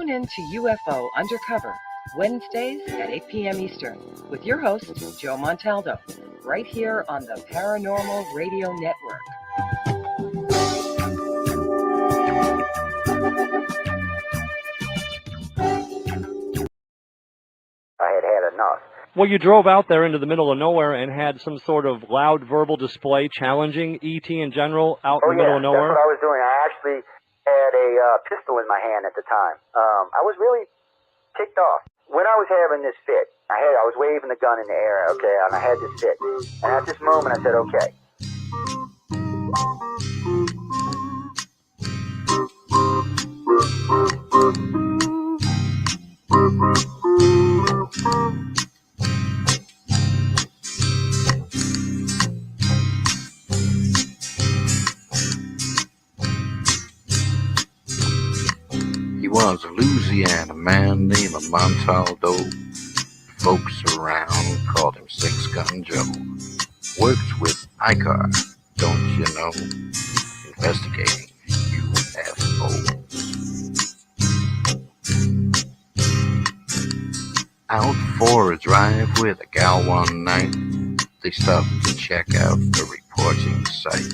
Tune in to UFO Undercover, Wednesdays at 8 p.m. Eastern, with your host, Joe Montaldo, right here on the Paranormal Radio Network. I had enough. Well, you drove out there into the middle of nowhere and had some sort of loud verbal display challenging ET in general out in the middle of nowhere? That's what I was doing. I actually had a pistol in my hand at the time. I was really ticked off. When I was having this fit, I was waving the gun in the air, okay, and I had this fit. And at this moment, I said, okay. He was a Louisiana man named Montaldo. Folks around called him Six Gun Joe. Worked with ICAR, don't you know? Investigating UFOs. Out for a drive with a gal one night, they stopped to check out the reporting site.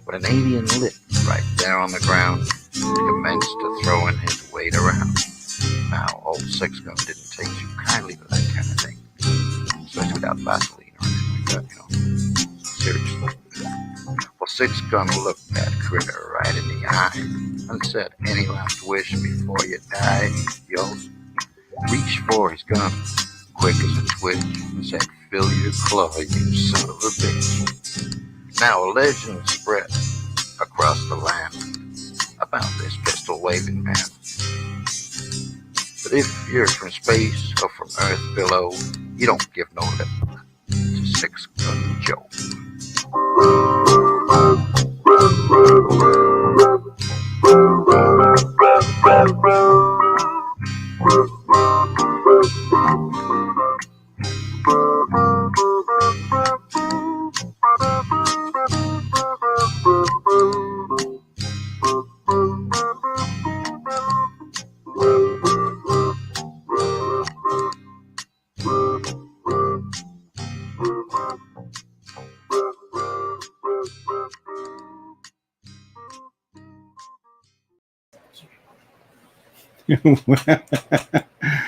When an alien lit right there on the ground, he commenced to throwing his weight around. Now, old Six Gun didn't take too kindly to that kind of thing, especially without Vaseline or anything like that, you know. Seriously. Well, Six Gun looked that critter right in the eye and said, "Any last wish before you die?" Yo, reached for his gun, quick as a twitch, and said, "Fill your claw, you son of a bitch." Now a legend spread across the land about this pistol-waving man. But if you're from space or from Earth below, you don't give no lip to Six Gun Joe.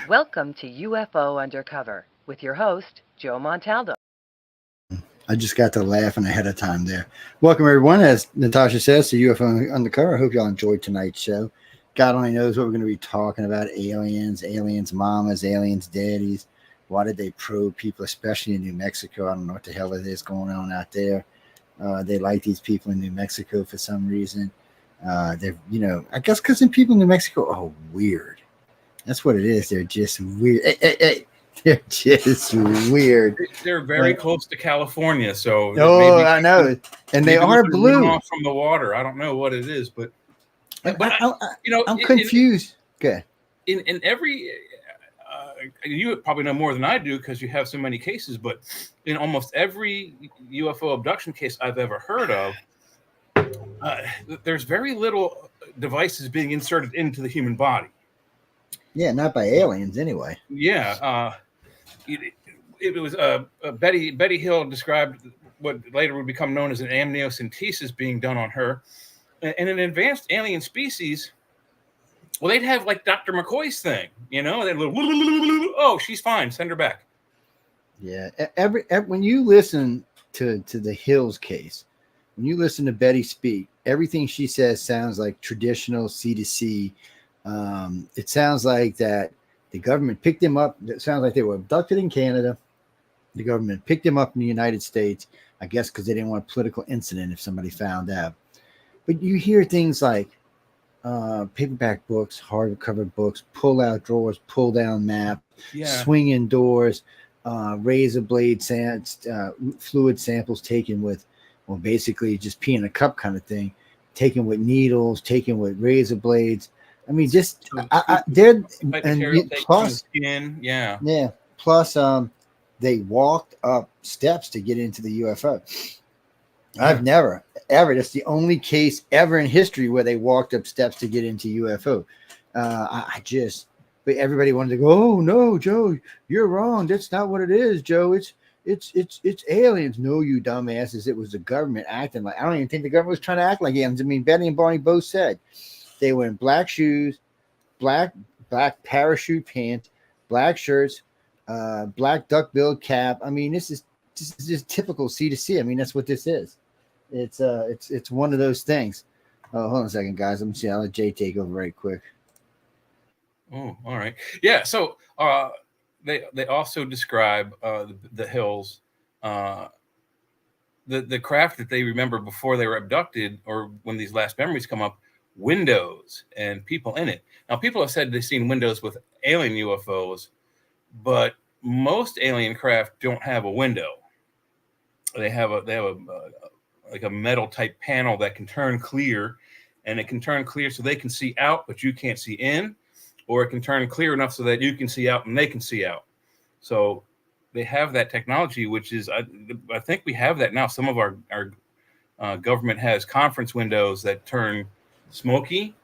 Welcome to UFO Undercover, with your host, Joe Montaldo. I just got to laughing ahead of time there. Welcome, everyone, as Natasha says, to UFO Undercover. I hope y'all enjoyed tonight's show. God only knows what we're going to be talking about. Aliens, aliens' mamas, aliens' daddies. Why did they probe people, especially in New Mexico? I don't know what the hell it is going on out there. They like these people in New Mexico for some reason. They're, I guess because people in New Mexico are weird. That's what it is. They're just weird. Hey. They're just weird. They're very close to California, so I know, and they are blue off from the water. I don't know what it is, but I'm confused. Okay, in every you probably know more than I do because you have so many cases, but in almost every UFO abduction case I've ever heard of, there's very little devices being inserted into the human body. Yeah, not by aliens anyway. Yeah, it was Betty Hill described what later would become known as an amniocentesis being done on her, and an advanced alien species. Well, they'd have like Dr. McCoy's thing, they'd oh, she's fine, send her back. Yeah, every when you listen to the Hills case, when you listen to Betty speak, everything she says sounds like traditional C2C. It sounds like that the government picked them up. It sounds like they were abducted in Canada. The government picked them up in the United States, I guess because they didn't want a political incident if somebody found out. But you hear things like paperback books, hardcover books, pull-out drawers, pull-down map, swinging doors, razor blade fluid samples taken with, well, basically just pee in a cup kind of thing, taken with needles, taken with razor blades. I mean, just they're and plus, plus they walked up steps to get into the UFO. I've never ever. That's the only case ever in history where they walked up steps to get into UFO. But everybody wanted to go, oh no, Joe, you're wrong. That's not what it is, Joe. It's aliens. No, you dumbasses. It was the government acting like. I don't even think the government was trying to act like aliens. I mean, Betty and Barney both said they were in black shoes, black parachute pants, black shirts, black duck-billed cap. I mean, this is just typical C2C. I mean, that's what this is. It's one of those things. Oh, hold on a second, guys. Let me see. I'll let Jay take over right quick. Oh, all right. Yeah. So they also describe the hills, the craft that they remember before they were abducted, or when these last memories come up, windows and people in it. Now, people have said they've seen windows with alien UFOs, but most alien craft don't have a window. They have like a metal type panel that can turn clear, and it can turn clear so they can see out, but you can't see in, or it can turn clear enough so that you can see out and they can see out. So they have that technology, which is, I think we have that now. Some of our government has conference windows that turn smoky.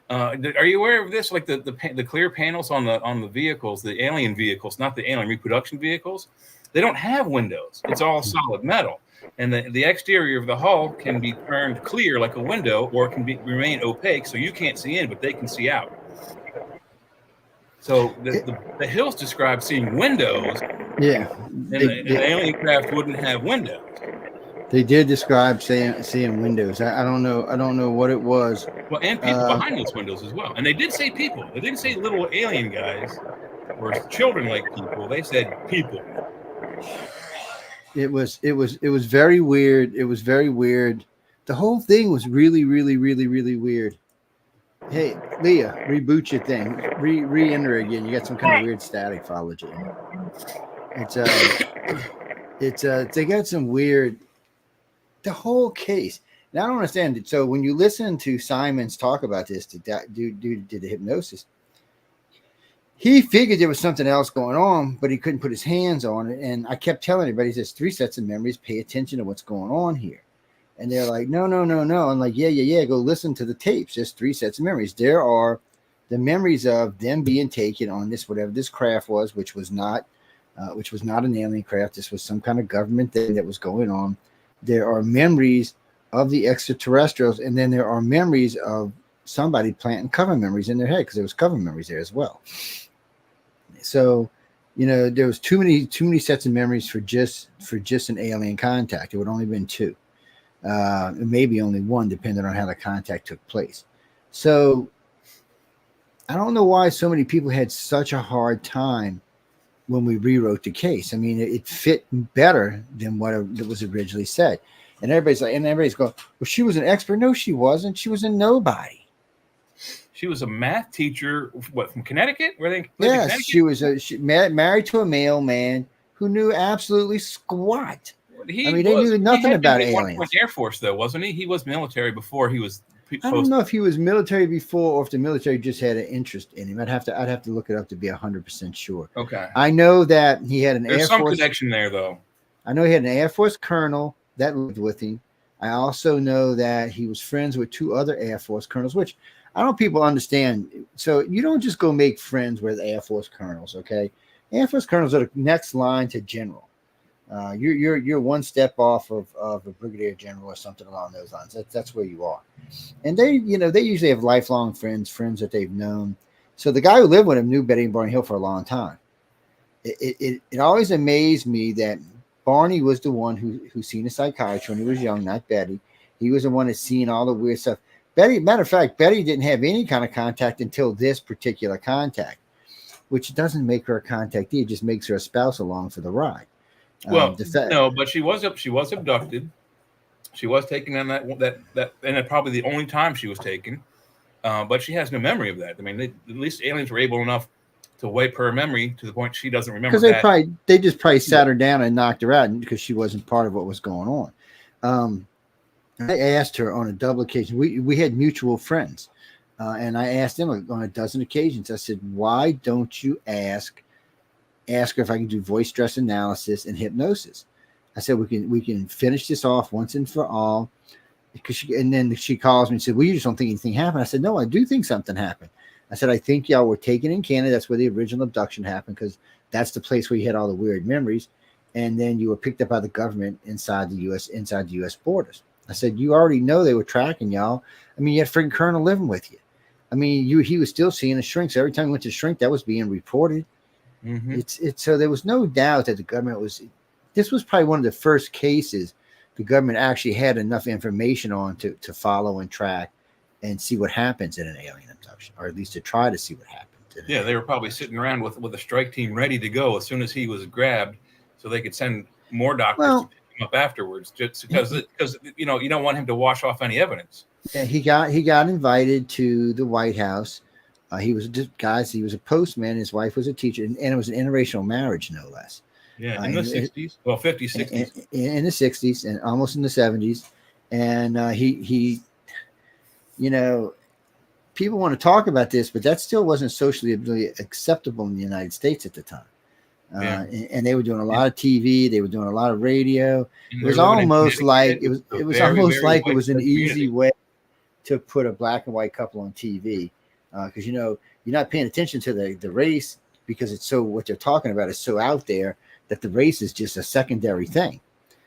Are you aware of this? Like the clear panels on the vehicles, the alien vehicles, not the alien reproduction vehicles, they don't have windows. It's all solid metal. And the exterior of the hull can be turned clear like a window, or it can remain opaque so you can't see in, but they can see out. So the hills describe seeing windows. Yeah. And the alien craft wouldn't have windows. They did describe seeing windows. I don't know what it was. Well, and people behind those windows as well. And they did say people. They didn't say little alien guys or children like people. They said people. It was very weird. It was very weird. The whole thing was really, really, really, really weird. Hey, Leah, reboot your thing. Re-enter again. You got some kind of weird static followed you. They got some weird. The whole case. Now I don't understand it. So when you listen to Simons talk about this, did the hypnosis, he figured there was something else going on, but he couldn't put his hands on it. And I kept telling everybody, there's 3 sets of memories. Pay attention to what's going on here. And they're like, no. I'm like, yeah. Go listen to the tapes. There's 3 sets of memories. There are the memories of them being taken on this, whatever this craft was, which was not an alien craft. This was some kind of government thing that was going on. There are memories of the extraterrestrials, and then there are memories of somebody planting cover memories in their head, because there was cover memories there as well. So, there was too many sets of memories for just an alien contact. It would only been 2, maybe only 1, depending on how the contact took place. So, I don't know why so many people had such a hard time when we rewrote the case. I mean, it fit better than what it was originally said. And everybody's going, well, she was an expert. No, she wasn't. She was a nobody. She was a math teacher. What, from Connecticut? Were they? Yes, she was married to a mailman who knew absolutely squat. They knew nothing about aliens. Air Force, though, wasn't he? He was military before he was. I don't know if he was military before, or if the military just had an interest in him. I'd have to look it up to be 100% sure. Okay. I know that he had There's some connection there, though. I know he had an Air Force colonel that lived with him. I also know that he was friends with 2 other Air Force colonels, which I don't know if people understand. So you don't just go make friends with Air Force colonels, okay? Air Force colonels are the next line to general. You're one step off of a brigadier general or something along those lines. That's where you are. And they usually have lifelong friends that they've known. So the guy who lived with him knew Betty and Barney Hill for a long time. It always amazed me that Barney was the one who seen a psychiatrist when he was young, not Betty. He was the one that's seen all the weird stuff. Matter of fact, Betty didn't have any kind of contact until this particular contact, which doesn't make her a contactee. It just makes her a spouse along for the ride. Well, no, but she was abducted. She was taken on that, and it probably the only time she was taken. But she has no memory of that. I mean, at least aliens were able enough to wipe her memory to the point she doesn't remember. Because they just sat her down and knocked her out because she wasn't part of what was going on. I asked her on a double occasion. We had mutual friends, and I asked them on a dozen occasions. I said, "Why don't you ask her if I can do voice stress analysis and hypnosis?" I said, we can finish this off once and for all. And then she calls me and said, "Well, you just don't think anything happened." I said, "No, I do think something happened." I said, I think y'all were taken in Canada. That's where the original abduction happened, because that's the place where you had all the weird memories. And then you were picked up by the government inside the U.S. borders. I said, you already know they were tracking y'all. I mean, you had freaking Colonel living with you. I mean, he was still seeing a shrink. So every time he went to shrink, that was being reported. Mm-hmm. So there was no doubt that the government this was probably one of the first cases the government actually had enough information on to follow and track and see what happens in an alien abduction, or at least to try to see what happens. Yeah, they were probably sitting around with a strike team ready to go as soon as he was grabbed, so they could send more doctors to pick him up afterwards, just because you don't want him to wash off any evidence. Yeah, he got invited to the White House. He was a postman. His wife was a teacher, and it was an interracial marriage, no less. Yeah, in the 60s, 50s, 60s. In the 60s and almost in the 70s. And he people want to talk about this, but that still wasn't socially really acceptable in the United States at the time. And they were doing a lot of TV. They were doing a lot of radio. It was almost like it was an easy way to put a black and white couple on TV, because you're not paying attention to the race, because it's so, what they're talking about is so out there that the race is just a secondary thing.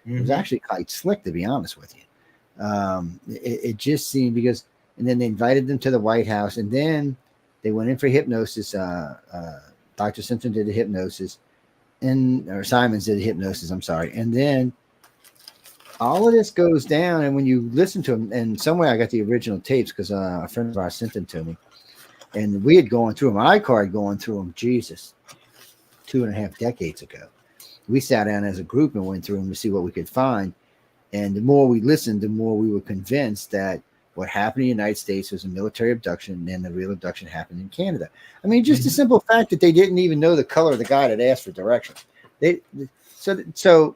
Mm-hmm. It was actually quite slick, to be honest with you. It just seemed, because, and then they invited them to the White House, and then they went in for hypnosis. Dr. Simpson did the hypnosis, or Simons did the hypnosis, I'm sorry. And then all of this goes down, and when you listen to them, and some way I got the original tapes, because a friend of ours sent them to me, and we had gone through them. I had gone through them, Jesus, 2.5 decades ago. We sat down as a group and went through them to see what we could find. And the more we listened, the more we were convinced that what happened in the United States was a military abduction, and the real abduction happened in Canada. I mean, just the simple fact that they didn't even know the color of the guy that asked for directions. So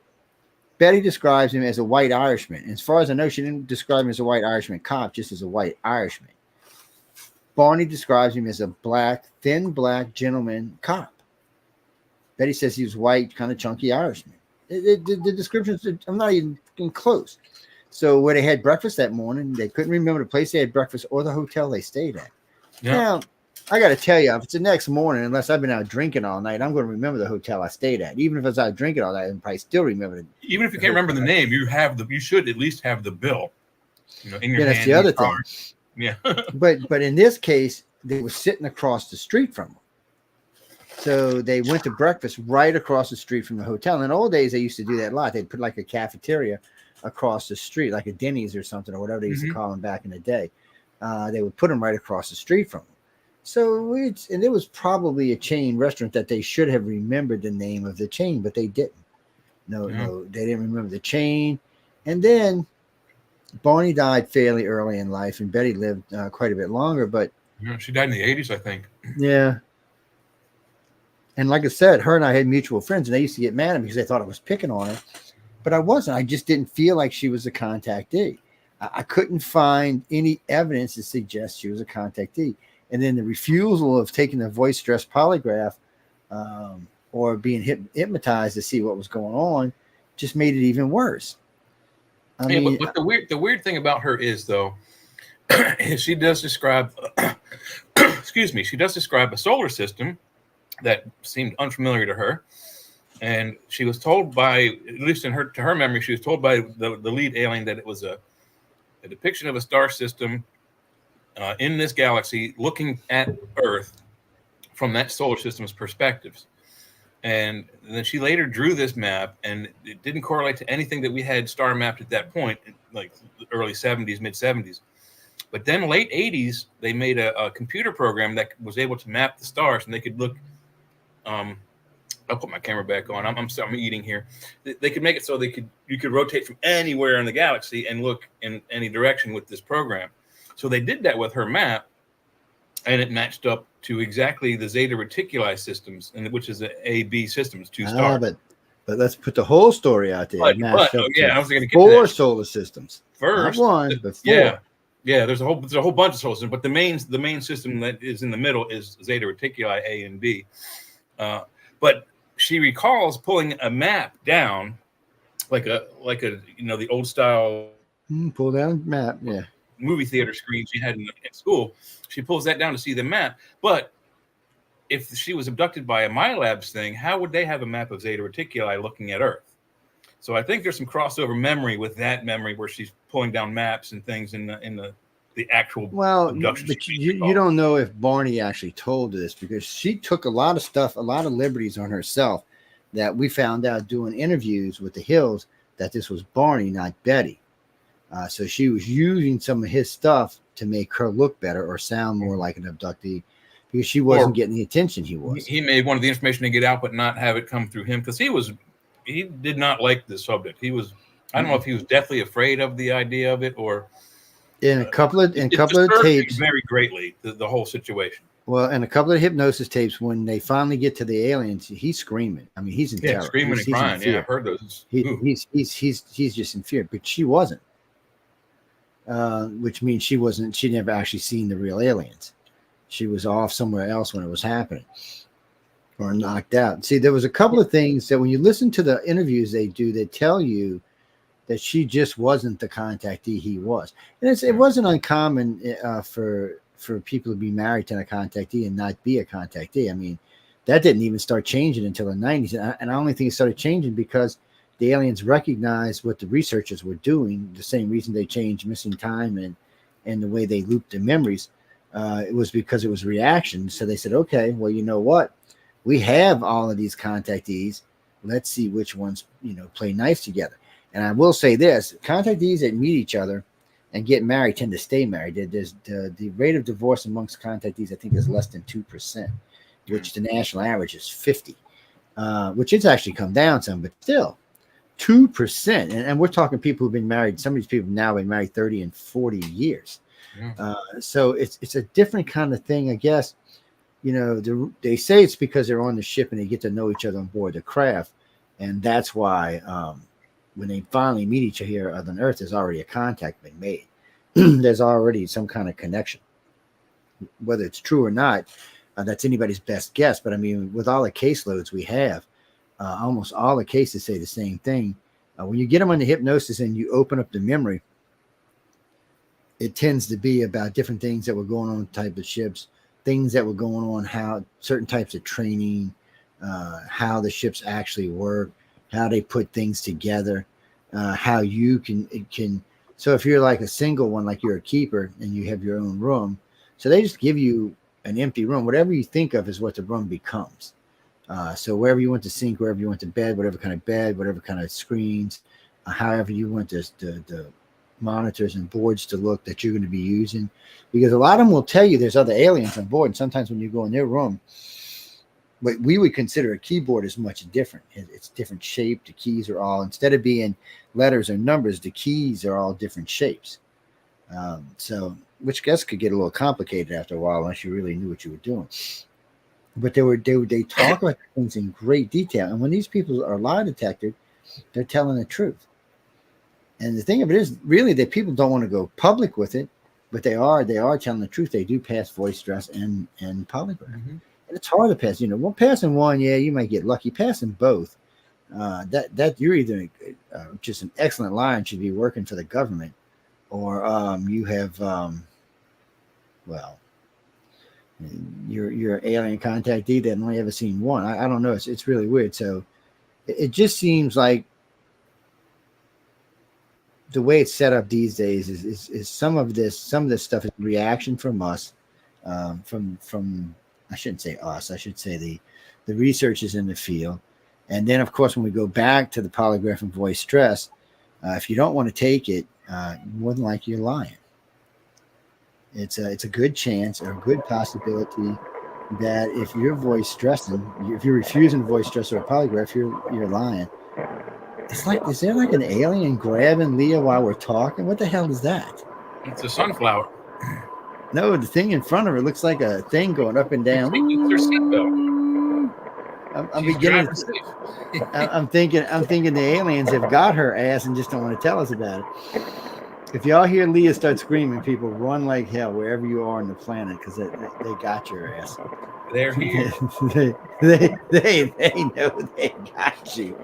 Betty describes him as a white Irishman. And as far as I know, she didn't describe him as a white Irishman cop, just as a white Irishman. Barney describes him as a thin black gentleman cop. Betty says he was white, kind of chunky Irishman. The descriptions, I'm not even close. So where they had breakfast that morning, they couldn't remember the place they had breakfast or the hotel they stayed at. Yeah. Now, I got to tell you, if it's the next morning, unless I've been out drinking all night, I'm going to remember the hotel I stayed at. Even if I was out drinking all night, I'd probably still remember it. Even if you can't remember the name, you should at least have the bill. In your hand. That's the other thing. Yeah. but in this case, they were sitting across the street from them. So they went to breakfast right across the street from the hotel. And in the old days, they used to do that a lot. They'd put like a cafeteria across the street, like a Denny's or something, or whatever they used to call them back in the day. They would put them right across the street from them. So and it was probably a chain restaurant that they should have remembered the name of the chain, but they didn't. No, they didn't remember the chain. And then Barney died fairly early in life, and Betty lived quite a bit longer. But she died in the 80s, I think. Yeah. And like I said, her and I had mutual friends, and they used to get mad at me because they thought I was picking on her. But I wasn't. I just didn't feel like she was a contactee. I couldn't find any evidence to suggest she was a contactee. And then the refusal of taking the voice stress polygraph or being hypnotized to see what was going on just made it even worse. But the weird thing about her is, though, she does describe, she does describe a solar system that seemed unfamiliar to her. And she was told by, at least to her memory, she was told by the lead alien that it was a depiction of a star system in this galaxy looking at Earth from that solar system's perspectives. And then she later drew this map, and it didn't correlate to anything that we had star mapped at that point, like the early 70s, mid 70s. But then late 80s, they made a computer program that was able to map the stars, and they could look, I'll put my camera back on. I'm eating here. They could make it so you could rotate from anywhere in the galaxy and look in any direction with this program. So they did that with her map, and it matched up to exactly the Zeta Reticuli systems, which is an A-B systems, 2 stars. But let's put the whole story out there. I was going to get 4 solar systems. First, not 1, but 4. Yeah. There's a whole bunch of solar systems, but the main system that is in the middle is Zeta Reticuli A and B. But she recalls pulling a map down, like a the old style pull down map, movie theater screen she had in school. She pulls that down to see the map. But if she was abducted by a MyLabs thing, how would they have a map of Zeta Reticuli looking at Earth? So I think there's some crossover memory with that memory where she's pulling down maps and things in the actual abduction. But you don't know if Barney actually told this, because she took a lot of stuff, a lot of liberties on herself, that we found out doing interviews with the Hills that this was Barney, not Betty. So she was using some of his stuff to make her look better or sound more like an abductee, because she wasn't getting the attention he was. He may have wanted the information to get out, but not have it come through him, because he did not like this subject. I don't know if he was deathly afraid of the idea of it, or in a couple of tapes, very greatly the whole situation. Well, in a couple of hypnosis tapes, when they finally get to the aliens, he's screaming. I mean, he's in terror. Screaming and crying. Yeah, I've heard those. He's just in fear, but she wasn't. Which means she wasn't. She never actually seen the real aliens. She was off somewhere else when it was happening, or knocked out. See, there was a couple of things that when you listen to the interviews they do, they tell you that she just wasn't the contactee he was. And it wasn't uncommon for people to be married to a contactee and not be a contactee. I mean, that didn't even start changing until the 90s. And I only think it started changing because the aliens recognized what the researchers were doing, the same reason they changed missing time and the way they looped the memories. It was because it was reaction. So they said, okay, well, you know what? We have all of these contactees. Let's see which ones, play nice together. And I will say this, contactees that meet each other and get married tend to stay married. There's the rate of divorce amongst contactees, I think, is less than 2%, which the national average is 50, which it's actually come down some, but still 2%. And we're talking people who've been married. Some of these people now have been married 30 and 40 years. Yeah. So it's a different kind of thing, I guess. They say it's because they're on the ship and they get to know each other on board the craft. And that's why when they finally meet each other here on Earth, there's already a contact been made. There's already some kind of connection. Whether it's true or not, that's anybody's best guess. But I mean, with all the caseloads we have, almost all the cases say the same thing. When you get them under hypnosis and you open up the memory, it tends to be about different things that were going on type of ships, things that were going on, how certain types of training, how the ships actually work, how they put things together, how you can. So if you're like a single one, like you're a keeper and you have your own room, so they just give you an empty room. Whatever you think of is what the room becomes. So wherever you want to sink, wherever you want to bed, whatever kind of screens, however you want the monitors and boards to look that you're going to be using, because a lot of them will tell you there's other aliens on board. And sometimes when you go in their room, what we would consider a keyboard is much different. It's different shape. The keys are all, instead of being letters or numbers, the keys are all different shapes. So which I guess could get a little complicated after a while unless you really knew what you were doing. But they talk about things in great detail. And when these people are lie detected, they're telling the truth. And the thing of it is really that people don't want to go public with it, but they are telling the truth. They do pass voice stress and polygraph. Mm-hmm. And it's hard to pass. Well, passing one, yeah, you might get lucky. Passing both, that you're either just an excellent liar and should be working for the government, or you have, you're an alien contactee that only ever seen one. I don't know. It's really weird. So it just seems like the way it's set up these days is some of this stuff is reaction from us, from I shouldn't say us, I should say the researchers in the field. And then of course when we go back to the polygraph and voice stress, if you don't want to take it, more than likely you're lying. It's a good chance or a good possibility that if you're voice stressing, if you're refusing voice stress or a polygraph, you're lying. It's like, is there like an alien grabbing Leah while we're talking? What the hell is that? It's a sunflower. No, the thing in front of her looks like a thing going up and down. It's her seatbelt. I'm thinking the aliens have got her ass and just don't want to tell us about it. If y'all hear Leah start screaming, people run like hell wherever you are on the planet, because they got your ass. They're here. they know they got you.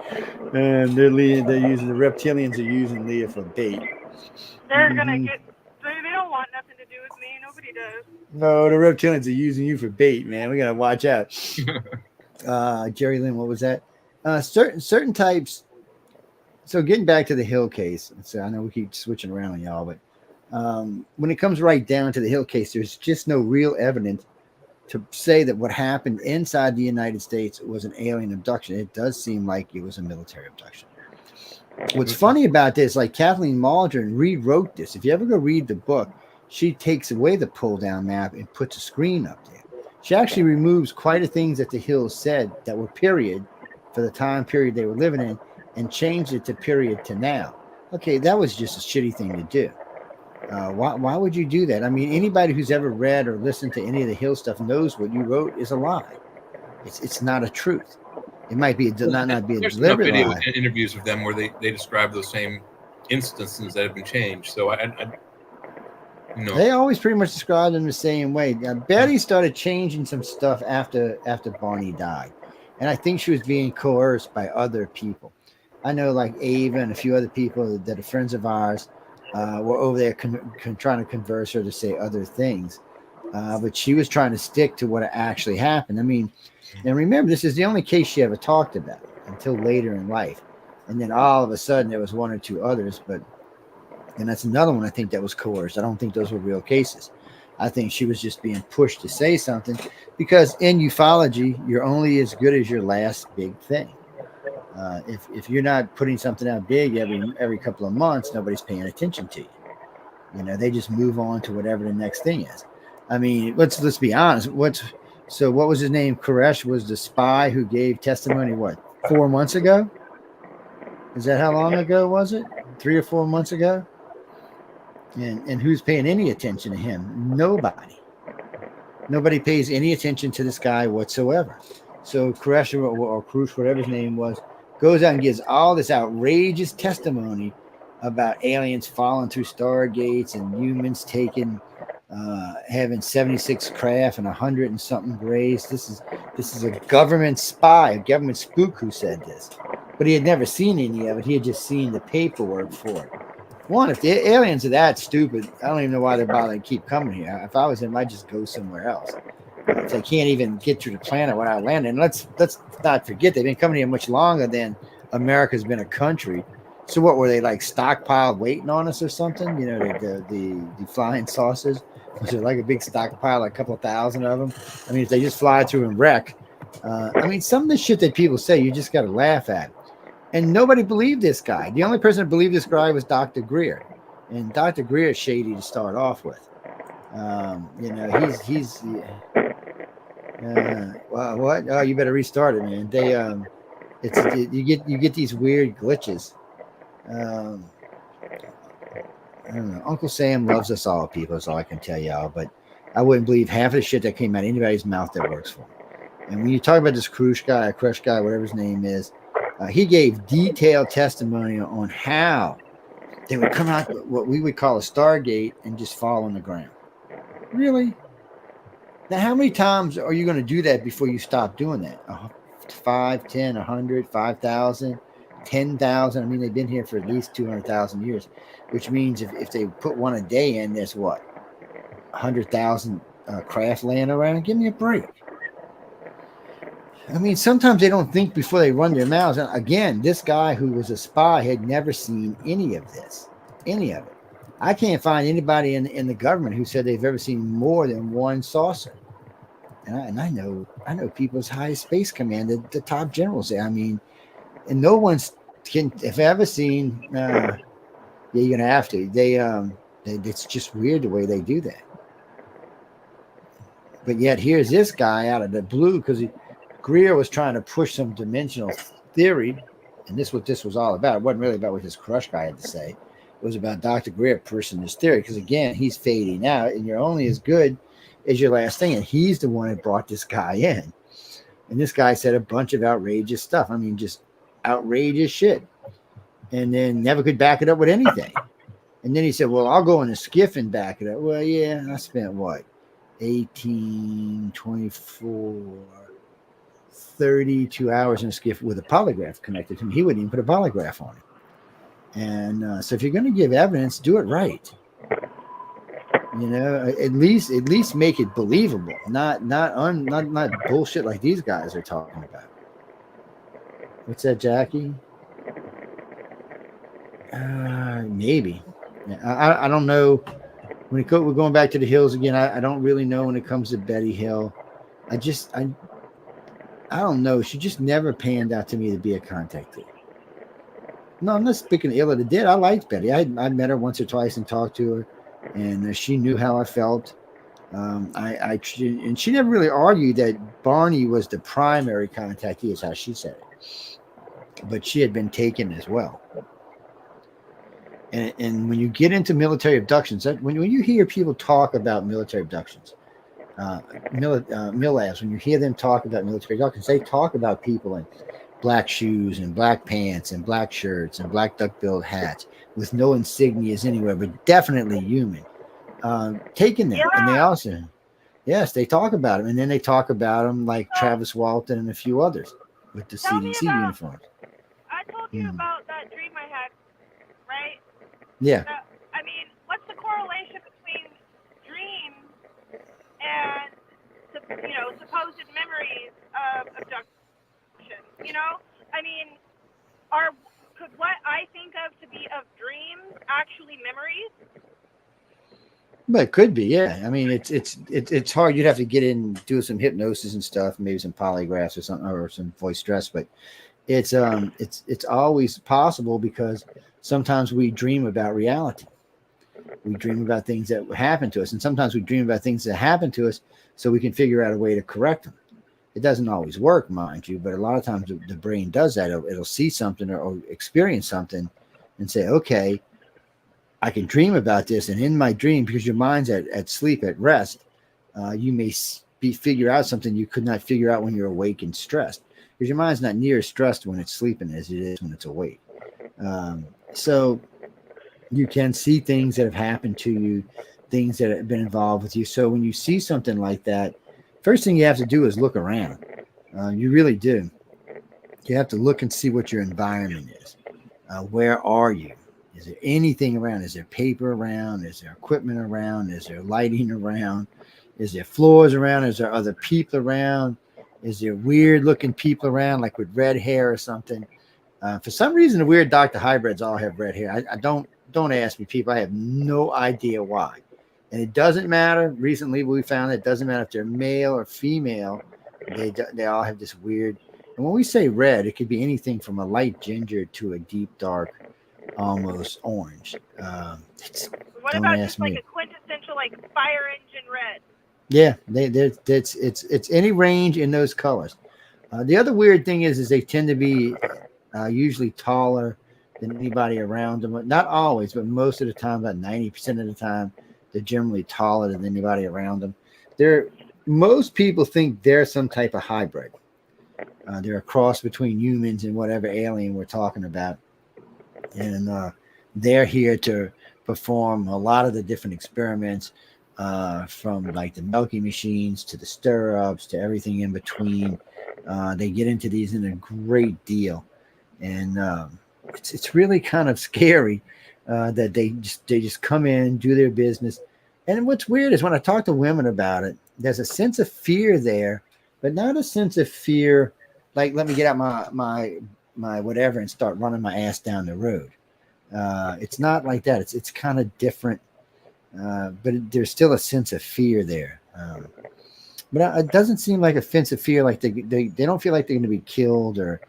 And they're using the reptilians are using Leah for bait. They're gonna get. They'll want nothing to do with me. Nobody does. No, the reptilians are using you for bait, man. We gotta watch out. Jerry Lynn, what was that? Certain types. So getting back to the Hill case, so I know we keep switching around on y'all, but when it comes right down to the Hill case, there's just no real evidence to say that what happened inside the United States was an alien abduction. It does seem like it was a military abduction. What's funny about this, like Kathleen Maldron rewrote this. If you ever go read the book, she takes away the pull down map and puts a screen up there. She actually removes quite a things that the Hills said that were period for the time period they were living in and changed it to period to now. Okay, that was just a shitty thing to do. Why would you do that? I mean, anybody who's ever read or listened to any of the Hill stuff knows what you wrote is a lie. It's not a truth. It might be not be a deliberate lie. Interviews with them where they describe those same instances that have been changed. So they always pretty much describe them the same way. Betty started changing some stuff after Barney died, and I think she was being coerced by other people. I know, like Ava and a few other people that are friends of ours. Were over there trying to converse her to say other things. But she was trying to stick to what actually happened. I mean, and remember, this is the only case she ever talked about until later in life. And then all of a sudden there was one or two others, and that's another one I think that was coerced. I don't think those were real cases. I think she was just being pushed to say something because in ufology, you're only as good as your last big thing. If you're not putting something out big every couple of months, nobody's paying attention to you. You know, they just move on to whatever the next thing is. I mean, let's be honest. What was his name? Koresh was the spy who gave testimony. What, 4 months ago? Is that how long ago was it? 3 or 4 months ago? And who's paying any attention to him? Nobody. Nobody pays any attention to this guy whatsoever. So Koresh or Krush, whatever his name was, goes out and gives all this outrageous testimony about aliens falling through stargates and humans having 76 craft and 100 and something grays. This is a government spy, a government spook who said this, but he had never seen any of it. He had just seen the paperwork for it. One, if the aliens are that stupid, I don't even know why they're bothering to keep coming here. If I was them, I'd just go somewhere else. If they can't even get to the planet without landing, and let's not forget they've been coming here much longer than America's been a country. So what were they, like, stockpiled waiting on us or something? You know, the flying saucers. Was it like a big stockpile, like a couple of thousand of them? I mean, if they just fly through and wreck, I mean, some of the shit that people say, you just got to laugh at. And nobody believed this guy. The only person that believed this guy was Dr. Greer, and Dr. Greer is shady to start off with. You know, he's. Well, what? Oh, you better restart it, man. They you get these weird glitches. I don't know. Uncle Sam loves us all, people. That's all I can tell y'all. But I wouldn't believe half of the shit that came out of anybody's mouth that works for him. And when you talk about this Crush guy, whatever his name is, he gave detailed testimony on how they would come out what we would call a Stargate and just fall on the ground. Really? Now, how many times are you going to do that before you stop doing that? 5, 10, 100, 5,000, 10,000. I mean, they've been here for at least 200,000 years, which means if they put one a day in, there's what? 100,000 craft laying around? Give me a break. I mean, sometimes they don't think before they run their mouths. And again, this guy who was a spy had never seen any of this, any of it. I can't find anybody in the government who said they've ever seen more than one saucer. And I know people as high as Space Command, the top generals there. I mean, and no one's if ever seen. Yeah, you're gonna have to. It's just weird the way they do that. But yet here's this guy out of the blue because Greer was trying to push some dimensional theory, and this is what this was all about. It wasn't really about what this Crush guy had to say. It was about Dr. Greer pushing this theory because, again, he's fading out, and you're only as good as your last thing. And he's the one that brought this guy in. And this guy said a bunch of outrageous stuff. I mean, just outrageous shit. And then never could back it up with anything. And then he said, well, I'll go in a skiff and back it up. Well, yeah, I spent what? 18, 24, 32 hours in a skiff with a polygraph connected to him. He wouldn't even put a polygraph on it. And so if you're going to give evidence, do it right. You know, at least make it believable, not bullshit like these guys are talking about. What's that, Jackie? Maybe. I don't know. We're going back to the Hills again. I don't really know when it comes to Betty Hill. I don't know. She just never panned out to me to be a contactee. No, I'm not speaking ill of the dead. I liked Betty. I met her once or twice and talked to her, and she knew how I felt. And she never really argued that Barney was the primary contactee, is how she said it. But she had been taken as well. And when you get into military abductions, when you hear people talk about military abductions, MILABs, when you hear them talk about military abductions, they talk about people in black shoes and black pants and black shirts and black duck-billed hats with no insignias anywhere, but definitely human. Taking them. And they also, yes, they talk about them. And then they talk about them like Travis Walton and a few others with the CDC uniforms. I told you about that dream I had, right? Yeah. I mean, what's the correlation between dreams and, supposed memories of abduction? You know, I mean, could what I think of to be of dreams actually memories? But it could be, yeah. I mean, it's hard. You'd have to get in, do some hypnosis and stuff, maybe some polygraphs or something, or some voice stress. But it's always possible because sometimes we dream about reality. We dream about things that happen to us, and sometimes we dream about things that happen to us so we can figure out a way to correct them. It doesn't always work, mind you, but a lot of times the brain does that. It'll see something or experience something and say, okay, I can dream about this. And in my dream, because your mind's at sleep, at rest, you may figure out something you could not figure out when you're awake and stressed, because your mind's not near as stressed when it's sleeping as it is when it's awake. So you can see things that have happened to you, things that have been involved with you. So when you see something like that, first thing you have to do is look around. You really do. You have to look and see what your environment is. Where are you? Is there anything around? Is there paper around? Is there equipment around? Is there lighting around? Is there floors around? Is there other people around? Is there weird looking people around, like with red hair or something? For some reason, the weird Dr. Hybrids all have red hair. I don't ask me, people. I have no idea why. And it doesn't matter. Recently, we found it doesn't matter if they're male or female. They all have this weird. And when we say red, it could be anything from a light ginger to a deep dark, almost orange. What about just like a quintessential like fire engine red? Yeah, it's any range in those colors. The other weird thing is they tend to be usually taller than anybody around them. Not always, but most of the time, about 90% of the time, they're generally taller than anybody around them. Most people think they're some type of hybrid. They're a cross between humans and whatever alien we're talking about. And they're here to perform a lot of the different experiments, from like the milking machines to the stir-ups to everything in between. They get into these in a great deal. And it's really kind of scary that they just come in, do their business. And what's weird is when I talk to women about it, there's a sense of fear there, but not a sense of fear like, let me get out my whatever and start running my ass down the road. It's not like that. It's kind of different, but there's still a sense of fear there. But it doesn't seem like a sense of fear, like they don't feel like they're going to be killed or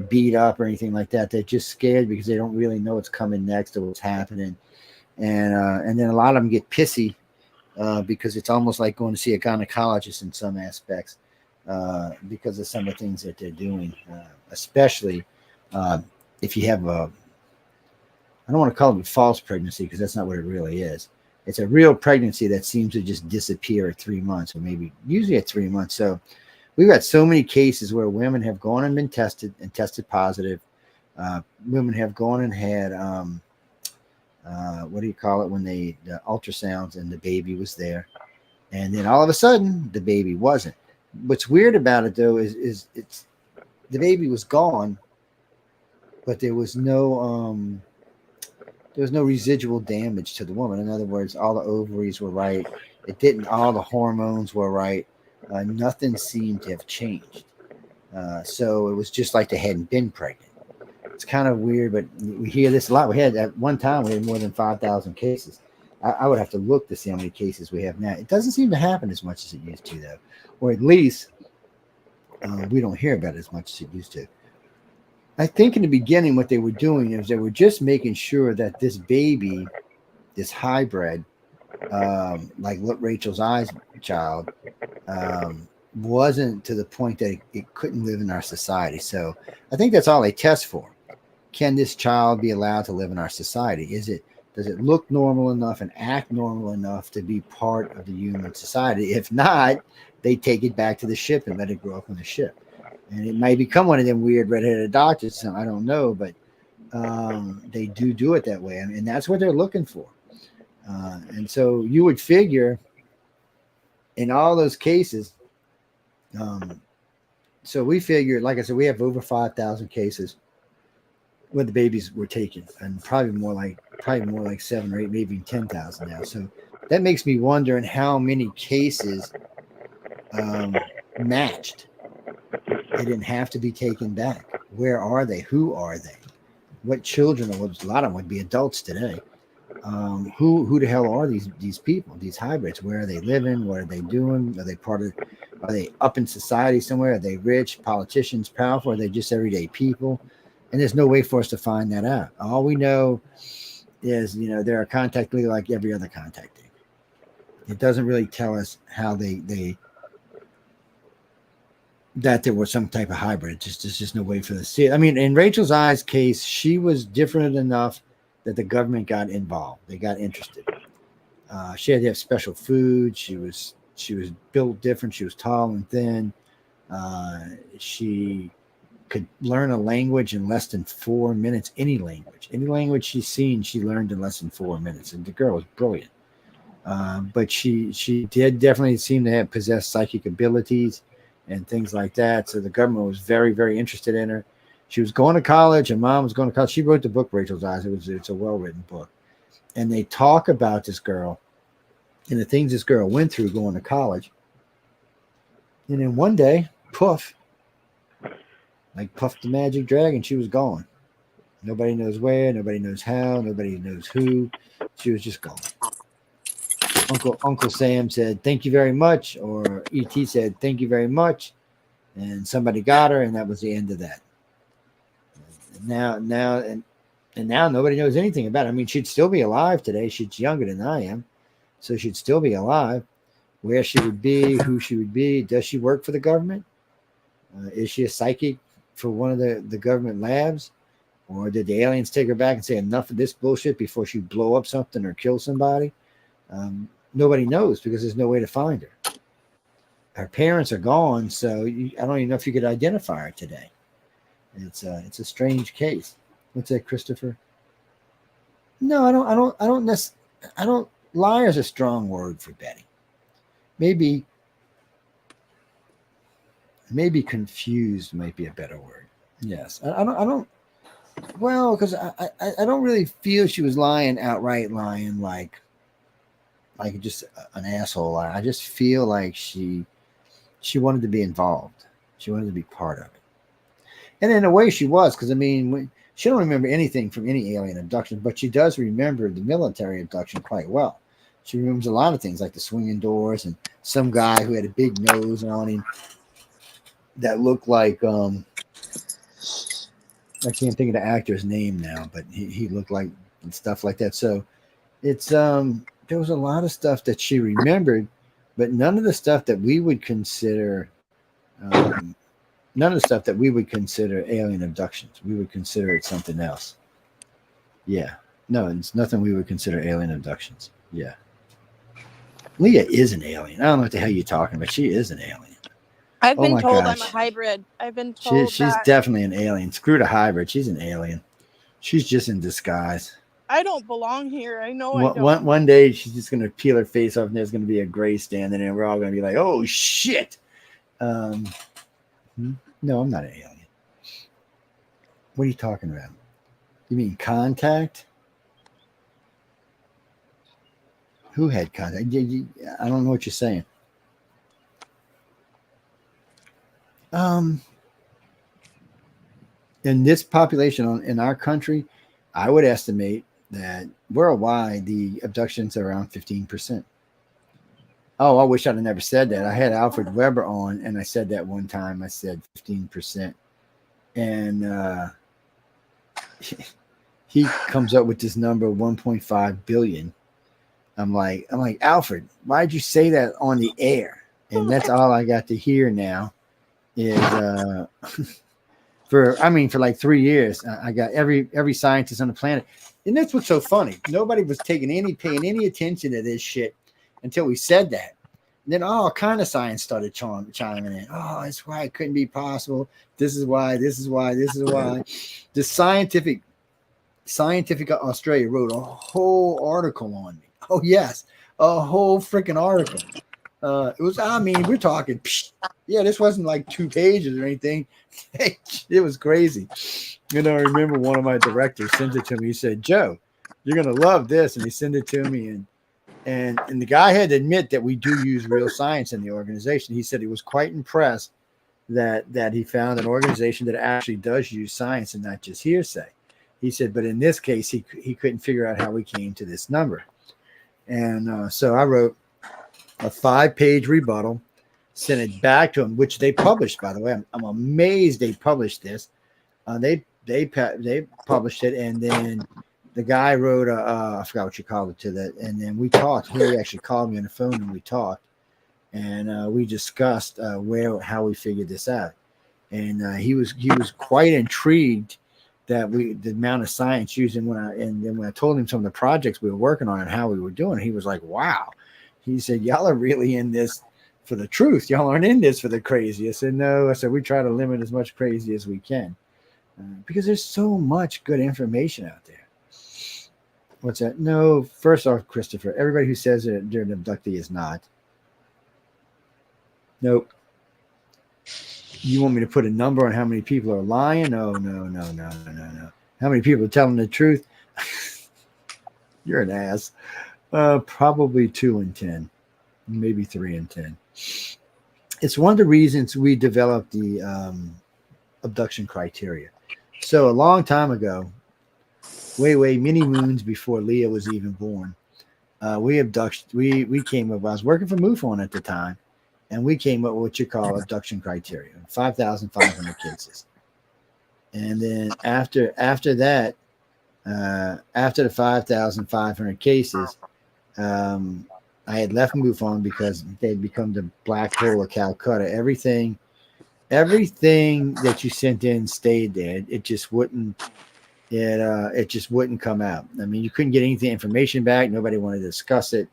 beat up or anything like that. They're just scared because they don't really know what's coming next or what's happening. And then a lot of them get pissy because it's almost like going to see a gynecologist in some aspects because of some of the things that they're doing, especially if you have I don't want to call it a false pregnancy because that's not what it really is. It's a real pregnancy that seems to just disappear at 3 months, or maybe usually at 3 months. So we've got so many cases where women have gone and been tested and tested positive. Women have gone and had, what do you call it, when the ultrasounds and the baby was there. And then all of a sudden the baby wasn't. What's weird about it though is it's the baby was gone, but there was no, there was no residual damage to the woman. In other words, all the ovaries were right. It didn't. All the hormones were right. Nothing seemed to have changed. So it was just like they hadn't been pregnant. It's kind of weird, but we hear this a lot. We had at one time we had more than 5,000 cases. I would have to look to see how many cases we have now. It doesn't seem to happen as much as it used to, though, or at least we don't hear about it as much as it used to. I think in the beginning, what they were doing is they were just making sure that this baby, this hybrid, like Rachel's Eyes child, wasn't to the point that it couldn't live in our society. So I think that's all they test for. Can this child be allowed to live in our society? Does it look normal enough and act normal enough to be part of the human society? If not, they take it back to the ship and let it grow up on the ship. And it might become one of them weird redheaded doctors. So I don't know, but they do it that way. I mean, and that's what they're looking for. And so you would figure in all those cases, so we figured, like I said, we have over 5,000 cases where the babies were taken, and probably more like 7 or 8, maybe 10,000 now. So that makes me wonder in how many cases matched. They didn't have to be taken back. Where are they? Who are they? What children? A lot of them would be adults today. Who the hell are these people? These hybrids? Where are they living? What are they doing? Are they up in society somewhere? Are they rich, politicians, powerful? Are they just everyday people? And there's no way for us to find that out. All we know is, they're a contactee like every other contactee. It doesn't really tell us how that there was some type of hybrid. There's just no way for us to see it. I mean, in Rachel's Eyes case, she was different enough that the government got involved. They got interested. She had to have special food. She was built different. She was tall and thin. She could learn a language in less than 4 minutes. Any language she's seen, she learned in less than 4 minutes. And the girl was brilliant. But she did definitely seem to possess psychic abilities and things like that. So the government was very, very interested in her. She was going to college, and mom was going to college. She wrote the book Rachel's Eyes. It's a well-written book. And they talk about this girl and the things this girl went through going to college. And then one day, poof, like Puff the Magic Dragon, she was gone. Nobody knows where, nobody knows how, nobody knows who. She was just gone. Uncle Sam said, "Thank you very much," or E.T. said, "Thank you very much," and somebody got her, and that was the end of that. Now nobody knows anything about it. I mean, she'd still be alive today. She's younger than I am, so she'd still be alive. Where she would be, who she would be, does she work for the government? Is she a psychic for one of the government labs? Or did the aliens take her back and say enough of this bullshit before she blow up something or kill somebody? Nobody knows because there's no way to find her. Her parents are gone, so I don't even know if you could identify her today. It's a strange case. What's that, Christopher? No, I don't. Liar is a strong word for Betty. Maybe confused might be a better word. Yes, I don't. Well, because I don't really feel she was outright lying, like just an asshole. I just feel like she wanted to be involved. She wanted to be part of it. And in a way she was, because I mean, she don't remember anything from any alien abduction, but she does remember the military abduction quite well. She remembers a lot of things like the swinging doors and some guy who had a big nose on him that looked like, I can't think of the actor's name now, but he looked like and stuff like that. So it's, there was a lot of stuff that she remembered, but none of the stuff that we would consider, alien abductions. We would consider it something else. Yeah. No, it's nothing we would consider alien abductions. Yeah. Leah is an alien. I don't know what the hell you're talking about. She is an alien. I've been told I'm a hybrid. I've been told she's definitely an alien. Screw the hybrid. She's an alien. She's just in disguise. I don't belong here. I know I don't. One day she's just going to peel her face off and there's going to be a gray standing there and we're all going to be like, oh, shit. No, I'm not an alien. What are you talking about? You mean contact? Who had contact? I don't know what you're saying. In this population in our country, I would estimate that worldwide the abductions are around 15%. Oh, I wish I'd have never said that. I had Alfred Weber on, and I said that one time. I said 15%, and he comes up with this number 1.5 billion. I'm like, Alfred, why'd you say that on the air? And that's all I got to hear now. Is for like 3 years, I got every scientist on the planet, and that's what's so funny. Nobody was paying any attention to this shit until we said that. And then all kind of science started chiming in. Oh, that's why it couldn't be possible. This is why. This is why. This is why. The Scientific Australia wrote a whole article on me. Oh yes, a whole freaking article. It was. I mean, we're talking. Yeah, this wasn't like 2 pages or anything. It was crazy. I remember one of my directors sent it to me. He said, "Joe, you're gonna love this," and he sent it to me. And the guy had to admit that we do use real science in the organization. He said he was quite impressed that he found an organization that actually does use science and not just hearsay. He said, but in this case, he couldn't figure out how we came to this number. And so I wrote a 5-page rebuttal, sent it back to him, which they published, by the way. I'm amazed they published this. They published it, and then the guy wrote I forgot what you called it to that, and then we talked. He actually called me on the phone, and we talked, and we discussed how we figured this out. And he was quite intrigued that the amount of science used. And when I told him some of the projects we were working on and how we were doing, he was like, "Wow." He said, "Y'all are really in this for the truth. Y'all aren't in this for the crazy." I said, "No." I said, "We try to limit as much crazy as we can because there's so much good information out there." What's that? No, first off, Christopher, everybody who says they're an abductee is not. Nope. You want me to put a number on how many people are lying? No. How many people are telling the truth? You're an ass. Probably 2 in 10, maybe 3 in 10. It's one of the reasons we developed the abduction criteria. So a long time ago, way many moons before Leah was even born, we came up. I was working for MUFON at the time, and we came up with what you call abduction criteria, 5,500 cases. And then after that, after the 5,500 cases, I had left MUFON because they'd become the black hole of Calcutta. Everything that you sent in stayed there. It just wouldn't come out. I mean, you couldn't get anything information back. Nobody wanted to discuss it.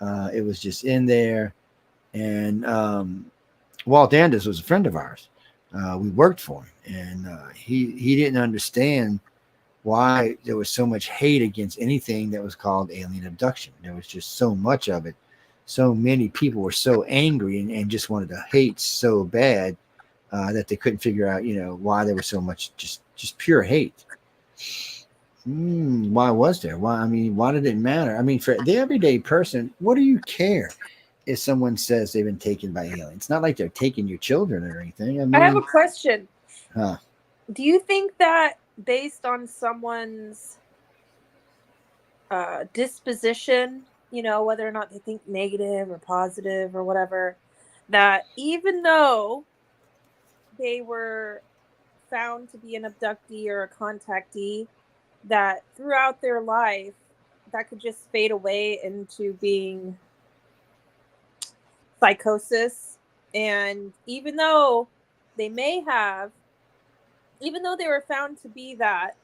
It was just in there. And Walt Anders was a friend of ours. We worked for him, and he didn't understand why there was so much hate against anything that was called alien abduction. There was just so much of it. So many people were so angry and just wanted to hate so bad that they couldn't figure out, why there was so much just pure hate. Why was there? Why did it matter? I mean, for the everyday person, what do you care if someone says they've been taken by aliens? It's not like they're taking your children or anything. I have a question. Huh? Do you think that based on someone's disposition, whether or not they think negative or positive or whatever, that even though they were found to be an abductee or a contactee, that throughout their life that could just fade away into being psychosis? And even though they were found to be that,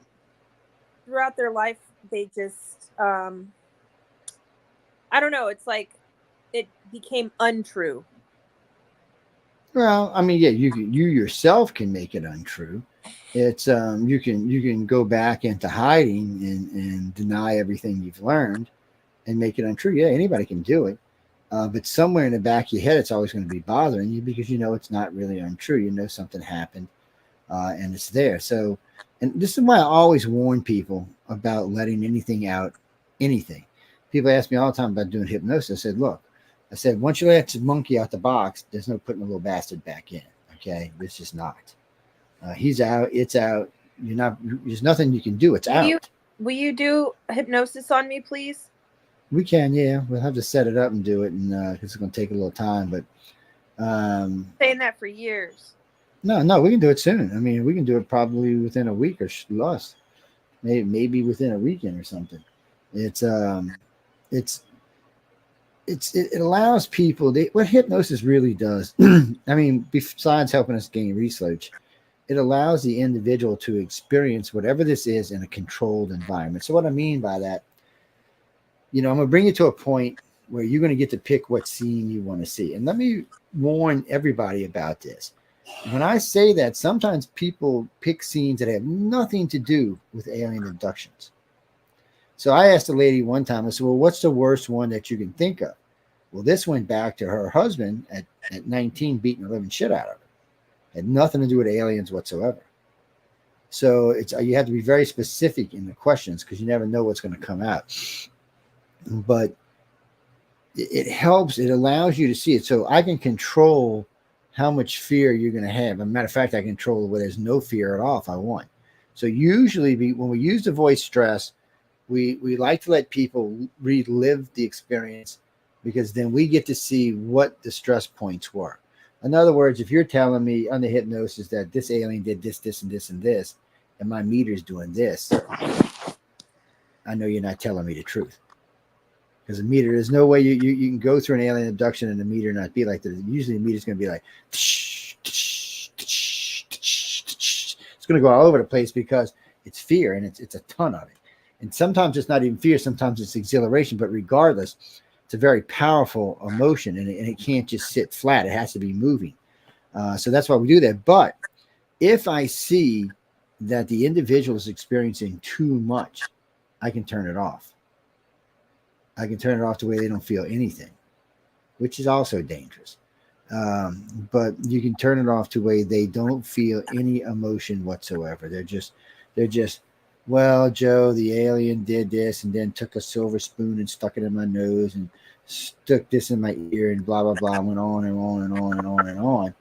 throughout their life they just I don't know, it's like it became untrue. Well, I mean, yeah, you yourself can make it untrue. It's you can go back into hiding and deny everything you've learned and make it untrue. Yeah, anybody can do it. But somewhere in the back of your head, it's always going to be bothering you because it's not really untrue. Something happened, and it's there. So, and this is why I always warn people about letting anything out, anything. people ask me all the time about doing hypnosis. I said, look, once you let the monkey out the box, there's no putting a little bastard back in. Okay, this is not. He's out. It's out. You're not. There's nothing you can do. It's out. Will you do hypnosis on me, please? We can, yeah. We'll have to set it up and do it, and it's going to take a little time. But saying that for years. No, we can do it soon. I mean, we can do it probably within a week or less. Maybe within a weekend or something. It allows people. What hypnosis really does. I mean, besides helping us gain research, it allows the individual to experience whatever this is in a controlled environment. So what I mean by that, I'm going to bring you to a point where you're going to get to pick what scene you want to see. And let me warn everybody about this. When I say that, sometimes people pick scenes that have nothing to do with alien abductions. So I asked a lady one time, I said, well, what's the worst one that you can think of? Well, this went back to her husband at 19 beating the living shit out of her. Had nothing to do with aliens whatsoever. So you have to be very specific in the questions because you never know what's going to come out. But it helps. It allows you to see it. So I can control how much fear you're going to have. As a matter of fact, I control where there's no fear at all if I want. So usually when we use the voice stress, we like to let people relive the experience because then we get to see what the stress points were. In other words, if you're telling me under hypnosis that this alien did this, this, and this, and this, and my meter's doing this, I know you're not telling me the truth. Because the meter, there's no way you can go through an alien abduction and the meter not be like that. Usually the meter's going to be like, it's going to go all over the place because it's fear and it's a ton of it. And sometimes it's not even fear, sometimes it's exhilaration, but regardless, it's a very powerful emotion and it can't just sit flat. It has to be moving. So that's why we do that. But if I see that the individual is experiencing too much, I can turn it off. I can turn it off the way they don't feel anything, which is also dangerous. But you can turn it off to where they don't feel any emotion whatsoever. They're just, well, Joe, the alien did this and then took a silver spoon and stuck it in my nose and stuck this in my ear and blah, blah, blah, went on and on and on and on and on.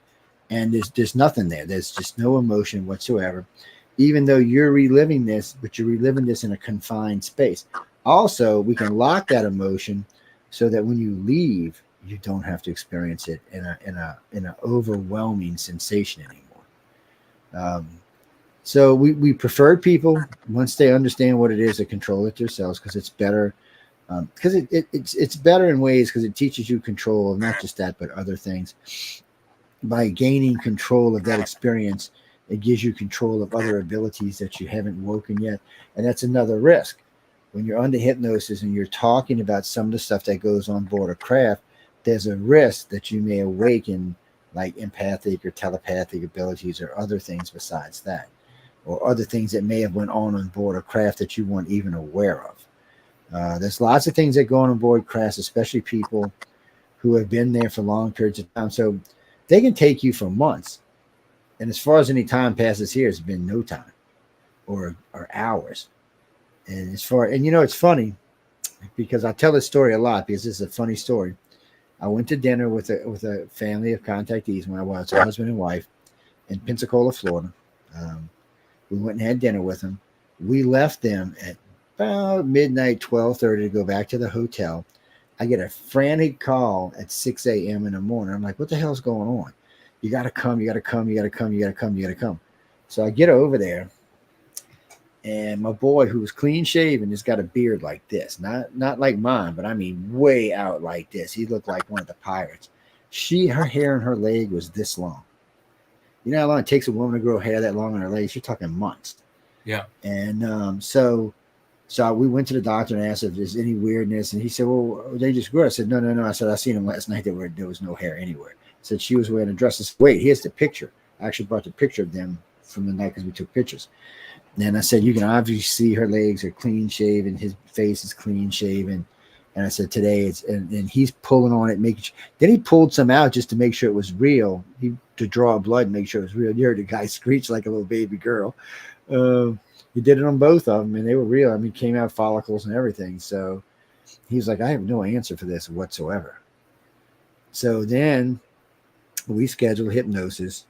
And there's nothing there. There's just no emotion whatsoever, even though you're reliving this, but you're reliving this in a confined space. Also, we can lock that emotion so that when you leave, you don't have to experience it in an overwhelming sensation anymore. So we prefer people once they understand what it is to control it themselves because it's better. Because it's better in ways because it teaches you control of not just that but other things. By gaining control of that experience, it gives you control of other abilities that you haven't woken yet, and that's another risk. When you're under hypnosis and you're talking about some of the stuff that goes on board a craft, there's a risk that you may awaken like empathic or telepathic abilities or other things besides that, or other things that may have went on board a craft that you weren't even aware of. There's lots of things that go on board crafts, especially people who have been there for long periods of time. So they can take you for months. And as far as any time passes here, it's been no time or hours. And it's funny because I tell this story a lot because this is a funny story. I went to dinner with a family of contactees when I was a husband and wife in Pensacola, Florida. We went and had dinner with them. We left them at about midnight, 12:30 to go back to the hotel. I get a frantic call at 6 a.m. in the morning. I'm like, what the hell's going on? You got to come. You got to come. You got to come. You got to come. You got to come. So I get over there. And my boy, who was clean shaven, has got a beard like this, not like mine, but I mean way out like this. He looked like one of the pirates. Her hair and her leg was this long. You know how long it takes a woman to grow hair that long on her legs? You're talking months. Yeah. And so we went to the doctor and asked if there's any weirdness, and he said, "Well, they just grew." I said, "No." I said, "I seen him last night. There was no hair anywhere." I said she was wearing a dress. I said, "Wait, here's the picture." I actually brought the picture of them from the night because we took pictures. And I said, you can obviously see her legs are clean shaven. His face is clean shaven. And I said, today it's, and he's pulling on it, making sure. Then he pulled some out just to make sure it was real. To draw blood and make sure it was real. You heard the guy screech like a little baby girl. He did it on both of them and they were real. I mean, came out follicles and everything. So He's like, I have no answer for this whatsoever. So then we scheduled hypnosis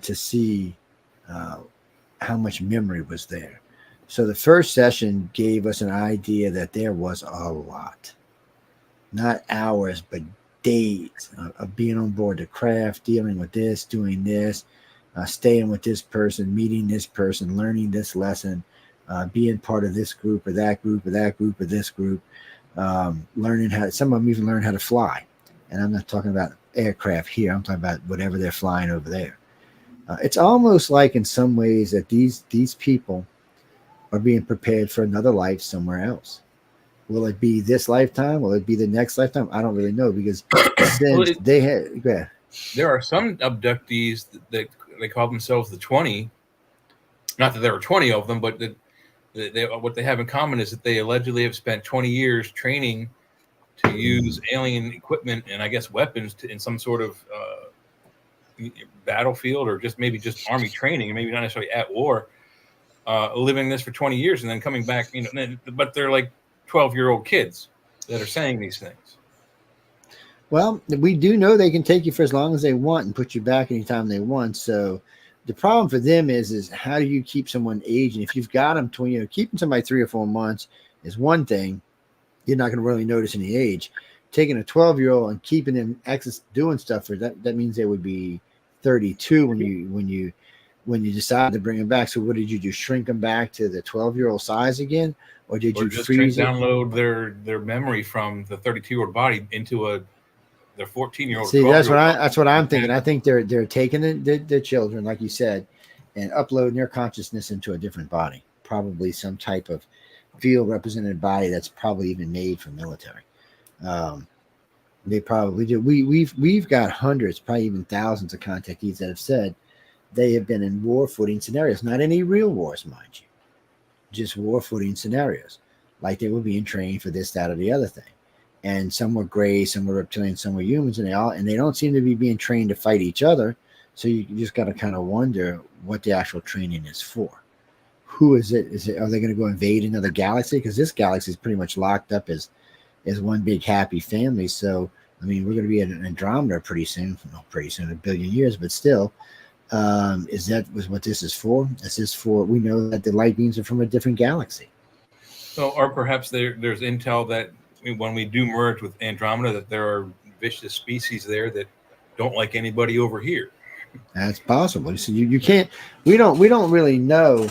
to see how much memory was there. So the first session gave us an idea that there was a lot, not hours, but days of being on board the craft, dealing with this, doing this, staying with this person, meeting this person, learning this lesson, being part of this group or that group or that group or this group, learning how. Some of them even learn how to fly, and I'm not talking about aircraft here. I'm talking about whatever they're flying over there. It's almost like, in some ways, that these people are being prepared for another life somewhere else. Will it be this lifetime? Will it be the next lifetime? I don't really know, because since they had, there are some abductees that they call themselves the 20. Not that there were 20 of them, but what they have in common is that they allegedly have spent 20 years training to use alien equipment and, I guess, weapons in some sort of battlefield, or maybe just army training, and maybe not necessarily at war, living this for 20 years and then coming back, but they're like 12-year-old kids that are saying these things. Well, we do know they can take you for as long as they want and put you back anytime they want. So the problem for them is how do you keep someone aging? If you've got them to, keeping somebody 3 or 4 months is one thing. You're not going to really notice any age. Taking a 12-year-old and keeping them doing stuff for that means they would be 32 when you decide to bring them back. So what did you do? Shrink them back to the 12-year-old size again, or did you just freeze it? Download their memory from the 32-year-old body into their 14-year-old? See, that's what I'm thinking. I think they're taking their children, like you said, and uploading their consciousness into a different body, probably some type of field represented body that's probably even made for military. They probably do. We've got hundreds, probably even thousands of contactees that have said they have been in war footing scenarios, not any real wars, mind you, just war footing scenarios, like they were being trained for this, that, or the other thing. And some were gray, some were reptilian, some were humans, and they don't seem to be being trained to fight each other. So you just got to kind of wonder what the actual training is for. Who is it? Are they going to go invade another galaxy? Because this galaxy is pretty much locked up as one big happy family. So, I mean, we're going to be in Andromeda pretty soon. Not pretty soon, 1 billion years, but still. Is that what this is for? Is this for? We know that the light beams are from a different galaxy. So, or perhaps there's intel that when we do merge with Andromeda, that there are vicious species there that don't like anybody over here. That's possible. So you can't. We don't really know.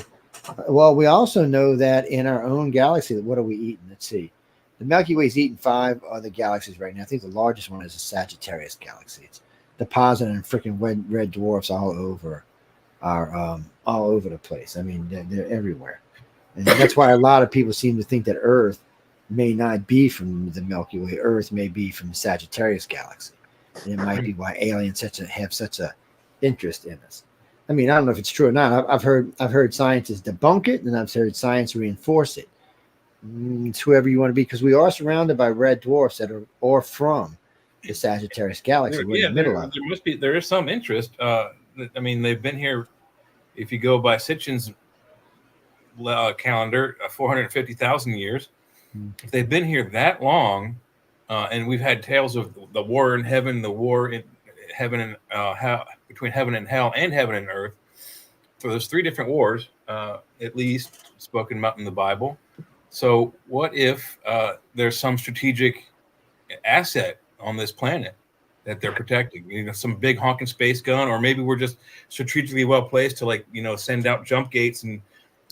Well, we also know that in our own galaxy, what are we eating? Let's see. The Milky Way is eating 5 other galaxies right now. I think the largest one is the Sagittarius galaxy. It's depositing freaking red dwarfs all over all over the place. I mean, they're everywhere, and that's why a lot of people seem to think that Earth may not be from the Milky Way. Earth may be from the Sagittarius galaxy, and it might be why aliens have such a interest in us. I mean, I don't know if it's true or not. I've heard scientists debunk it, and I've heard science reinforce it. It's whoever you want to be, because we are surrounded by red dwarfs that are or from the Sagittarius galaxy. We're in the middle of it. There is some interest. I mean, they've been here. If you go by Sitchin's calendar, 450,000 years. If they've been here that long, and we've had tales of the war in heaven, the war in heaven and between heaven and hell, and heaven and earth. So there's 3 different wars, at least spoken about in the Bible. So what if there's some strategic asset on this planet that they're protecting? Some big honking space gun, or maybe we're just strategically well placed to send out jump gates and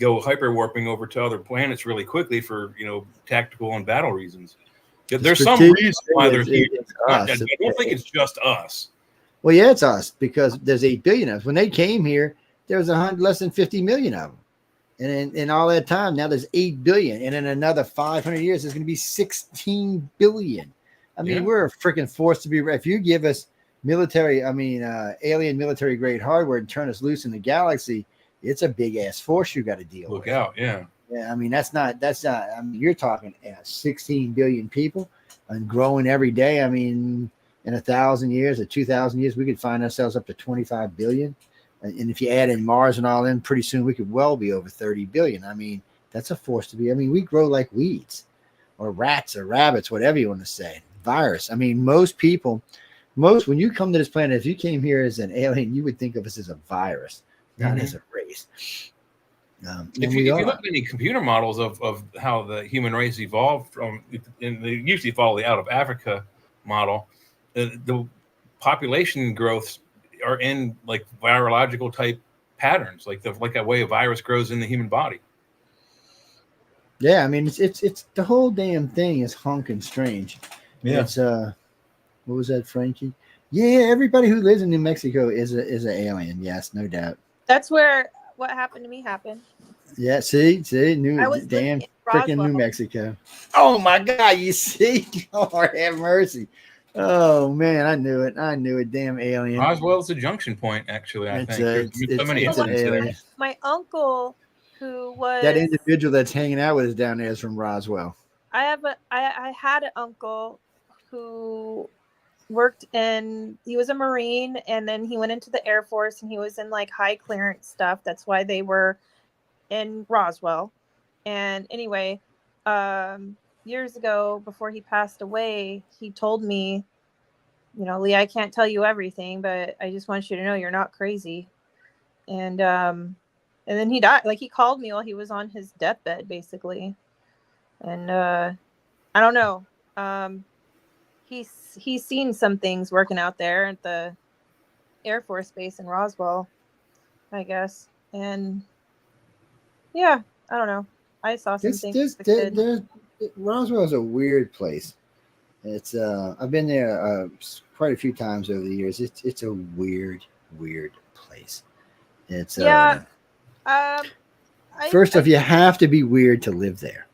go hyper warping over to other planets really quickly for tactical and battle reasons. There's some reason why they're here. I don't think it's just us. Well, yeah, it's us, because there's 8 billion of us. When they came here, there was less than 50 million of them. And in all that time, now there's 8 billion. And in another 500 years, there's going to be 16 billion. I mean, we're a freaking force to be. If you give us alien military grade hardware and turn us loose in the galaxy, it's a big ass force you got to deal with. Look out, yeah. Yeah, I mean, that's not. I mean, you're talking 16 billion people and growing every day. I mean, in 1,000 years or 2,000 years, we could find ourselves up to 25 billion. And if you add in Mars and all in, pretty soon we could well be over 30 billion. I mean, that's a force to be. I mean, we grow like weeds. or rats or rabbits, whatever you want to say. Virus. I mean, when you come to this planet, if you came here as an alien, you would think of us as a virus, not as a race. If you look at any computer models of how the human race evolved from, and they usually follow the out of Africa model, the population growths are in like virological type patterns, like a way a virus grows in the human body. Yeah, I mean it's the whole damn thing is honking strange. Yeah. It's what was that, Frankie? Yeah, everybody who lives in New Mexico is an alien. Yes, no doubt. That's where what happened to me happened. Yeah, see, damn freaking New Mexico. Oh my God, you see? Lord have mercy. Oh man, I knew it. Damn alien. Roswell's a junction point, actually. I think there's so many aliens there. My uncle, who was that individual that's hanging out with us down there, is from Roswell. I had an uncle who worked he was a Marine, and then he went into the Air Force, and he was in like high clearance stuff. That's why they were in Roswell. And anyway, years ago, before he passed away, he told me, Lee, I can't tell you everything, but I just want you to know you're not crazy. And then he died. Like, he called me while he was on his deathbed, basically. And I don't know. He's seen some things working out there at the Air Force Base in Roswell, I guess. And yeah, I don't know. I saw some things. Roswell is a weird place. It's I've been there quite a few times over the years. It's a weird place. It's first off, you have to be weird to live there.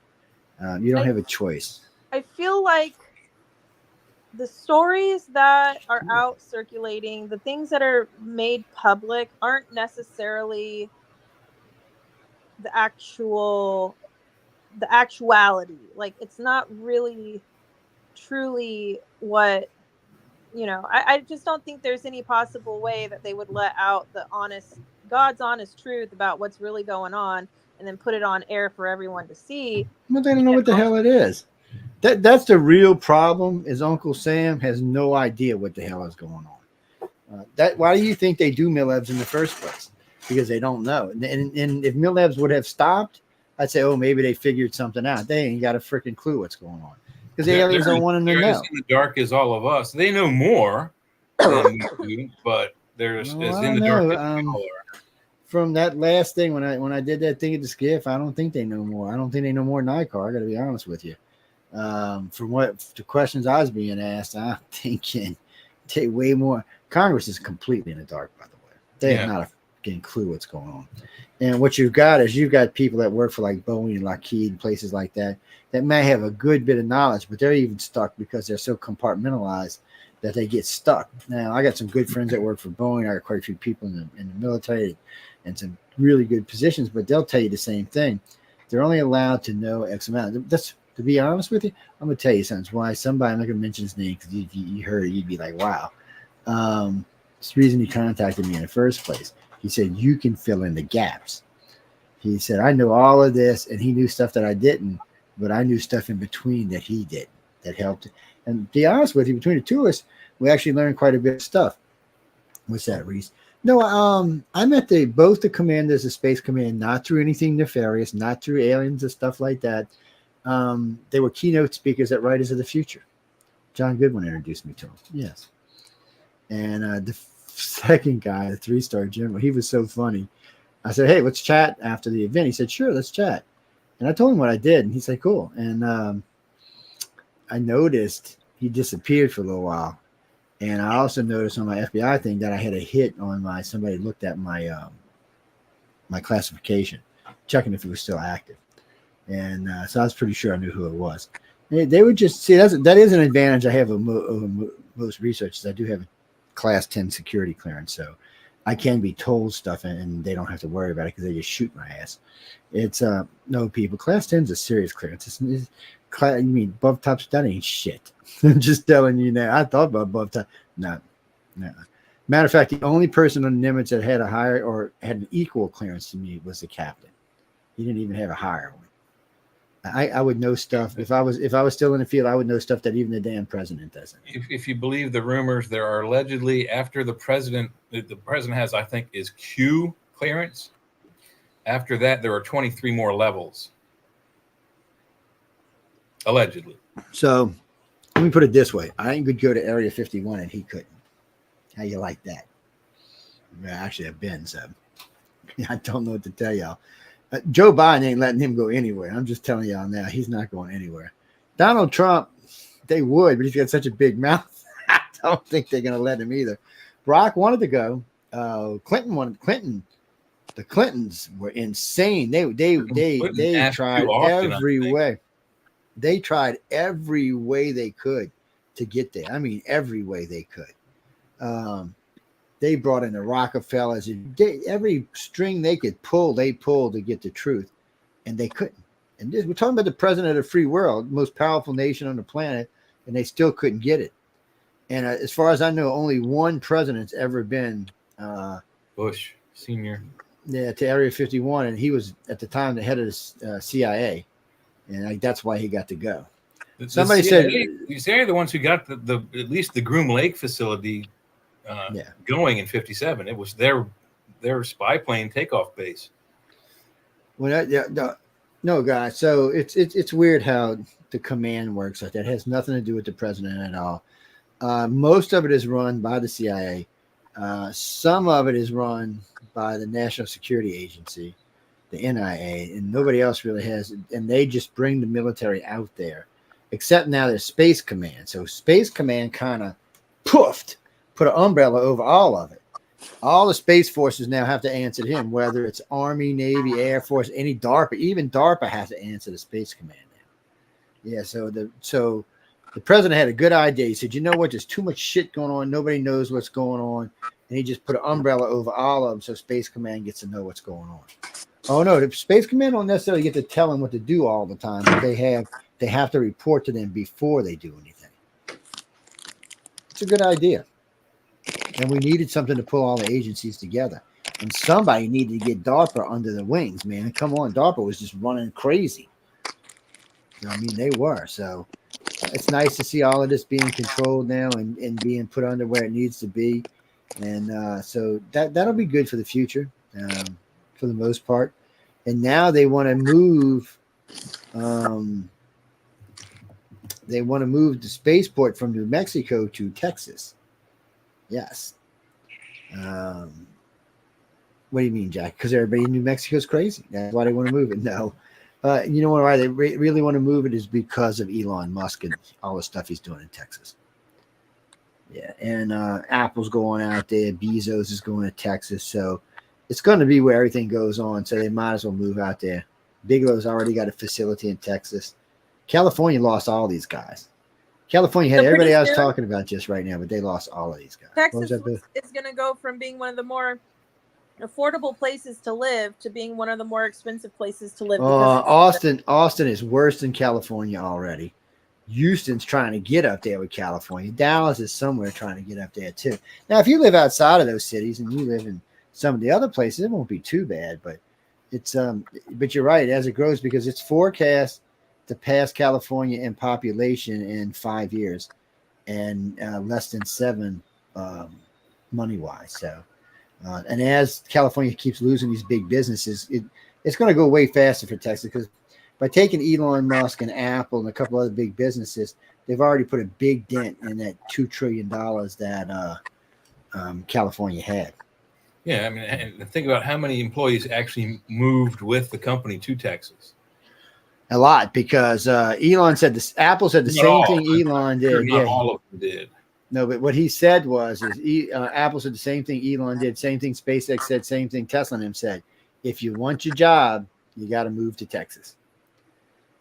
You don't have a choice. I feel like the stories that are out circulating, the things that are made public, aren't necessarily the actuality. Like, it's not really truly what, I just don't think there's any possible way that they would let out God's honest truth about what's really going on and then put it on air for everyone to see. But they don't know what the hell it is. That's the real problem. Is Uncle Sam has no idea what the hell is going on. Why do you think they do Milevs in the first place? Because they don't know. And if Milevs would have stopped, I'd say, oh, maybe they figured something out. They ain't got a freaking clue what's going on. Because the aliens don't want them to know. As in the dark as all of us. They know more than we do, but they're as in the dark as we all are. From that last thing, when I did that thing at the skiff, I don't think they know more. I don't think they know more than I got to be honest with you. From the questions I was being asked, I'm thinking they way more. Congress is completely in the dark, by the way. They have not a fucking clue what's going on. And what you've got people that work for like Boeing and Lockheed and places like that may have a good bit of knowledge, but they're even stuck because they're so compartmentalized that they get stuck. Now, I got some good friends that work for Boeing. I got quite a few people in the military and some really good positions, but they'll tell you the same thing. They're only allowed to know X amount. That's, to be honest with you, I'm going to tell you something. Why somebody, I'm not going to mention his name because you heard it, you'd be like, wow. It's the reason he contacted me in the first place. He said, you can fill in the gaps. He said, I know all of this, and he knew stuff that I didn't, but I knew stuff in between that he did that helped. And to be honest with you, between the two of us, we actually learned quite a bit of stuff. What's that, Reese? No, I met both the commanders of Space Command, not through anything nefarious, not through aliens and stuff like that. They were keynote speakers at Writers of the Future. John Goodwin introduced me to them. Yes. And the second guy, the 3-star general, he was so funny. I said, hey, let's chat after the event. He said, sure, let's chat. And I told him what I did, and he said, cool. And I noticed he disappeared for a little while. And I also noticed on my FBI thing that I had a hit on somebody looked at my my classification, checking if it was still active. And so I was pretty sure I knew who it was. They would just see that is an advantage I have over most researchers. I do have a class 10 security clearance, so I can be told stuff and they don't have to worry about it because they just shoot my ass. It's no people. Class 10 is a serious clearance. You mean above top stuff? Ain't shit. I'm just telling you now. I thought about above top. No. Matter of fact, the only person on Nimitz that had a higher or had an equal clearance to me was the captain. He didn't even have a higher one. I would know stuff if I was still in the field. I would know stuff that even the damn president doesn't. If you believe the rumors, there are allegedly, after the president has, I think, is Q clearance. After that, there are 23 more levels, allegedly. So let me put it this way: I could go to Area 51 and he couldn't. How you like that? Actually, I've been, so I don't know what to tell y'all. Joe Biden ain't letting him go anywhere. I'm just telling y'all now, he's not going anywhere. Donald Trump, they would, but he's got such a big mouth. I don't think they're going to let him either. Barack wanted to go. Clinton wanted. The Clintons were insane. They tried every way. They tried every way they could to get there. I mean, every way they could. They brought in the Rockefellers. Every string they could pull, they pulled to get the truth, and they couldn't. And we're talking about the president of the free world, most powerful nation on the planet, and they still couldn't get it. And as far as I know, only one president's ever been Bush Sr. Yeah, to Area 51, and he was at the time the head of the CIA, and that's why he got to go. Somebody said the CIA are the ones who got the at least the Groom Lake facility going in '57. It was their spy plane takeoff base. Well, no, guys. So it's weird how the command works like that. It has nothing to do with the president at all. Most of it is run by the CIA. Some of it is run by the National Security Agency, the NIA, and nobody else really has it. And they just bring the military out there, except now there's Space Command. So Space Command kind of put an umbrella over all of it. All the Space Forces now have to answer to him, whether it's Army, Navy, Air Force, any DARPA. Even DARPA has to answer to Space Command now. Yeah, so the president had a good idea. He said, you know what? There's too much shit going on. Nobody knows what's going on. And he just put an umbrella over all of them so Space Command gets to know what's going on. Oh, no, the Space Command don't necessarily get to tell them what to do all the time, but they have to report to them before they do anything. It's a good idea. And we needed something to pull all the agencies together. And somebody needed to get DARPA under the wings, man. Come on, DARPA was just running crazy. I mean, they were. So it's nice to see all of this being controlled now and being put under where it needs to be. And so that'll be good for the future, for the most part. And now they want to move. They want to move the spaceport from New Mexico to Texas. Yes. What do you mean, Jack? Because everybody in New Mexico is crazy. That's why they want to move it. No. You know why they really want to move it is because of Elon Musk and all the stuff he's doing in Texas. Yeah, and Apple's going out there. Bezos is going to Texas. So it's going to be where everything goes on. So they might as well move out there. Bigelow's already got a facility in Texas. California lost all these guys. California had everybody else talking about just right now, but they lost all of these guys. Texas is going to go from being one of the more affordable places to live to being one of the more expensive places to live. Austin is worse than California already. Houston's trying to get up there with California. Dallas is somewhere trying to get up there too. Now, if you live outside of those cities and you live in some of the other places, it won't be too bad. But it's but you're right, as it grows, because it's forecast to pass California in population in 5 years and less than 7 money wise. So. And as California keeps losing these big businesses, it's going to go way faster for Texas, because by taking Elon Musk and Apple and a couple other big businesses, they've already put a big dent in that $2 trillion that California had. Yeah, I mean, and think about how many employees actually moved with the company to Texas. A lot, because Elon said this. Apple said the same thing Elon did. Not all of them did. No, but what he said was, Apple said the same thing Elon did, same thing SpaceX said, same thing Tesla and him said. If you want your job, you got to move to Texas.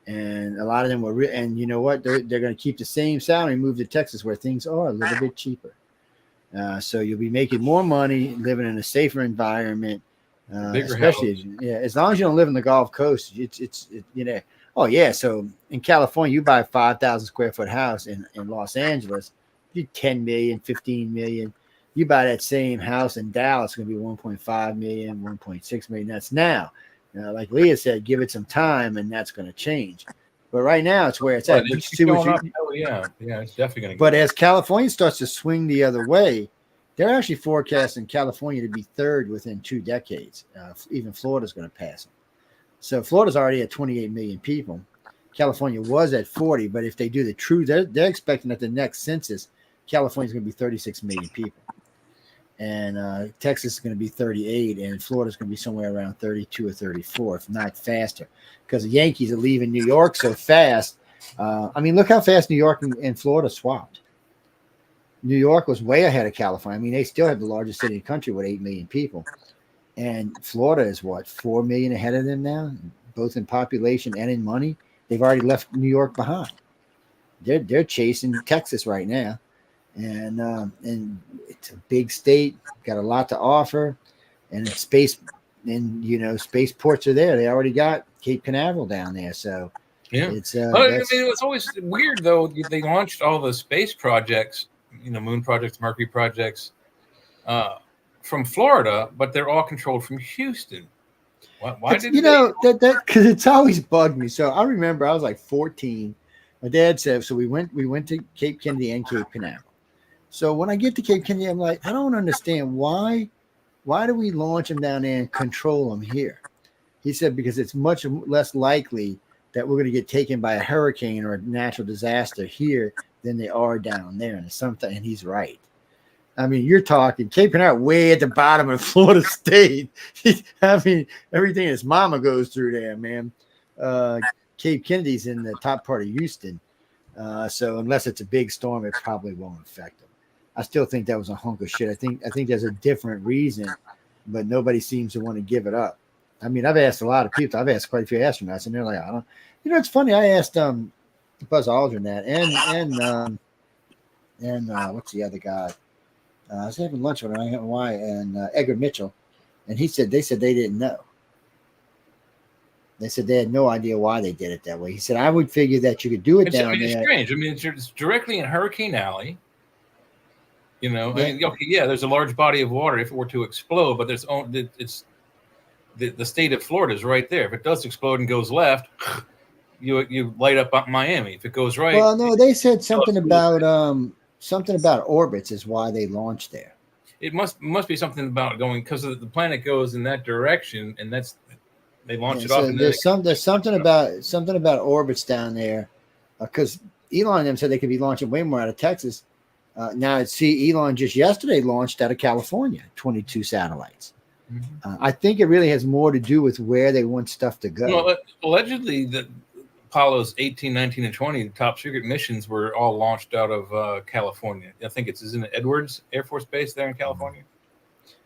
And a lot of them were, and you know what? They're going to keep the same salary, move to Texas where things are a little bit cheaper. So you'll be making more money, living in a safer environment, especially as long as you don't live in the Gulf Coast. It's you know. Oh yeah. So in California, you buy a 5,000 square foot house in Los Angeles. You 10 million, 15 million. You buy that same house in Dallas, it's going to be 1.5 million, 1.6 million. That's now. Like Leah said, give it some time, and that's going to change. But right now, it's where it's at. But, it's going up. Oh, yeah, it's definitely going to. But as California starts to swing the other way, they're actually forecasting California to be third within 2 decades. Even Florida's going to pass them. So Florida's already at 28 million people. California was at 40, but if they do the true, they're expecting at the next census, California's going to be 36 million people. And Texas is going to be 38, and Florida's going to be somewhere around 32 or 34, if not faster, because the Yankees are leaving New York so fast. I mean, look how fast New York and Florida swapped. New York was way ahead of California. I mean, they still have the largest city in the country with 8 million people. And Florida is, 4 million ahead of them now, both in population and in money. They've already left New York behind. They're chasing Texas right now. And it's a big state, got a lot to offer, and space ports are there. They already got Cape Canaveral down there, so yeah. It's I mean, it was always weird though. They launched all the space projects, moon projects, Mercury projects, from Florida, but they're all controlled from Houston. Why did that because it's always bugged me. So I remember I was like 14. My dad said so. We went to Cape Kennedy and Cape Canaveral. So when I get to Cape Kennedy, I'm like, I don't understand why do we launch them down there and control them here? He said, because it's much less likely that we're going to get taken by a hurricane or a natural disaster here than they are down there. And he's right. I mean, you're talking Cape Canaveral way at the bottom of Florida State. I mean, everything his mama goes through there, man. Cape Kennedy's in the top part of Houston. So unless it's a big storm, it probably won't affect them. I still think that was a hunk of shit. I think there's a different reason, but nobody seems to want to give it up. I mean, I've asked a lot of people. I've asked quite a few astronauts, and they're like, I don't. It's funny. I asked Buzz Aldrin that, and what's the other guy? I was having lunch with him. I don't know why, and Edgar Mitchell, and they said they didn't know. They said they had no idea why they did it that way. He said, I would figure that you could do it down there. It's strange. I mean, it's directly in Hurricane Alley. Yeah. I mean, okay, yeah, there's a large body of water if it were to explode, but it's the state of Florida is right there. If it does explode and goes left, you light up Miami. If it goes right, well, no, they said something about orbits is why they launched there. It must be something about going because the planet goes in that direction, and they launch it off. And there's something about orbits down there, because Elon and them said they could be launching way more out of Texas. Now, Elon just yesterday launched out of California, 22 satellites. Mm-hmm. I think it really has more to do with where they want stuff to go. Well, allegedly, the Apollos 18, 19, and 20, the top secret missions, were all launched out of California. I think isn't it Edwards Air Force Base there in California?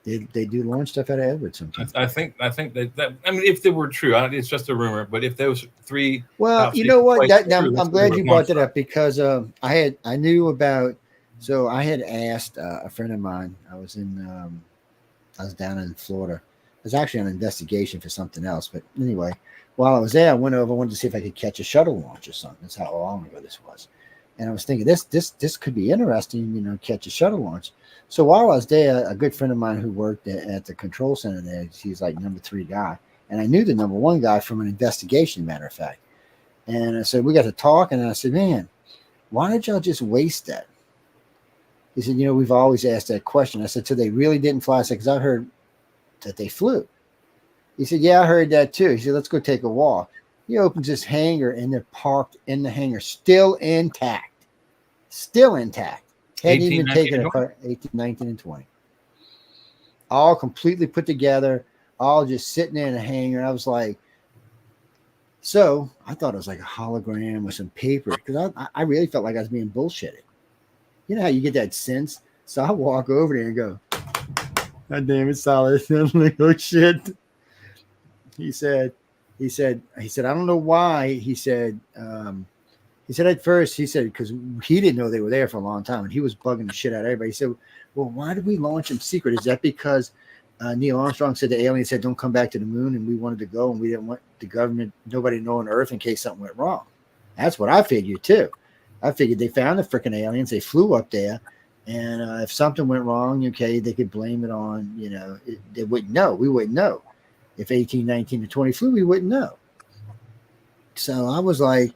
They do launch stuff out of Edwards sometimes. I think that I mean, if they were true, it's just a rumor. But if those 3, well, you know what? I'm glad you brought that up, because I knew about. So I had asked a friend of mine. I was down in Florida. I was actually on an investigation for something else. But anyway, while I was there, I wanted to see if I could catch a shuttle launch or something. That's how long ago this was. And I was thinking this could be interesting, catch a shuttle launch. So while I was there, a good friend of mine who worked at the control center there, he's like number 3 guy. And I knew the number 1 guy from an investigation, matter of fact. And I said, we got to talk. And I said, man, why did y'all just waste that? He said, we've always asked that question. I said, so they really didn't fly? I said, because I heard that they flew. He said, yeah, I heard that too. He said, let's go take a walk. He opens this hangar, and they're parked in the hangar, still intact. Hadn't even taken apart. 18, 19, and 20. All completely put together, all just sitting there in a hangar. I was like, so I thought it was like a hologram with some paper, because I really felt like I was being bullshitted. You know how you get that sense? So I walk over there and go, God damn it, solid. I'm like, oh shit. He said, I don't know why. He said at first, because he didn't know they were there for a long time, and he was bugging the shit out of everybody. He said, well, why did we launch them secret? Is that because Neil Armstrong said the alien said, don't come back to the moon, and we wanted to go, and we didn't want the government, nobody to know on Earth in case something went wrong? That's what I figured too. I figured they found the freaking aliens. They flew up there, and if something went wrong, okay, they could blame it on, they wouldn't know. We wouldn't know. if 18, 19, or 20 flew, we wouldn't know. So I was like,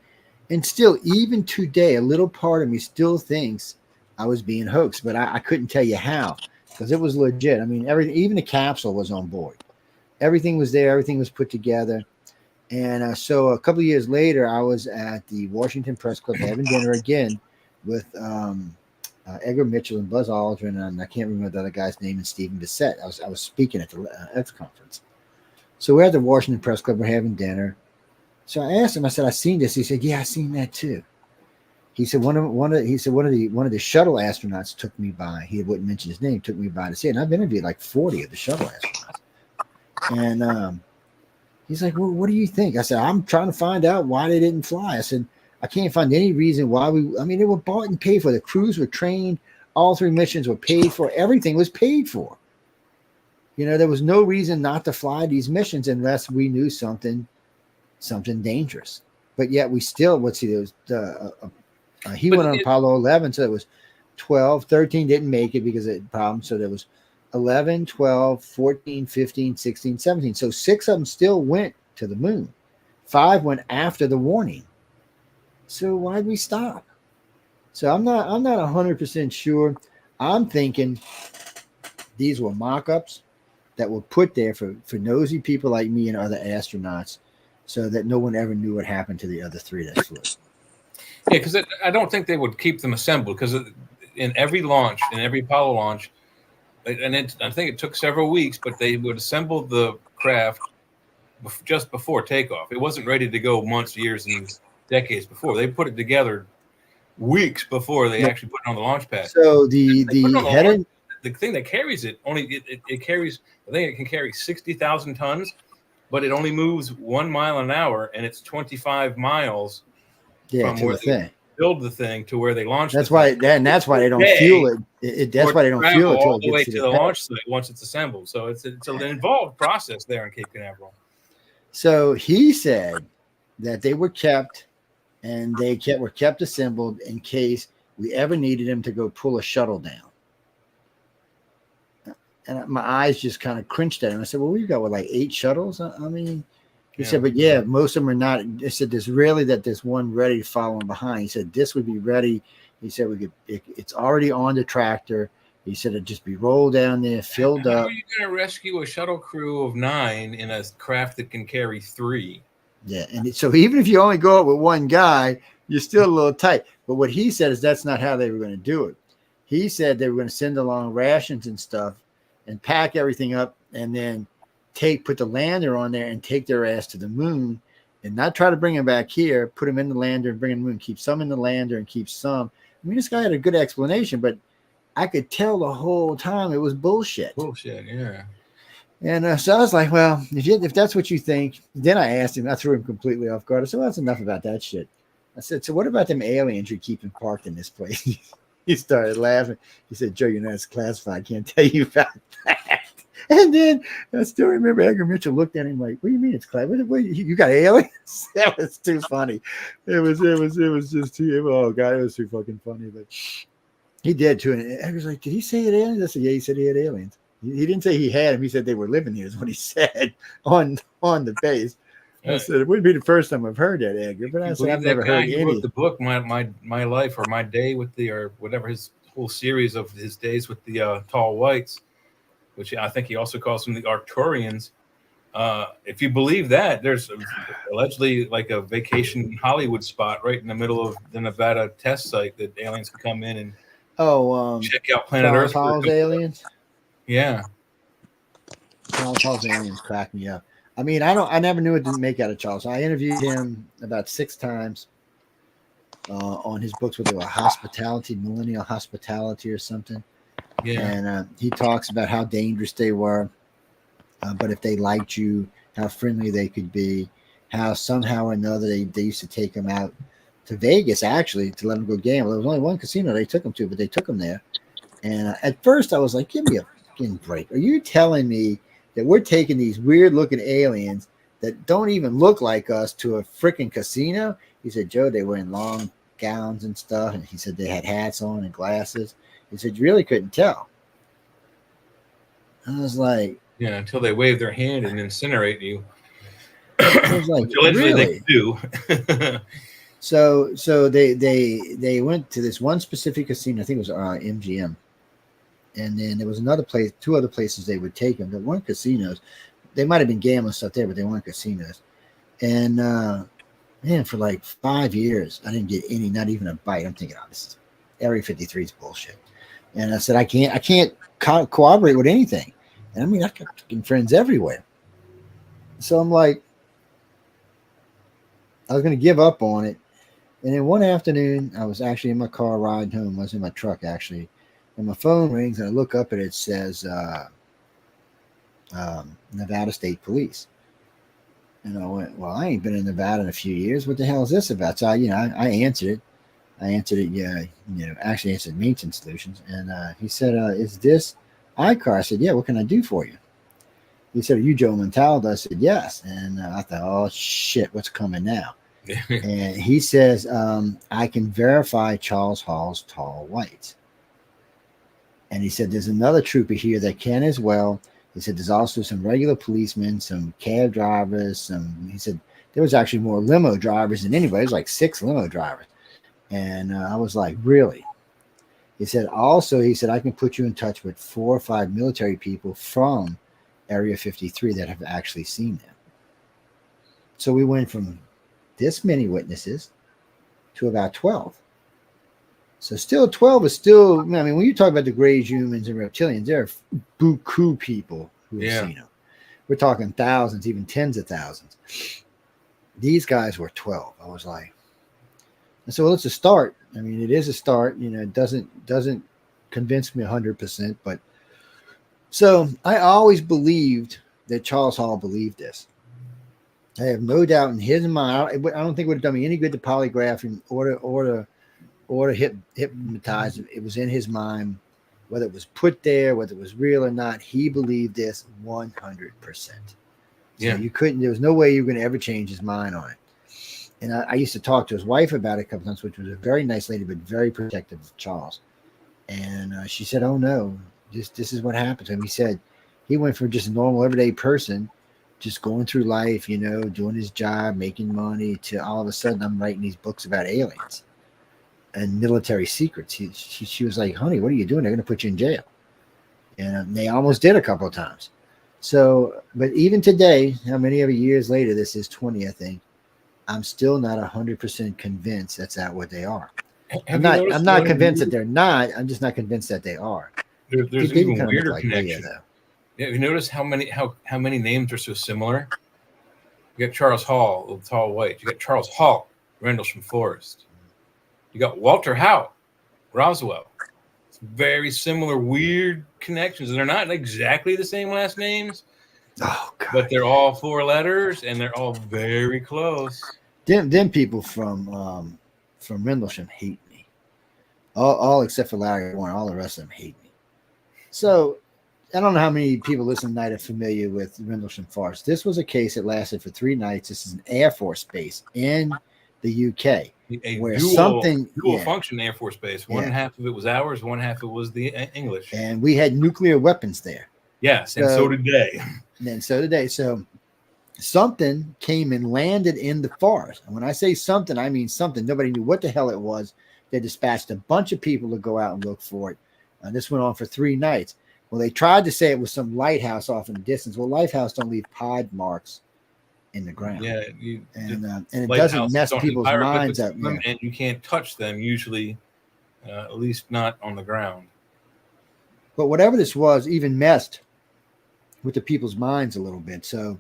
and still, even today, a little part of me still thinks I was being hoaxed, but I couldn't tell you how, because it was legit. I mean, everything, even the capsule was on board. Everything was there. Everything was put together. And so a couple of years later, I was at the Washington Press Club having dinner again with Edgar Mitchell and Buzz Aldrin, and I can't remember the other guy's name, and Stephen Bissett. I was speaking at the X conference. So we're at the Washington Press Club. We're having dinner. So I asked him. I said, "I seen this." He said, "Yeah, I seen that too." He said one of the shuttle astronauts took me by. He wouldn't mention his name. Took me by to see it. And I've interviewed like 40 of the shuttle astronauts. And he's like, "Well, what do you think?" I said, "I'm trying to find out why they didn't fly." I said, "I can't find any reason why we. I mean, they were bought and paid for. The crews were trained. All 3 missions were paid for. Everything was paid for. You know, there was no reason not to fly these missions unless we knew something dangerous. But yet we still, he went on Apollo 11, so it was 12, 13 didn't make it because of problems. So there was 11, 12, 14, 15, 16, 17. So 6 of them still went to the moon. 5 went after the warning. So why'd we stop? So I'm not 100% sure. I'm thinking these were mock-ups that were put there for nosy people like me and other astronauts, so that no one ever knew what happened to the other 3 that flew. Yeah, because I don't think they would keep them assembled, because in every launch, in every Apollo launch, and I think it took several weeks, but they would assemble the craft just before takeoff. It wasn't ready to go months, years, and decades before. They put it together weeks before they actually put it on the launch pad. So the thing that carries it it carries, I think it can carry 60,000 tons, but it only moves 1 mile an hour, and it's 25 miles from where they build the thing to where they launch. That's why they don't fuel it. That's why they don't fuel it all the way to the launch site once it's assembled. So it's an involved process there in Cape Canaveral. So he said that they were kept, and were kept assembled in case we ever needed them to go pull a shuttle down. And my eyes just kind of cringed at him. I said, "Well, we've got like 8 shuttles." I mean, he said, "But yeah, most of them are not." He said, "There's rarely that there's one ready to follow them behind." He said, "This would be ready." He said, it's already on the tractor." He said, "It'd just be rolled down there, filled up." How are you going to rescue a shuttle crew of 9 in a craft that can carry 3? Yeah, and so even if you only go up with one guy, you're still a little tight. But what he said is that's not how they were going to do it. He said they were going to send along rations and stuff and pack everything up, and then put the lander on there and take their ass to the moon, and not try to bring them back here, put them in the lander and bring them to the moon, keep some in the lander and keep some. I mean, this guy had a good explanation, but I could tell the whole time it was bullshit. Bullshit, yeah. And so I was like, well, if that's what you think, then I asked him, I threw him completely off guard. I said, well, that's enough about that shit. I said, so what about them aliens you're keeping parked in this place? He started laughing. He said, Joe, you know, it's classified. I can't tell you about that. And then I still remember Edgar Mitchell looked at him like, what do you mean it's classified? What, you got aliens? That was too funny. It was just too, oh God, it was too fucking funny. But he did too. And Edgar's like, did he say it aliens? I said, yeah, he said he had aliens. He didn't say he had them. He said they were living here is what he said on the base. I said, it wouldn't be the first time I've heard that, Edgar, but I said, I've never heard any. He wrote the book, My Life, or My Day with the, or whatever, his whole series of his days with the tall whites, which I think he also calls them the Arcturians. If you believe that, there's allegedly like a vacation Hollywood spot right in the middle of the Nevada test site that aliens can come in and check out planet Earth. Paul's aliens? Yeah. Paul's aliens cracked me up. I mean, I never knew it didn't make out of Charles. I interviewed him about 6 times on his books, where they were hospitality, millennial hospitality or something. Yeah. And he talks about how dangerous they were, but if they liked you, how friendly they could be, how somehow or another they used to take him out to Vegas, actually, to let him go gamble. There was only one casino they took him to, but they took him there. And at first I was like, give me a fucking break. Are you telling me that we're taking these weird looking aliens that don't even look like us to a freaking casino? He said, Joe, they were in long gowns and stuff. And he said they had hats on and glasses. He said, you really couldn't tell. I was like, Yeah, until they wave their hand and incinerate you. I was like, which allegedly really? they do. So they went to this one specific casino. I think it was MGM, and then there was another place, two other places they would take them. There weren't casinos. They might have been gambling stuff there, but they weren't casinos. And man, for like 5 years, I didn't get any, not even a bite. I'm thinking, oh, this is Area 53 is bullshit. And I said, I can't cooperate with anything. And I mean, I've got fucking friends everywhere. So I'm like, I was going to give up on it. And then one afternoon, I was actually in my car riding home. I was in my truck, actually. And my phone rings, and I look up, and it says Nevada State Police. And I went, well, I ain't been in Nevada in a few years. What the hell is this about? So, I answered it. Actually answered Maintenance Solutions. And he said, is this iCar? I said, yeah, what can I do for you? He said, are you Joe Montaldo? I said, yes. And I thought, oh, shit, what's coming now? And he says, I can verify Charles Hall's tall whites. And he said, there's another trooper here that can as well. He said, there's also some regular policemen, some cab drivers, he said, there was actually more limo drivers than anybody. It was like 6 limo drivers. And I was like, really? He said, I can put you in touch with 4 or 5 military people from Area 53 that have actually seen them. So we went from this many witnesses to about 12. So still 12 is still, I mean, when you talk about the gray humans and reptilians, there are buku people who have seen them. We're talking thousands, even tens of thousands. These guys were 12. I was like, so well, it's a start. I mean, it is a start. It doesn't convince me 100%, but so I always believed that Charles Hall believed this. I have no doubt in his mind. I don't think it would have done me any good to polygraph him or to hypnotize him. It was in his mind, whether it was put there, whether it was real or not. He believed this 100%. So you couldn't. There was no way you were going to ever change his mind on it. And I used to talk to his wife about it a couple times, which was a very nice lady, but very protective of Charles. And she said, "Oh no, this is what happened to him." He said he went from just a normal, everyday person, just going through life, doing his job, making money, to all of a sudden I'm writing these books about aliens and military secrets. She was like, honey, what are you doing? They're going to put you in jail. And they almost did a couple of times. So, but even today, how many other years later, this is 20, I think, I'm still not 100% convinced that's what they are. I'm not convinced that they're not. I'm just not convinced that they are. There's even weirder connection. Yeah, you notice how many names are so similar? You got Charles Hall, the tall white. You got Charles Hall, Rendlesham Forest. You got Walter Howe, Roswell. It's very similar, weird connections. And they're not exactly the same last names. Oh, God. But they're all 4 letters, and they're all very close. Them people from Rendlesham hate me. All except for Larry Warren. All the rest of them hate me. So I don't know how many people listening tonight are familiar with Rendlesham Forest. This was a case that lasted for 3 nights. This is an Air Force base in the UK. A dual function Air Force base. One half of it was ours, one half of it was the English. And we had nuclear weapons there. Yes, and so did they. And so did they. So something came and landed in the forest. And when I say something, I mean something. Nobody knew what the hell it was. They dispatched a bunch of people to go out and look for it. And this went on for 3 nights. Well, they tried to say it was some lighthouse off in the distance. Well, lighthouse don't leave pod marks in the ground. Yeah, and it doesn't mess people's minds up. And you can't touch them usually, at least not on the ground. But whatever this was, even messed with the people's minds a little bit. So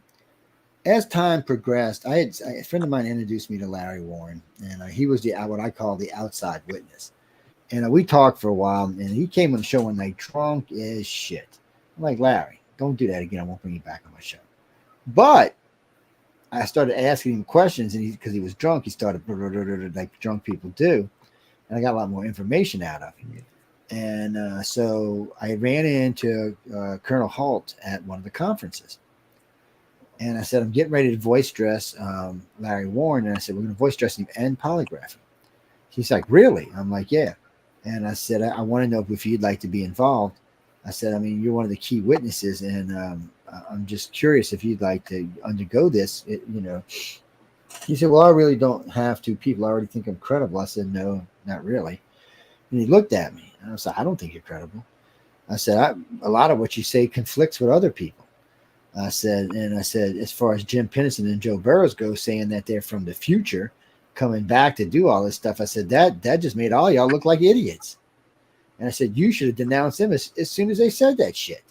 as time progressed, a friend of mine introduced me to Larry Warren, and he was what I call the outside witness. And we talked for a while, and he came on the show one night drunk as shit. I'm like, Larry, don't do that again. I won't bring you back on my show. But I started asking him questions, and because he was drunk, he started like drunk people do. And I got a lot more information out of him. And so I ran into Colonel Halt at one of the conferences. And I said, I'm getting ready to voice dress Larry Warren. And I said, we're going to voice dress him and polygraph him. He's like, really? I'm like, yeah. And I said, I want to know if you'd like to be involved. I said, I mean, you're one of the key witnesses, and I'm just curious if you'd like to undergo this. He said, well, I really don't have to. People already think I'm credible. I said, no, not really. And he looked at me. And I said, I don't think you're credible. I said, a lot of what you say conflicts with other people. I said, as far as Jim Pennison and Joe Burrows go, saying that they're from the future coming back to do all this stuff, I said, that just made all y'all look like idiots. And I said, you should have denounced them as soon as they said that shit.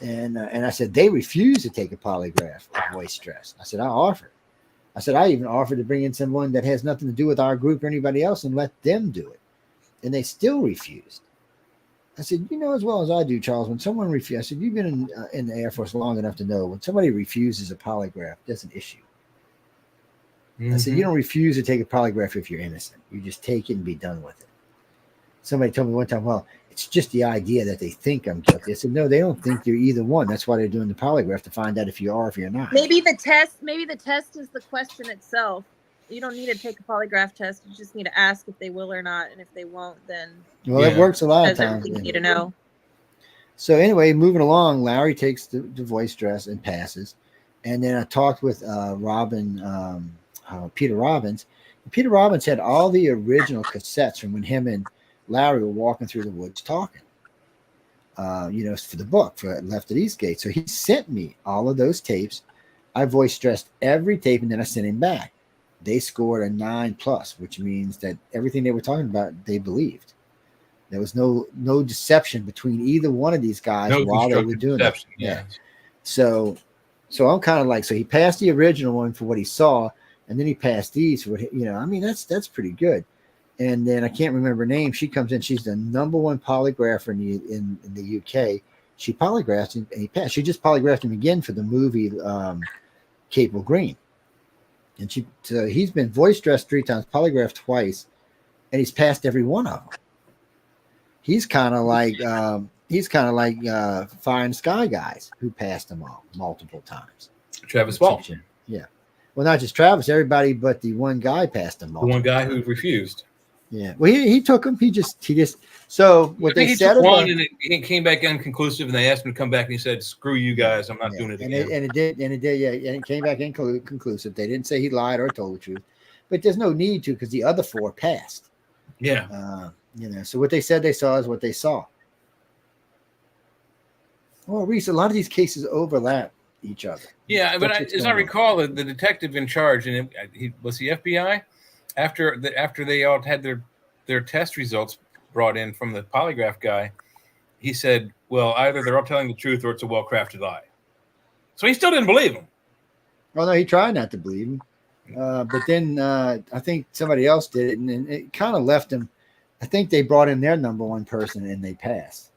And I said, they refused to take a polygraph of voice stress. I said, I offered. I said, I even offered to bring in someone that has nothing to do with our group or anybody else and let them do it. And they still refused. I said, you know as well as I do, Charles, when someone refuses, I said, you've been in the Air Force long enough to know when somebody refuses a polygraph, that's an issue. I said, you don't refuse to take a polygraph if you're innocent. You just take it and be done with it. Somebody told me one time, well, it's just the idea that they think I'm guilty. I said, no, they don't think you're either one. That's why they're doing the polygraph, to find out if you are or if you're not. Maybe the test is the question itself. You don't need to take a polygraph test. You just need to ask if they will or not. And if they won't, then it works a lot of times. You need to know. So anyway, moving along, Larry takes the voice stress and passes. And then I talked with Peter Robbins. And Peter Robbins had all the original cassettes from when him and Larry were walking through the woods talking, for the book for Left at Eastgate. So he sent me all of those tapes. I voice stressed every tape, and then I sent him back. They scored a 9+, which means that everything they were talking about, they believed. There was no deception between either one of these guys while they were doing it. Yeah. So I'm kind of like, so he passed the original one for what he saw, and then he passed these for what that's pretty good. And then I can't remember her name. She comes in. She's the #1 polygrapher in the UK. She polygraphed him, and he passed. She just polygraphed him again for the movie Capel Green. And he's been voice stressed 3 times, polygraphed twice, and he's passed every one of them. He's kind of like Fire and Sky guys who passed them all multiple times. Travis Ball. Yeah. Well, not just Travis, everybody but the one guy passed them all. The one guy who refused. Yeah. Well, he took them. He just so what they said took one and it came back inconclusive, and they asked him to come back, and he said, "Screw you guys, I'm not doing it again." And it did, yeah, and it came back inconclusive. They didn't say he lied or told the truth, but there's no need to, because the other 4 passed. Yeah. So what they said they saw is what they saw. Well, Reese, a lot of these cases overlap each other. Yeah, but as I recall, the detective in charge, and he was the FBI, after they all had their test results brought in from the polygraph guy, he said, well, either they're all telling the truth or it's a well-crafted lie. So he still didn't believe him. Well, no, he tried not to believe him. But then I think somebody else did it, and it kind of left him. I think they brought in their #1 person, and they passed.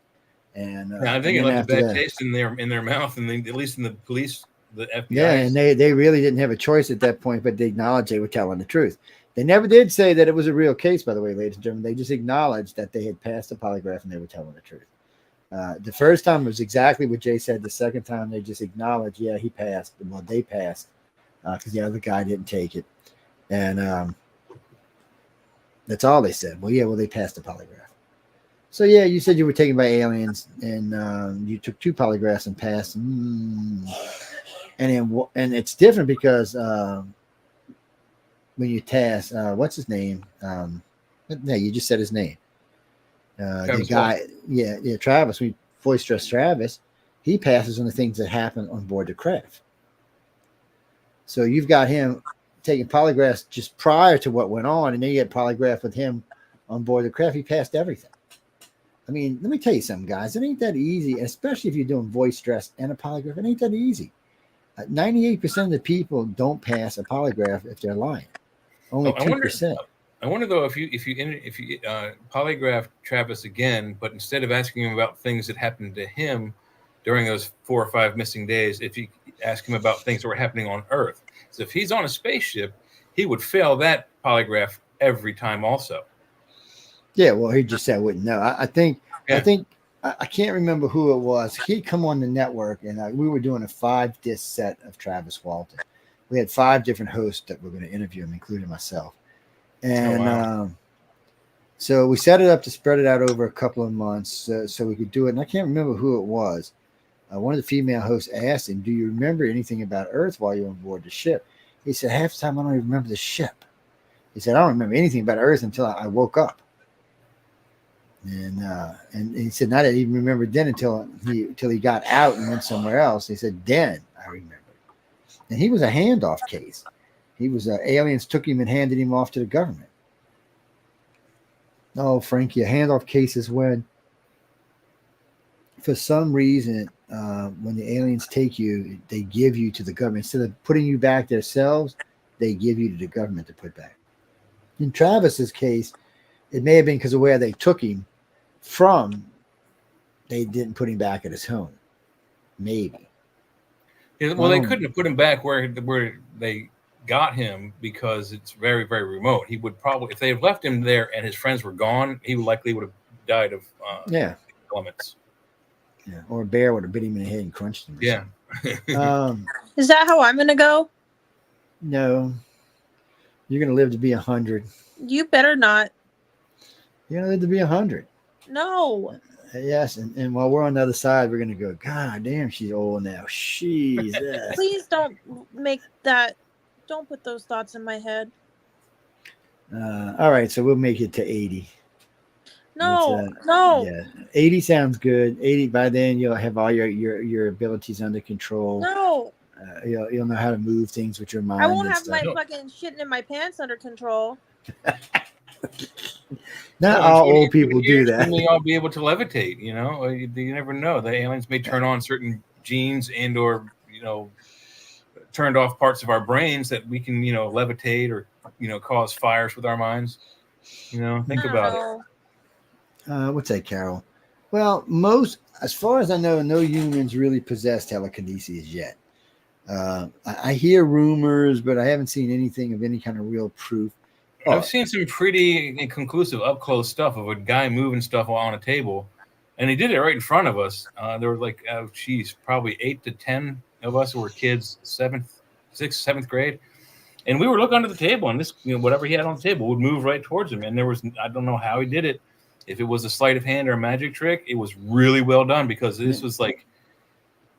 And I think it left a bad taste in their mouth, and at least in the police, the FBI. Yeah, and they really didn't have a choice at that point, but they acknowledged they were telling the truth. They never did say that it was a real case, by the way, ladies and gentlemen. They just acknowledged that they had passed the polygraph and they were telling the truth. The first time it was exactly what Jay said. The second time they just acknowledged, yeah, he passed. Well, they passed because the other guy didn't take it. And that's all they said. Well, they passed the polygraph. So, yeah, you said you were taken by aliens, and you took 2 polygraphs and passed. And it's different because when you task, what's his name? No, you just said his name. The guy, Travis. We voice stress Travis. He passes on the things that happen on board the craft. So you've got him taking polygraphs just prior to what went on, and then you had polygraph with him on board the craft. He passed everything. I mean, let me tell you something, guys. It ain't that easy, especially if you're doing voice stress and a polygraph. It ain't that easy. 98% of the people don't pass a polygraph if they're lying. Only 2%. I wonder though if you polygraph Travis again, but instead of asking him about things that happened to him during those 4 or 5 missing days, if you ask him about things that were happening on Earth. So if he's on a spaceship, he would fail that polygraph every time also. Yeah, well, he just said wouldn't know. I think I can't remember who it was. He'd come on the network, and we were doing a 5-disc set of Travis Walton. We had 5 different hosts that were going to interview him, including myself. And so we set it up to spread it out over a couple of months so we could do it. And I can't remember who it was. one of the female hosts asked him, "Do you remember anything about Earth while you were on board the ship?" He said, "Half the time I don't even remember the ship." He said, "I don't remember anything about Earth until I woke up." And he said, "Not even remember then until he got out and went somewhere else." He said, "Then I remember." And he was a handoff case. He was aliens took him and handed him off to the government. Oh, Frankie, a handoff case is when, for some reason, when the aliens take you, they give you to the government. Instead of putting you back themselves, they give you to the government to put back. In Travis's case, it may have been because of where they took him from. They didn't put him back at his home. Maybe. Yeah, well, they couldn't have put him back where they got him because it's very, very remote. He would probably, if they had left him there and his friends were gone, he likely would have died of elements. Yeah, or a bear would have bit him in the head and crunched him. Yeah. Is that how I'm going to go? No. You're going to live to be 100. You better not. You're going to live to be 100. No. Yes, and while we're on the other side, we're going to go, God damn, she's old now. Jesus. Please don't don't put those thoughts in my head. All right, so we'll make it to 80. No. Yeah, 80 sounds good. 80, by then you'll have all your abilities under control. No. You'll know how to move things with your mind. I won't have my fucking shitting in my pants under control. Not all old people do that. They may all be able to levitate, you know. You never know. The aliens may turn on certain genes and or, turned off parts of our brains that we can, levitate or, cause fires with our minds. Think about it. What's that, Carol? Well, as far as I know, no humans really possess telekinesis yet. I hear rumors, but I haven't seen anything of any kind of real proof. I've seen some pretty conclusive up close stuff of a guy moving stuff on a table, and he did it right in front of us. There were probably 8 to 10 of us who were kids, 6th, 7th grade, and we were looking under the table, and this, whatever he had on the table would move right towards him. And I don't know how he did it. If it was a sleight of hand or a magic trick, it was really well done because this was like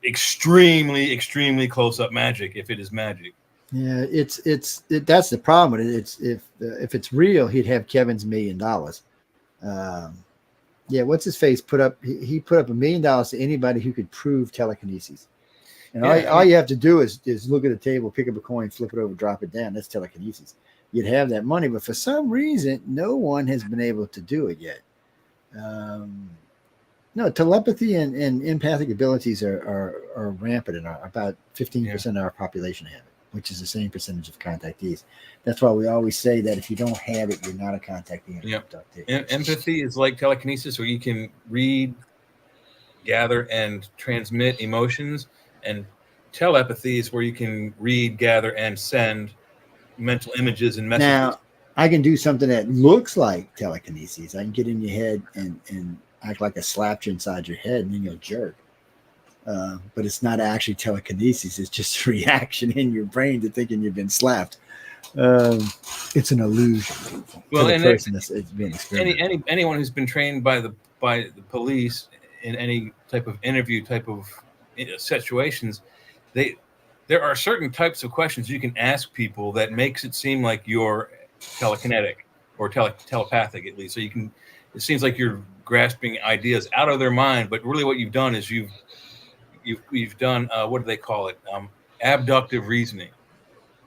extremely, extremely close up magic. If it is magic. Yeah, that's the problem with it. If it's real, he'd have Kevin's $1 million. Yeah, what's his face put up? He put up $1 million to anybody who could prove telekinesis. And all you have to do is look at the table, pick up a coin, flip it over, drop it down. That's telekinesis. You'd have that money, but for some reason, no one has been able to do it yet. No, telepathy and empathic abilities are rampant in about 15% of our population have it, which is the same percentage of contactees. That's why we always say that if you don't have it, you're not a contactee. Empathy is like telekinesis, where you can read, gather, and transmit emotions. And telepathy is where you can read, gather, and send mental images and messages. Now, I can do something that looks like telekinesis. I can get in your head and act like I slapped you inside your head, and then you'll jerk. But it's not actually telekinesis. It's just a reaction in your brain to thinking you've been slapped. It's an illusion. Well, and anyone who's been trained by the police in any type of interview situations, there are certain types of questions you can ask people that makes it seem like you're telekinetic or telepathic, at least. So it seems like you're grasping ideas out of their mind, but really what you've done is you've done what do they call it? Abductive reasoning,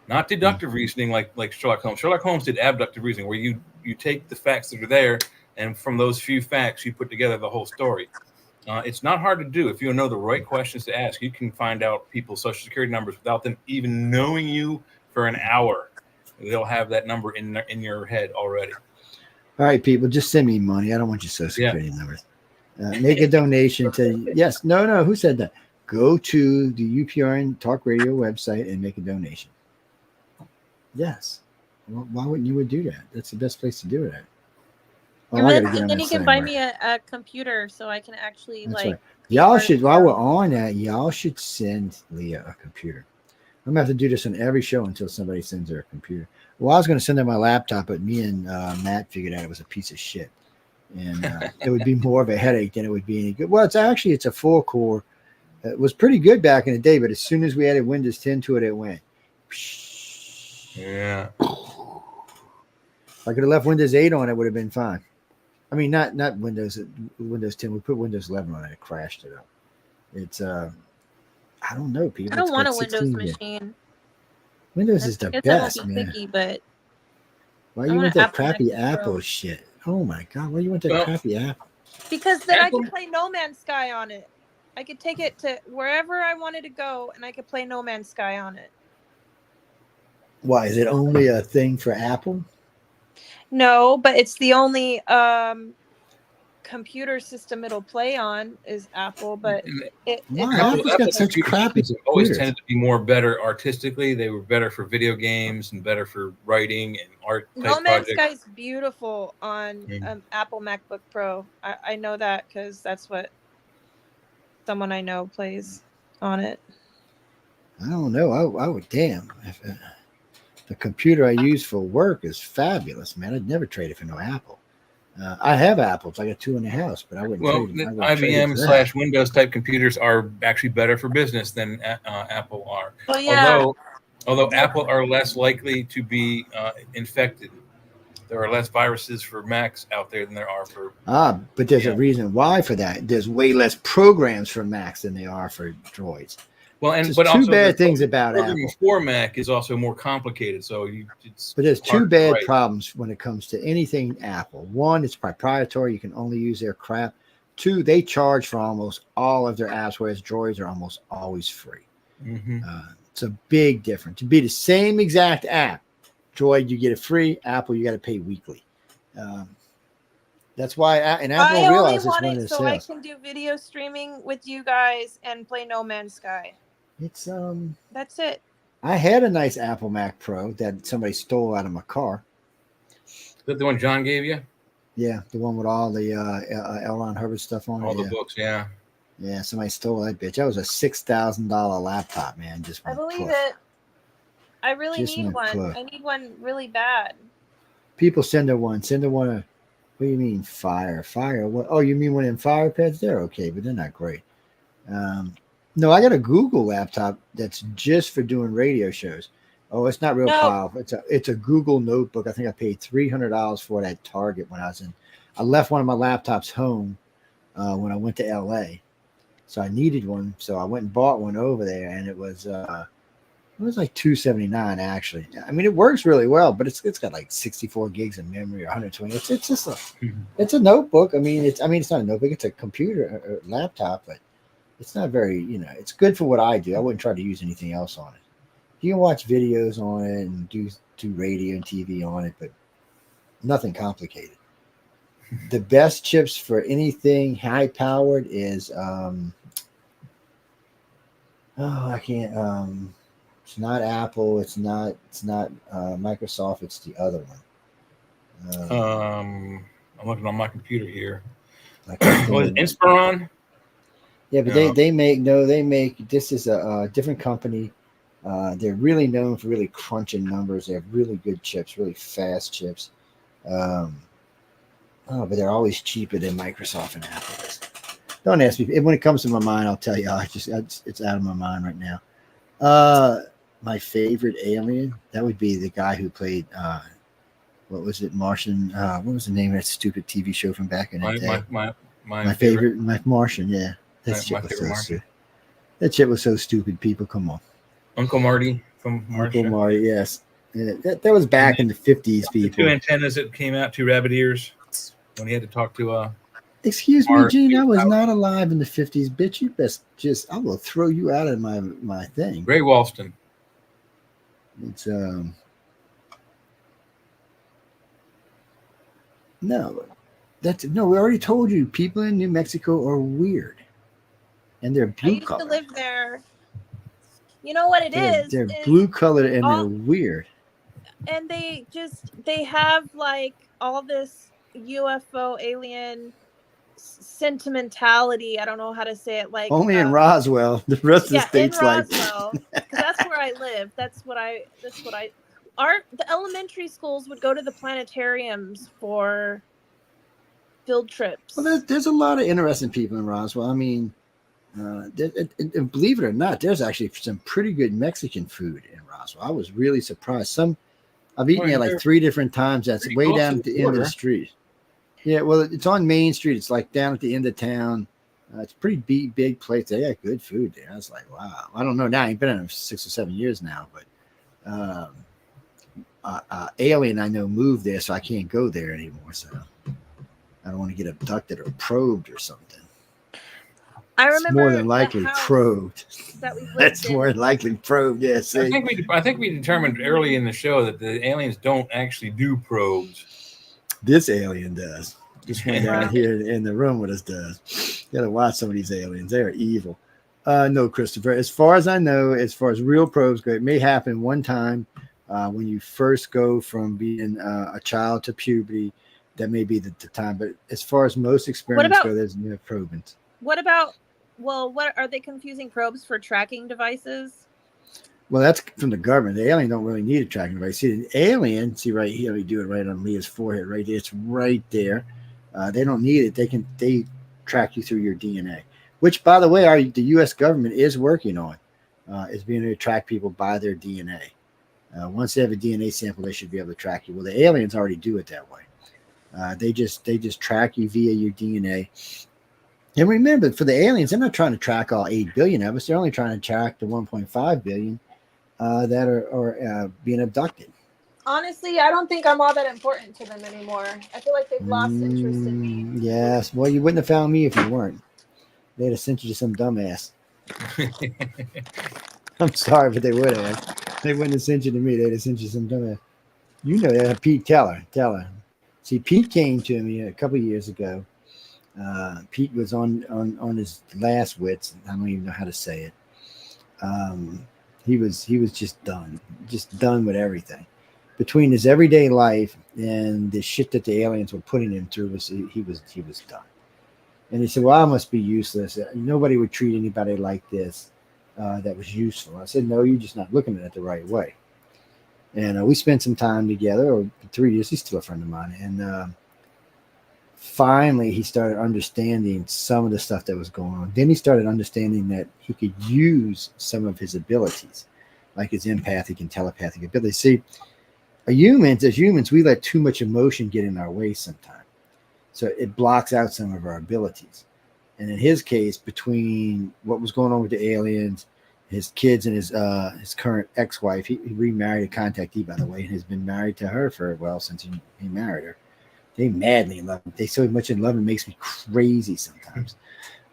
not deductive reasoning like Sherlock Holmes. Sherlock Holmes did abductive reasoning, where you take the facts that are there, and from those few facts you put together the whole story. It's not hard to do. If you know the right questions to ask, you can find out people's social security numbers without them even knowing you for an hour. They'll have that number in your head already. All right, people, just send me money. I don't want your social security numbers. Make a donation to who said that? Go to the UPRN Talk Radio website and make a donation. Yes. Well, why wouldn't you do that? That's the best place to do it at. And then you can buy me a computer so I can actually right. Y'all should, while we're on that, y'all should send Leah a computer. I'm going to have to do this on every show until somebody sends her a computer. Well, I was going to send her my laptop, but me and Matt figured out it was a piece of shit. And it would be more of a headache than it would be any good. Well, it's a 4-core It was pretty good back in the day, but as soon as we added Windows 10 to it, it went. Yeah. If I could have left Windows 8 on, it would have been fine. I mean, not Windows 10. We put Windows 11 on it. It crashed it up. It's I don't know, people. I don't It's want got a Windows 16 bit. machine. Windows I is the guess I won't best, be man. picky, but Why I you want want an that Apple crappy MacBook Pro. Apple shit? Oh my god, why you want that Well, crappy Apple? Because then I Apple- could play No Man's Sky on it. I could take it to wherever I wanted to go, and I could play No Man's Sky on it. Why is it only a thing for Apple? No, but it's the only computer system it'll play on is Apple. But it's Why? also Apple's got such computer crappy systems have always computers. tended to be more better artistically. They were better for video games and better for writing and art type No Man's projects. Sky is beautiful on Apple MacBook Pro. I know that because that's what someone I know plays on it. I don't know. I would damn. The computer I use for work is fabulous, man. I'd never trade it for no Apple. I have Apples. I got 2 in the house, but I wouldn't Well, trade them. I wouldn't trade it for that. IBM/Windows type computers are actually better for business than Apple are. Well, yeah. Although Apple are less likely to be infected. There are less viruses for Macs out there than there are for. But there's a reason why for that. There's way less programs for Macs than there are for Droids. Well, there's but two also bad things about programming Apple. for Mac is also more complicated. So but there's two bad problems when it comes to anything Apple. One, it's proprietary. You can only use their crap. Two, they charge for almost all of their apps, whereas Droids are almost always free. Mm-hmm. It's a big difference. To be the same exact app, Droid, you get it free. Apple, you got to pay weekly. That's why, and Apple realizes want when it it so sells. I can do video streaming with you guys and play No Man's Sky. It's That's it. I had a nice Apple Mac Pro that somebody stole out of my car. Is that the one John gave you? Yeah, the one with all the L. Ron Hubbard stuff on it. All the books, yeah. Yeah, somebody stole that bitch. That was a $6,000 laptop, man. Just I believe poof. it. I really Just need went one. poof. I need one really bad. People send her one. Send her one. What do you mean fire? Fire? What? Oh, you mean one in fire pads? They're okay, but they're not great. No, I got a Google laptop that's just for doing radio shows. Oh, it's not real powerful. It's a Google notebook. I think I paid $300 for it at Target when I was in. I left one of my laptops home when I went to LA, so I needed one. So I went and bought one over there, and it was like $279 actually. I mean, it works really well, but it's got like 64 gigs of memory or 120. It's just it's a notebook. I mean, it's not a notebook. It's a computer or laptop, but it's not very, it's good for what I do. I wouldn't try to use anything else on it. You can watch videos on it and do radio and TV on it, but nothing complicated. The best chips for anything high powered is I can't it's not Apple, it's not Microsoft, it's the other one. I'm looking on my computer here. Was it Inspiron? Yeah, but they make this is a different company. They're really known for really crunching numbers. They have really good chips, really fast chips. But they're always cheaper than Microsoft and Apple is. Don't ask me. When it comes to my mind, I'll tell you. It's out of my mind right now. My favorite alien, that would be the guy who played what was it, Martian? What was the name of that stupid TV show from back in the day? My favorite, Martian. Yeah, that shit was so stupid. That shit was so stupid. People, come on. Uncle Marty from Martian. Uncle Marty, yes. Yeah, that was back in the 50s, people. The 2 antennas that came out, 2 rabbit ears, when he had to talk to Excuse me, Gene, I was not alive in the 50s, bitch. You best I will throw you out of my thing. Ray Walston. It's no, we already told you people in New Mexico are weird. And they're blue colored. I used to live there. You know what it is? They're blue colored and they're weird. And they have like all this UFO alien sentimentality. I don't know how to say it. Like only in Roswell. The rest of the state's in Roswell, because that's where I live. The elementary schools would go to the planetariums for field trips. Well, there's a lot of interesting people in Roswell. I mean, And believe it or not, there's actually some pretty good Mexican food in Roswell. I was really surprised. I've eaten there like 3 different times. That's way down at the end of the street. Yeah, well, it's on Main Street. It's like down at the end of town. It's a pretty big place. They got good food there. I was like, wow. I don't know now. I ain't been in there for 6 or 7 years now, but Alien I know moved there, so I can't go there anymore. So I don't want to get abducted or probed or something. I remember it's more than likely probed. That we That's more than likely probed. Yeah, see? I think we determined early in the show that the aliens don't actually do probes. This alien does. This one down here in the room with us does. You gotta watch some of these aliens. They are evil. No, Christopher. As far as I know, as far as real probes go, it may happen one time when you first go from being a child to puberty. That may be the time. But as far as most experiments go, there's no probing. What about? Well, what are they confusing probes for tracking devices? Well, that's from the government. The alien don't really need a tracking device. See, the alien, see right here, we do it right on Leah's forehead, right there. It's right there. They don't need it. They track you through your DNA, which, by the way, the U.S. government is working on, is being able to track people by their DNA. Once they have a DNA sample, they should be able to track you. Well, the aliens already do it that way. They just track you via your DNA. And remember, for the aliens, they're not trying to track all 8 billion of us. They're only trying to track the 1.5 billion that are being abducted. Honestly, I don't think I'm all that important to them anymore. I feel like they've lost interest in me. Yes. Well, you wouldn't have found me if you weren't. They'd have sent you to some dumbass. I'm sorry, but they would have. They wouldn't have sent you to me. They'd have sent you some dumbass. You know that. Pete, tell her. See, Pete came to me a couple of years ago. Pete was on his last wits. I don't even know how to say it. He was just done with everything. Between his everyday life and the shit that the aliens were putting him through, he was done. And he said, "Well, I must be useless. Nobody would treat anybody like this that was useful." I said, "No, you're just not looking at it the right way." And we spent some time together, or 3 years. He's still a friend of mine. And finally, he started understanding some of the stuff that was going on. Then he started understanding that he could use some of his abilities, like his empathic and telepathic abilities. See, as humans, we let too much emotion get in our way sometimes. So it blocks out some of our abilities. And in his case, between what was going on with the aliens, his kids, and his current ex-wife, he remarried a contactee, by the way, and has been married to her for, well, since he married her. They madly in love. They so much in love, it makes me crazy sometimes.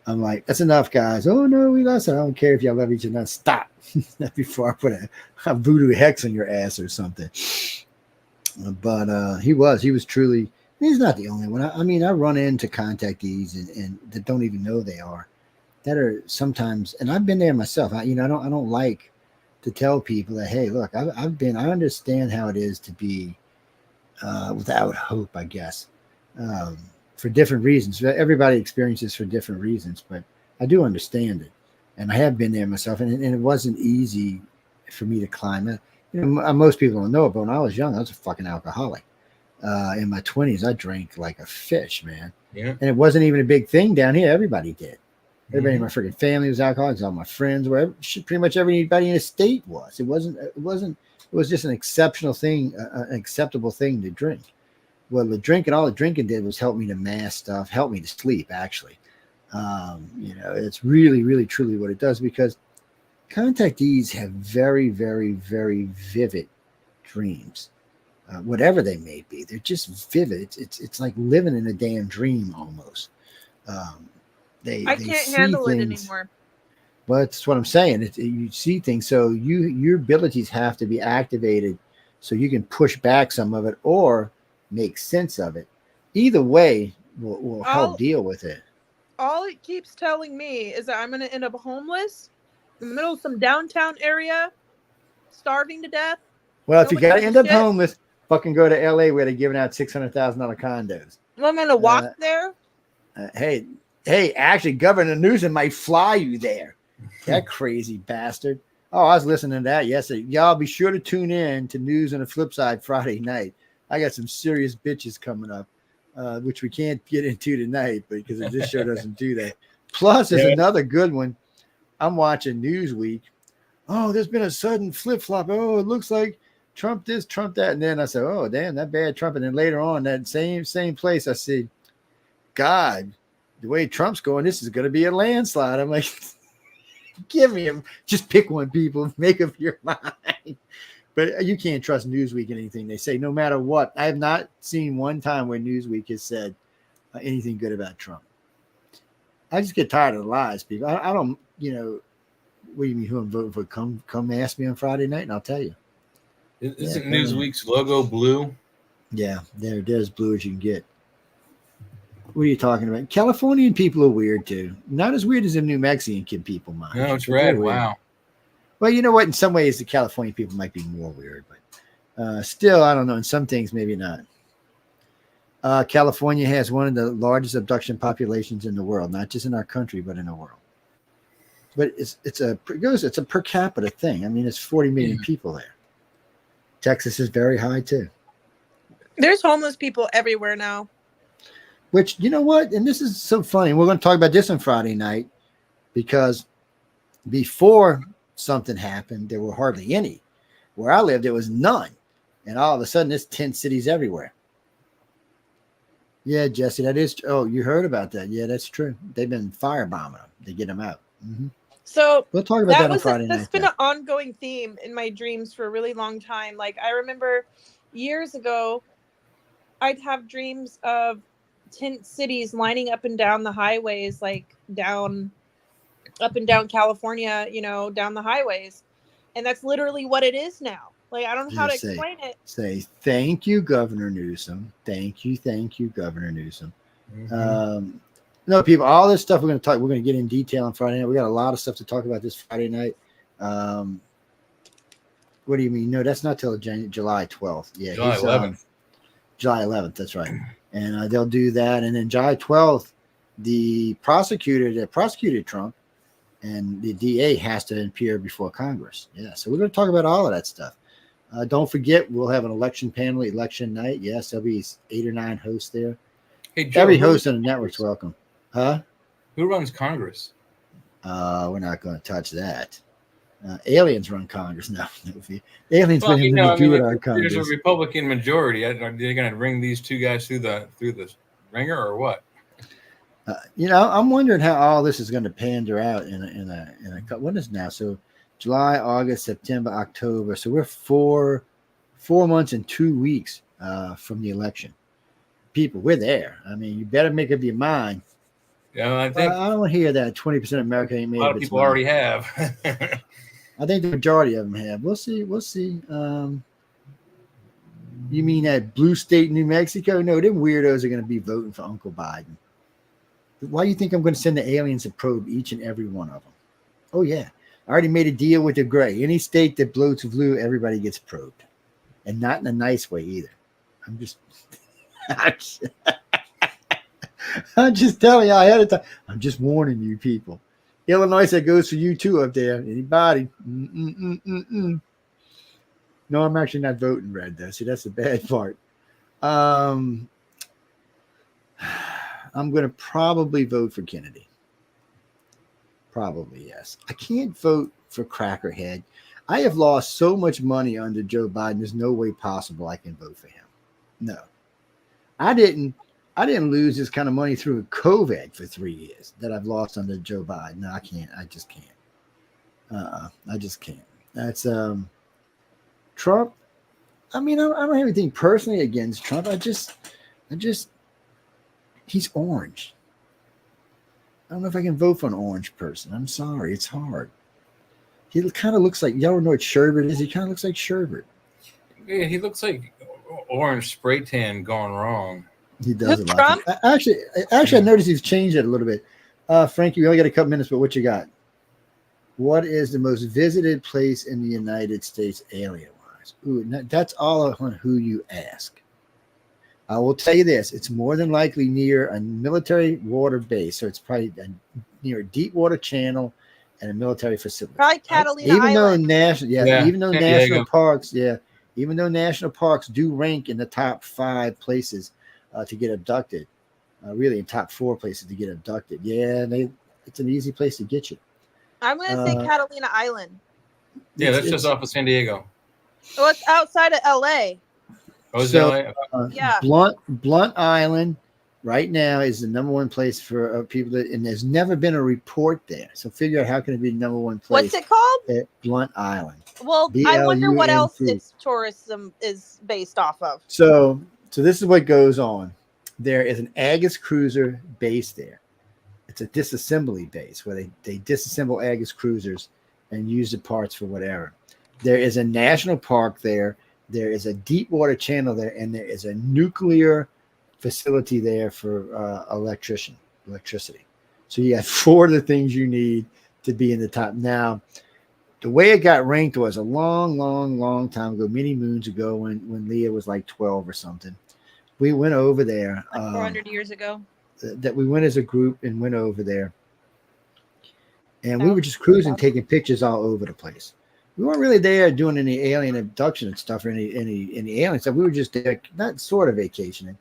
I'm like, that's enough, guys. Oh, no, we lost it. I don't care if y'all love each other. Stop. Not before I put a voodoo hex on your ass or something. But he was truly, he's not the only one. I mean, I run into contactees and that don't even know they are, that are sometimes, and I've been there myself. I don't like to tell people that, hey, look, I understand how it is to be without hope, I guess, for different reasons. Everybody experiences for different reasons, but I do understand it. And I have been there myself, and it wasn't easy for me to climb it. Most people don't know it, but when I was young, I was a fucking alcoholic. In my 20s, I drank like a fish, man. Yeah. And it wasn't even a big thing down here. Everybody did. Everybody in my freaking family was alcoholics. All my friends were. Pretty much everybody in the state was. It was just an exceptional thing, an acceptable thing to drink. Well, all the drinking did was help me to mask stuff, help me to sleep, actually. It's really, really, truly what it does, because contactees have very, very, very vivid dreams, whatever they may be. They're just vivid. It's like living in a damn dream almost. I can't handle it anymore. Well, that's what I'm saying. You see things, so your abilities have to be activated so you can push back some of it or make sense of it. Either way will help deal with it. All it keeps telling me is that I'm going to end up homeless in the middle of some downtown area, starving to death. Well, if you got to end up homeless, fucking go to LA where they're giving out $600,000 condos. Well, I'm going to walk there. Hey, actually, Governor Newsom might fly you there. That crazy bastard. Oh, I was listening to that yesterday. Y'all be sure to tune in to News on the Flip Side Friday night. I got some serious bitches coming up, which we can't get into tonight because this show doesn't do that. Plus, there's another good one. I'm watching Newsweek. Oh, there's been a sudden flip flop. Oh, it looks like Trump this, Trump that. And then I said, oh, damn, that bad Trump. And then later on, that same place, I see, God, the way Trump's going, this is going to be a landslide. I'm like, give me him. Just pick one, people. Make up your mind. But you can't trust Newsweek in anything they say, no matter what. I have not seen one time where Newsweek has said anything good about Trump. I just get tired of the lies, people. I don't, what do you mean who I'm voting for? Come ask me on Friday night and I'll tell you. Isn't Newsweek's logo blue? Yeah, they're as blue as you can get. What are you talking about? Californian people are weird too. Not as weird as the New Mexican people, mind. No, it's red. Wow. Well, you know what? In some ways, the California people might be more weird, but still, I don't know. In some things, maybe not. California has one of the largest abduction populations in the world, not just in our country, but in the world. But it's a per capita thing. I mean, it's 40 million people there. Texas is very high too. There's homeless people everywhere now. Which, you know what? And this is so funny. We're going to talk about this on Friday night because before something happened, there were hardly any. Where I lived, there was none. And all of a sudden, there's 10 cities everywhere. Yeah, Jesse, that is. Oh, you heard about that? Yeah, that's true. They've been firebombing them to get them out. Mm-hmm. So we'll talk about that on Friday night. That's been an ongoing theme in my dreams for a really long time. Like I remember years ago, I'd have dreams of tent cities lining up and down the highways, like up and down California, down the highways. And that's literally what it is now. Like, I don't know how to explain it. Say, thank you, Governor Newsom. Thank you, Governor Newsom. Mm-hmm. No, people, all this stuff we're going to get in detail on Friday night. We got a lot of stuff to talk about this Friday night. What do you mean? No, that's not till July 12th. Yeah, July 11th. July 11th, that's right. And they'll do that. And then July 12th, the prosecutor that prosecuted Trump and the DA has to appear before Congress. Yeah, so we're going to talk about all of that stuff. Don't forget, we'll have an election panel, election night. Yes, there'll be 8 or 9 hosts there. Hey, Joe, every host on the network's welcome. Huh? Who runs Congress? We're not going to touch that. Aliens run Congress now. Aliens do it on Congress. There's a Republican majority. Are they going to bring these two guys through the ringer or what? I'm wondering how all this is going to pander out in a what is now? So July, August, September, October. So we're four months and 2 weeks from the election. People, we're there. I mean, you better make up your mind. Yeah, I think I don't hear that 20% of America ain't made. A lot of people already have. I think the majority of them have. We'll see. You mean that blue state, New Mexico? No, them weirdos are going to be voting for Uncle Biden. Why do you think I'm going to send the aliens to probe each and every one of them? Oh, yeah. I already made a deal with the gray. Any state that blows blue, everybody gets probed. And not in a nice way either. I'm just telling you ahead of time. I'm just warning you people. Illinois, that goes for you too up there. Anybody? No, I'm actually not voting red though. See, that's the bad part. I'm going to probably vote for Kennedy. Probably, yes. I can't vote for Crackerhead. I have lost so much money under Joe Biden. There's no way possible I can vote for him. No. I didn't lose this kind of money through COVID for 3 years that I've lost under Joe Biden. No, I can't. I just can't. I just can't. That's Trump. I mean, I don't have anything personally against Trump. I just he's orange. I don't know if I can vote for an orange person. I'm sorry. It's hard. He kind of looks like, y'all know what sherbet is? He kind of looks like sherbet. Yeah, he looks like orange spray tan gone wrong. He does a lot. Actually, I noticed he's changed it a little bit. Frankie, we only got a couple minutes, but what you got? What is the most visited place in the United States alien-wise? Ooh, that's all on who you ask. I will tell you this. It's more than likely near a military water base. So it's probably near a deep water channel and a military facility. Probably Catalina even Island. Even though national parks do rank in the top 5 places to get abducted, really in top 4 places to get abducted. Yeah, it's an easy place to get you. I'm going to say Catalina Island. Yeah, that's just off of San Diego. Well, it's outside of LA. Oh, is So, LA? Yeah. Blunt Island right now is the number one place for people that, and there's never been a report there. So figure out how can it be the number one place. What's it called? At Blunt Island. Well, I wonder what else BLUNT. its tourism is based off of. So this is what goes on. There is an Agus cruiser base there. It's a disassembly base where they disassemble Agus cruisers and use the parts for whatever. There is a national park there. There is a deep water channel there, and there is a nuclear facility there for electricity. So you have 4 of the things you need to be in the top. Now, the way it got ranked was a long time ago, many moons ago, when Leah was like 12 or something. We went over there. Like 400 years ago. That we went as a group and went over there. And we were just cruising, taking pictures all over the place. We weren't really there doing any alien abduction and stuff or any alien stuff. We were just there, not sort of vacationing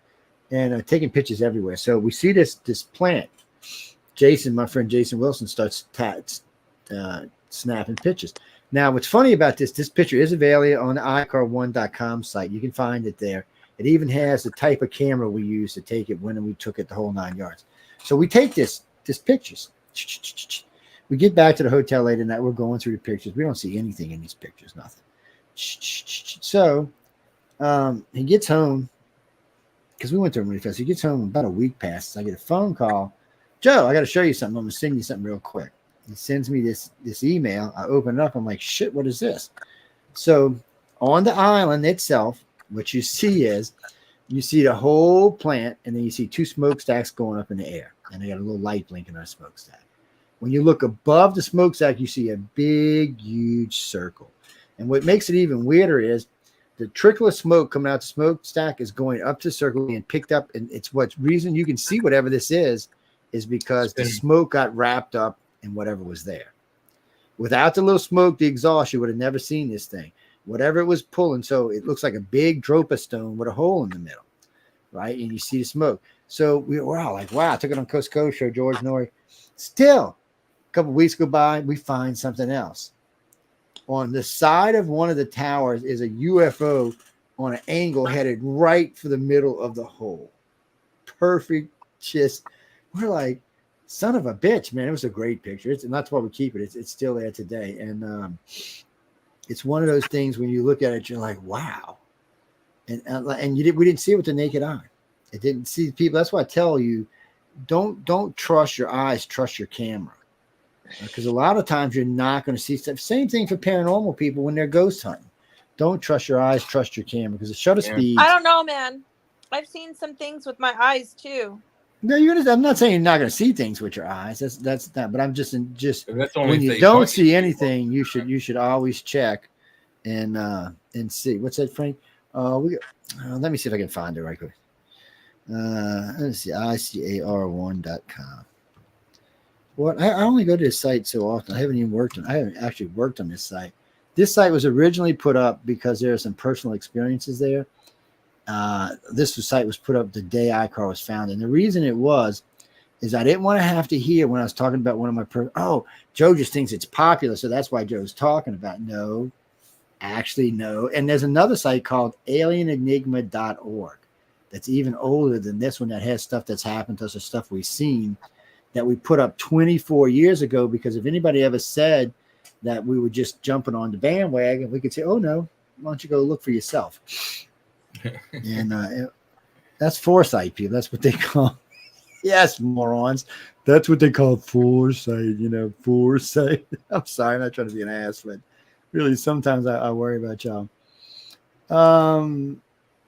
and taking pictures everywhere. So we see this plant. Jason, my friend Jason Wilson, starts snapping pictures. Now, what's funny about this picture is available on the icar1.com site. You can find it there. It even has the type of camera we used to take it when we took it the whole 9 yards. So we take this pictures. We get back to the hotel late at night. We're going through the pictures. We don't see anything in these pictures, nothing. So he gets home because we went through them really fast. He gets home, about a week passes. I get a phone call. Joe, I got to show you something. I'm going to send you something real quick. He sends me this email. I open it up. I'm like, shit, what is this? So on the island itself, what you see is you see the whole plant, and then you see 2 smokestacks going up in the air, and they got a little light blinking on a smokestack. When you look above the smokestack, you see a big, huge circle. And what makes it even weirder is the trickle of smoke coming out the smokestack is going up to the circle and picked up. And it's what's reason you can see whatever this is because the smoke got wrapped up in whatever was there. Without the little smoke, the exhaust, you would have never seen this thing. Whatever it was pulling, so it looks like a big dropa stone with a hole in the middle, right? And you see the smoke. So we were all like, wow, I took it on Coast to Coast show, George Norrie. Still, a couple of weeks go by, we find something else. On the side of one of the towers is a UFO on an angle headed right for the middle of the hole. Perfect. Just, we're like, son of a bitch, man. It was a great picture. And that's why we keep it. It's still there today. And it's one of those things when you look at it, you're like, wow. And we didn't see it with the naked eye. It didn't see people. That's why I tell you, don't trust your eyes, trust your camera. Because a lot of times you're not going to see stuff. Same thing for paranormal people when they're ghost hunting. Don't trust your eyes, trust your camera, because the shutter speed. I don't know, man. I've seen some things with my eyes too. No, I'm not saying you're not going to see things with your eyes. That's not. But I'm just when you don't see anything, you should always check and see. What's that, Frank? Let me see if I can find it right quick. Let's see, icar1.com. What I only go to this site so often. I haven't actually worked on this site. This site was originally put up because there are some personal experiences there. This site was put up the day iCar was found. And the reason it was is I didn't want to have to hear when I was talking about one of my Joe just thinks it's popular, so that's why Joe's talking about. No, actually, no. And there's another site called alienenigma.org that's even older than this one that has stuff that's happened to us or stuff we've seen that we put up 24 years ago, because if anybody ever said that we were just jumping on the bandwagon, we could say, oh, no, why don't you go look for yourself? And that's foresight, people. That's what they call. Yes, morons. That's what they call foresight. Foresight. I'm sorry, I'm not trying to be an ass, but really, sometimes I worry about y'all. I'm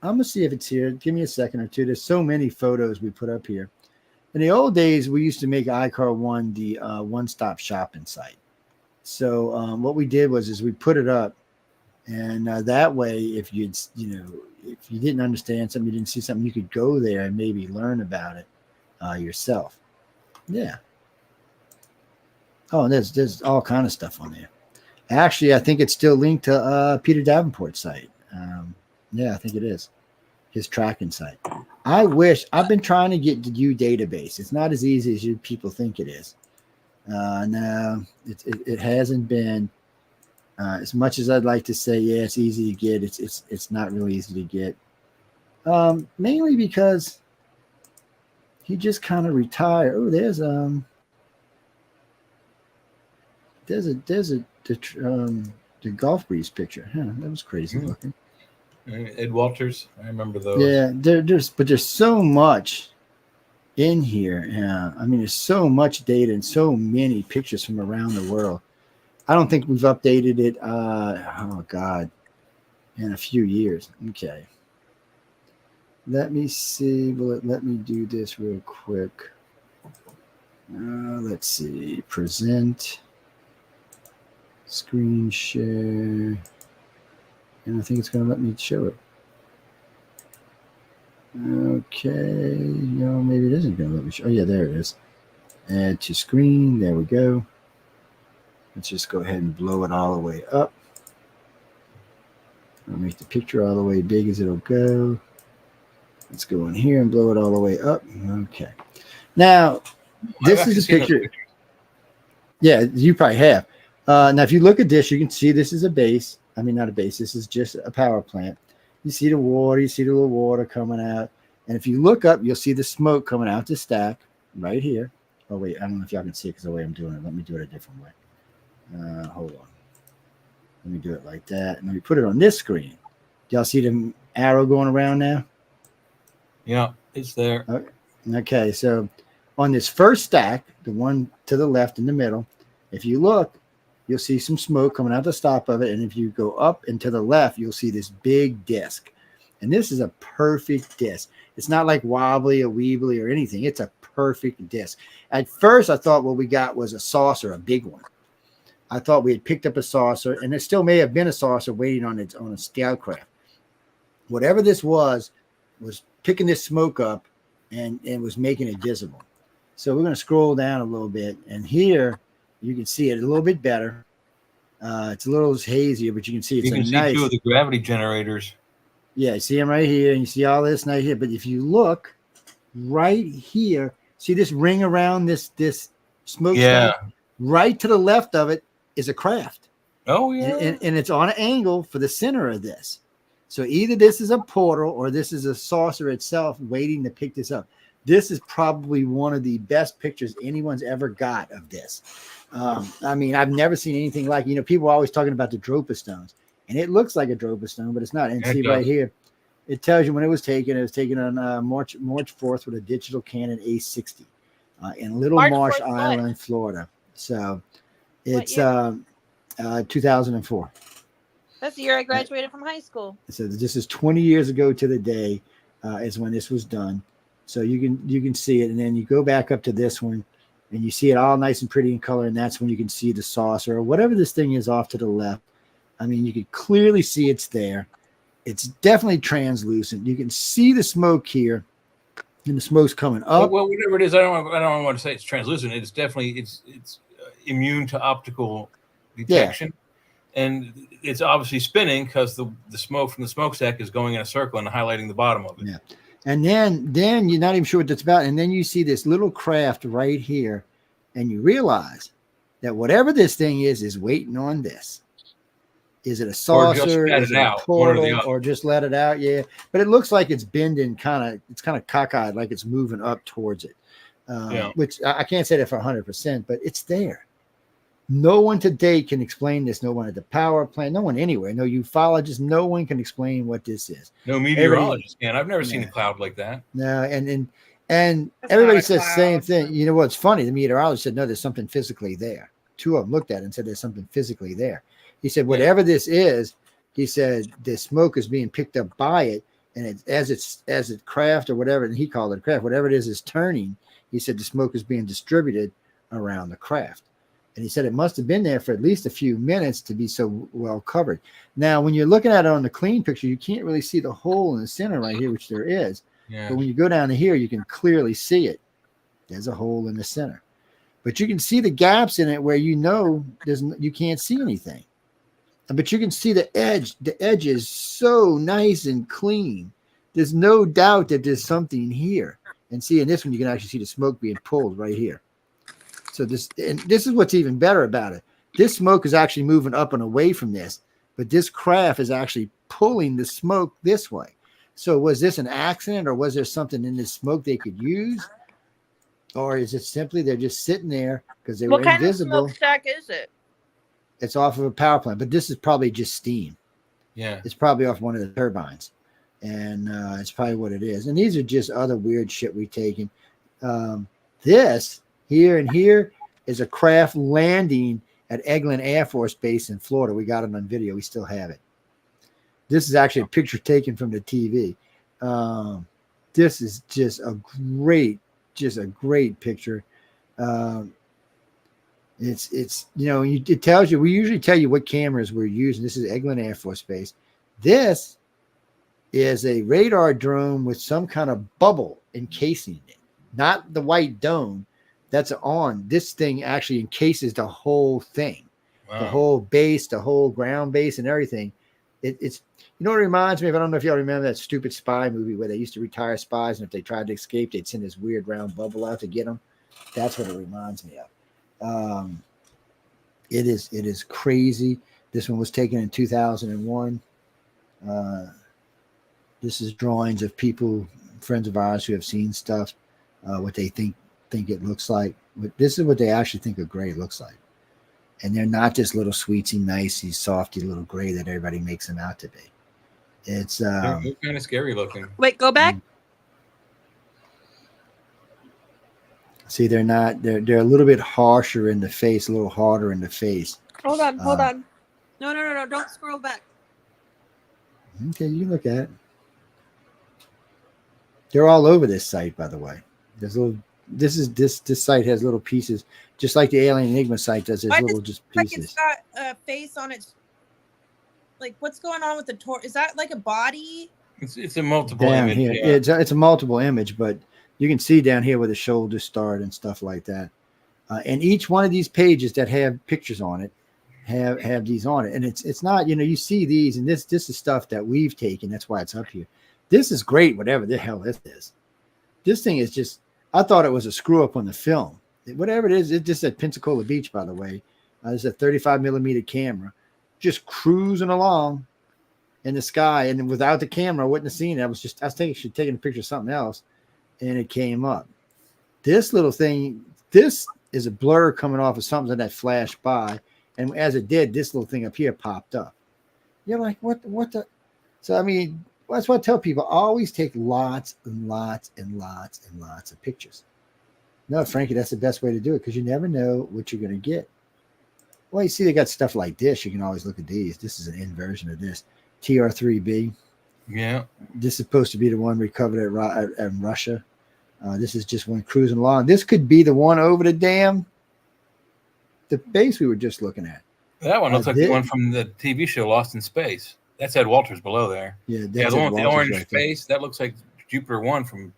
gonna see if it's here. Give me a second or two. There's so many photos we put up here. In the old days, we used to make iCar One the one-stop shopping site. So what we did was we put it up, and that way, if you didn't understand something, you didn't see something, you could go there and maybe learn about it yourself. Yeah. Oh, and there's all kind of stuff on there. Actually, I think it's still linked to Peter Davenport's site. Yeah, I think it is. His tracking site. I've been trying to get the U database. It's not as easy as you people think it is. No, it hasn't been. As much as I'd like to say, yeah, it's easy to get. It's not really easy to get. Mainly because he just kind of retired. Oh, there's the golf breeze picture. Huh, that was crazy looking. Ed Walters, I remember those. Yeah, there's so much in here. Yeah, I mean, there's so much data and so many pictures from around the world. I don't think we've updated it. Oh God, in a few years. Okay. Let me see. Let me do this real quick. Let's see. Present. Screen share. And I think it's going to let me show it. Okay. No, maybe it isn't going to let me show. Oh, yeah, there it is. Add to screen. There we go. Let's just go ahead and blow it all the way up. I'll make the picture all the way big as it'll go. Let's go in here and blow it all the way up. Okay. Now, this is a picture. Yeah, you probably have. Now, if you look at this, you can see this is a base. I mean, not a base. This is just a power plant. You see the water. You see the little water coming out. And if you look up, you'll see the smoke coming out the stack right here. Oh, wait. I don't know if y'all can see it because the way I'm doing it. Let me do it a different way. Hold on. Let me do it like that. And let me put it on this screen. Y'all see the arrow going around now? Yeah, it's there. Okay, so on this first stack, the one to the left in the middle, if you look, you'll see some smoke coming out the top of it. And if you go up and to the left, you'll see this big disc. And this is a perfect disc. It's not like wobbly or weebly or anything. It's a perfect disc. At first, I thought what we got was a saucer, a big one. I thought we had picked up a saucer, and it still may have been a saucer waiting on its on a scout craft. Whatever this was picking this smoke up and was making it visible. So we're going to scroll down a little bit, and here you can see it a little bit better. It's a little hazier, but you can see it's you can see nice. two of the gravity generators. Yeah, you see them right here, and you see all this right here. But if you look right here, see this ring around this smoke stack? Right to the left of it is a craft. Oh, yeah. And it's on an angle for the center of this. So either this is a portal or this is a saucer itself waiting to pick this up. This is probably one of the best pictures anyone's ever got of this. I mean, I've never seen anything like, people are always talking about the Dropa stones, and it looks like a Dropa stone, but it's not. And see right here, it tells you when it was taken. It was taken on March 4th with a digital Canon A60 in Little Marsh Island, Florida. So it's 2004. That's the year I graduated from high school. So this is 20 years ago to the day is when this was done. So you can see it, and then you go back up to this one, and you see it all nice and pretty in color, and that's when you can see the saucer or whatever this thing is off to the left. I mean, you can clearly see it's there. It's definitely translucent. You can see the smoke here, and the smoke's coming up. Well, whatever it is, I don't want to say it's translucent. It's definitely it's immune to optical detection, and it's obviously spinning because the smoke from the smokestack is going in a circle and highlighting the bottom of it. Yeah. And then you're not even sure what that's about. And then you see this little craft right here, and you realize that whatever this thing is waiting on this. Is it a saucer? Is it a portal? Or just let it out? Yeah. But it looks like it's bending it's kind of cockeyed, like it's moving up towards it. Which I can't say that for 100%, but it's there. No one to date can explain this. No one at the power plant. No one anywhere. No ufologists. No one can explain what this is. No meteorologist can. I've never seen a cloud like that. No, and everybody says the same thing. You know what's funny? The meteorologist said, no, there's something physically there. Two of them looked at it and said, there's something physically there. He said, whatever this is, he said, the smoke is being picked up by it. And as it craft or whatever, and he called it a craft, whatever it is turning. He said the smoke is being distributed around the craft. And he said it must have been there for at least a few minutes to be so well covered. Now, when you're looking at it on the clean picture, you can't really see the hole in the center right here, which there is. Yeah. But when you go down to here, you can clearly see it. There's a hole in the center. But you can see the gaps in it where you can't see anything. But you can see the edge. The edge is so nice and clean. There's no doubt that there's something here. And see, in this one, you can actually see the smoke being pulled right here. So this is what's even better about it. This smoke is actually moving up and away from this, but this craft is actually pulling the smoke this way. So was this an accident, or was there something in this smoke they could use? Or is it simply they're just sitting there because they were What kind of invisible? smokestack is it? It's off of a power plant, but this is probably just steam. Yeah. It's probably off one of the turbines. And it's probably what it is. And these are just other weird shit we've taken. This here and here is a craft landing at Eglin Air Force Base in Florida. We got it on video. We still have it. This is actually a picture taken from the TV. This is just a great picture. It's it tells you, we usually tell you what cameras we're using. This is Eglin Air Force Base. This is a radar drone with some kind of bubble encasing it, not the white dome that's on. This thing actually encases the whole thing. Wow. The whole base, the whole ground base and everything. It's you know what it reminds me of? I don't know if y'all remember that stupid spy movie where they used to retire spies, and if they tried to escape, they'd send this weird round bubble out to get them. That's what it reminds me of. It is crazy. This one was taken in 2001. This is drawings of people, friends of ours who have seen stuff, what they think it looks like. This is what they actually think a gray looks like. And they're not just little sweetsy, nicey, softy little gray that everybody makes them out to be. It's they're kind of scary looking. Wait, go back. See, they're not. They're a little bit harsher in the face, a little harder in the face. Hold on. No. Don't scroll back. Okay, you can look at it. They're all over this site, by the way. There's little. This site has little pieces, just like the Alien Enigma site does. There's little just pieces. Like it's got a face on its. Like, what's going on with the torso? Is that like a body? It's a multiple down image. Here. Yeah. It's a multiple image, but you can see down here where the shoulders start and stuff like that. And each one of these pages that have pictures on it have these on it. And it's not, you see these, and this is stuff that we've taken. That's why it's up here. This is great, whatever the hell this is. This thing is just, I thought it was a screw up on the film. Whatever it is, it's just at Pensacola Beach, by the way. It's a 35 millimeter camera, just cruising along in the sky. And without the camera, I wouldn't have seen it. I was taking a picture of something else, and it came up. This little thing, this is a blur coming off of something that flashed by. And as it did, this little thing up here popped up. You're like, what the? So, I mean, that's what I tell people. Always take lots and lots and lots and lots of pictures. No, Frankie, that's the best way to do it, because you never know what you're going to get. Well, you see, they got stuff like this. You can always look at these. This is an inversion of this. TR3B. Yeah. This is supposed to be the one recovered at Russia. This is just one cruising along. This could be the one over the dam. The base we were just looking at. That one looks like the one from the TV show Lost in Space. That's Ed Walters below there. Yeah, the one with the orange face. That looks like Jupiter 1 from.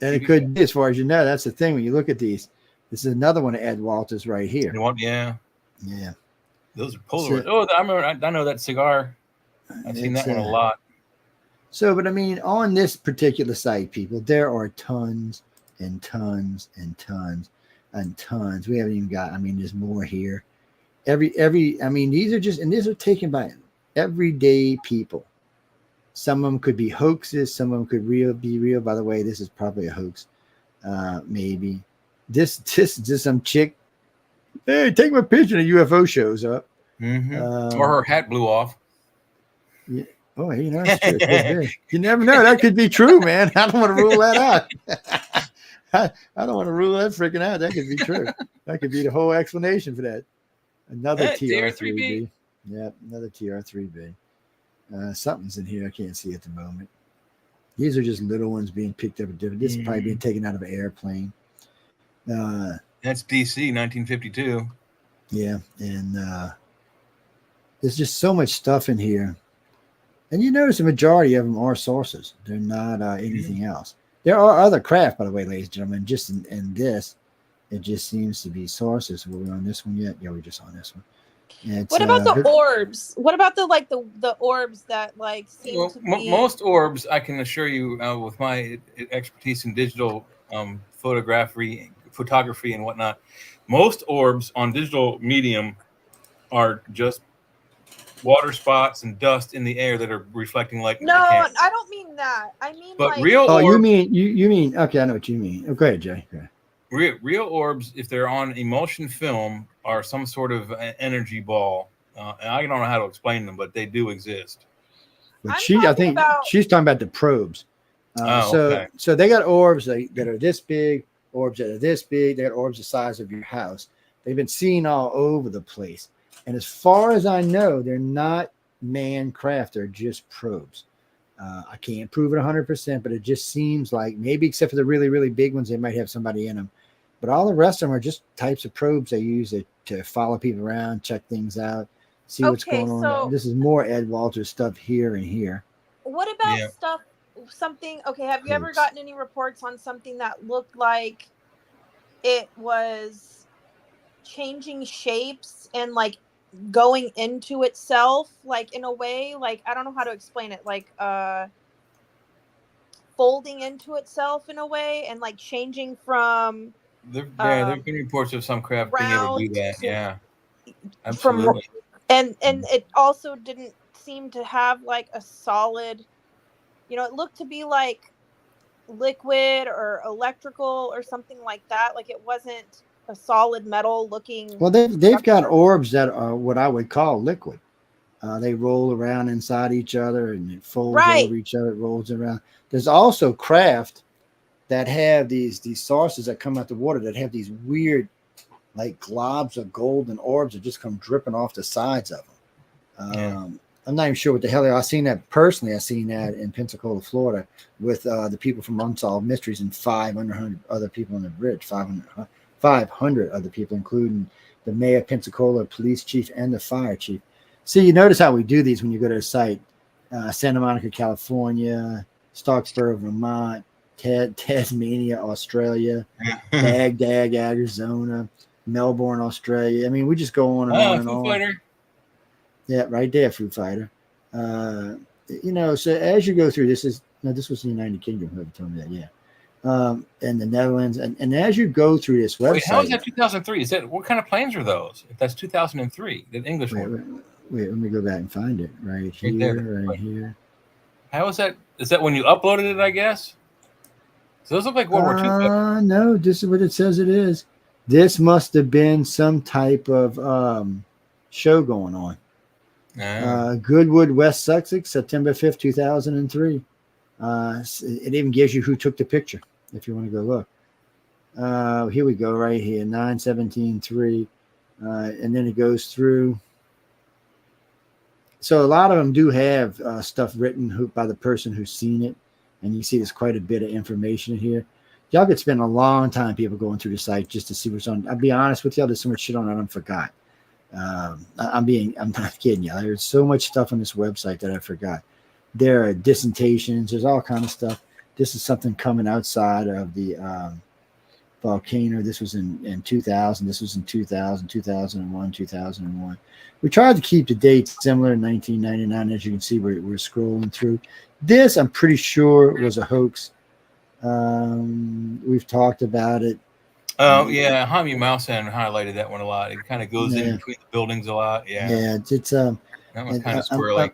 And it could be, as far as you know. That's the thing when you look at these. This is another one of Ed Walters right here. Yeah. Yeah. Those are Polaroid. I know that cigar. I've seen that one a lot. So, but I mean, on this particular site, people, there are tons and tons and tons and tons. We haven't even got, I mean, there's more here. I mean, these are taken by everyday people. Some of them could be hoaxes. Some of them could be real. By the way, this is probably a hoax. Maybe this is some chick. Hey, take my picture. And a UFO shows up. Mm-hmm. Or her hat blew off. Yeah. Oh, that's true. You never know. That could be true, man. I don't want to rule that out. I don't want to rule that freaking out. That could be true. That could be the whole explanation for that. Another TR3B. Yeah, another TR3B. Something's in here I can't see at the moment. These are just little ones being picked up at different. This is probably being taken out of an airplane. That's DC 1952. Yeah, and there's just so much stuff in here. And you notice the majority of them are sources. They're not anything else. There are other craft, by the way, ladies and gentlemen. Just in this, it just seems to be sources. Were we on this one yet? Yeah, we're just on this one. What about the orbs? What about the orbs that seem to be... Most orbs, I can assure you, with my expertise in digital photography, photography and whatnot. Most orbs on digital medium are just water spots and dust in the air that are reflecting light. No, I don't mean that. I mean, but like, real orbs. You mean okay? I know what you mean. Oh, go ahead, Jay. Go ahead. Real orbs, if they're on emulsion film, are some sort of energy ball. And I don't know how to explain them, but they do exist. But I think she's talking about the probes. So they got orbs that are this big, orbs that are this big. They got orbs the size of your house. They've been seen all over the place. And as far as I know, they're not man craft. They're just probes. I can't prove it 100%, but it just seems like maybe except for the really, really big ones, they might have somebody in them. But all the rest of them are just types of probes they use to follow people around, check things out, see what's going on. So this is more Ed Walters stuff here and here. What about something? Okay, have you ever gotten any reports on something that looked like it was changing shapes and like going into itself, like in a way, like I don't know how to explain it, like folding into itself in a way and like changing from there have been reports of some craft being able to do that. Yeah, absolutely. And it also didn't seem to have like a solid, it looked to be like liquid or electrical or something like that. Like it wasn't a solid metal looking. Well, they've got orbs that are what I would call liquid. They roll around inside each other and it folds over each other. It rolls around. There's also craft that have these sources that come out the water that have these weird like globs of golden orbs that just come dripping off the sides of them. I'm not even sure what the hell they are. I've seen that personally. I've seen that in Pensacola, Florida, with the people from Unsolved Mysteries and 500 other people on the bridge. 500 other people, including the mayor of Pensacola, police chief, and the fire chief. See, you notice how we do these when you go to a site. Santa Monica, California, Starksboro, Vermont, Tasmania, Australia, Baghdad, Arizona, Melbourne, Australia. I mean, we just go on and on and on. Fighter. Yeah, right there, Foo Fighter. So as you go through, this was the United Kingdom, whoever told me that, yeah. And the Netherlands, and as you go through this website. Wait, how is that 2003? Is that what kind of planes are those? If that's 2003, the English one. Wait, let me go back and find it. Right here. How is that? Is that when you uploaded it, I guess? So those look like World War II. No, this is what it says it is. This must have been some type of show going on. Goodwood, West Sussex, September 5th, 2003. It even gives you who took the picture if you want to go look. Here we go, right here, 9/17/3. And then it goes through. So a lot of them do have stuff written by the person who's seen it. And you see there's quite a bit of information in here. Y'all could spend a long time, people, going through the site just to see what's on. I'll be honest with y'all, there's so much shit on it I forgot. I'm not kidding you. There's so much stuff on this website that I forgot. There are dissertations. There's all kind of stuff. This is something coming outside of the volcano. This was in 2000. This was in 2000, 2001, 2001. We tried to keep the dates similar in 1999. As you can see, we're scrolling through. This, I'm pretty sure, was a hoax. We've talked about it. Oh, yeah. Jaime Maussan highlighted that one a lot. It kind of goes in between the buildings a lot. Yeah. It's that one's kind of squirrely.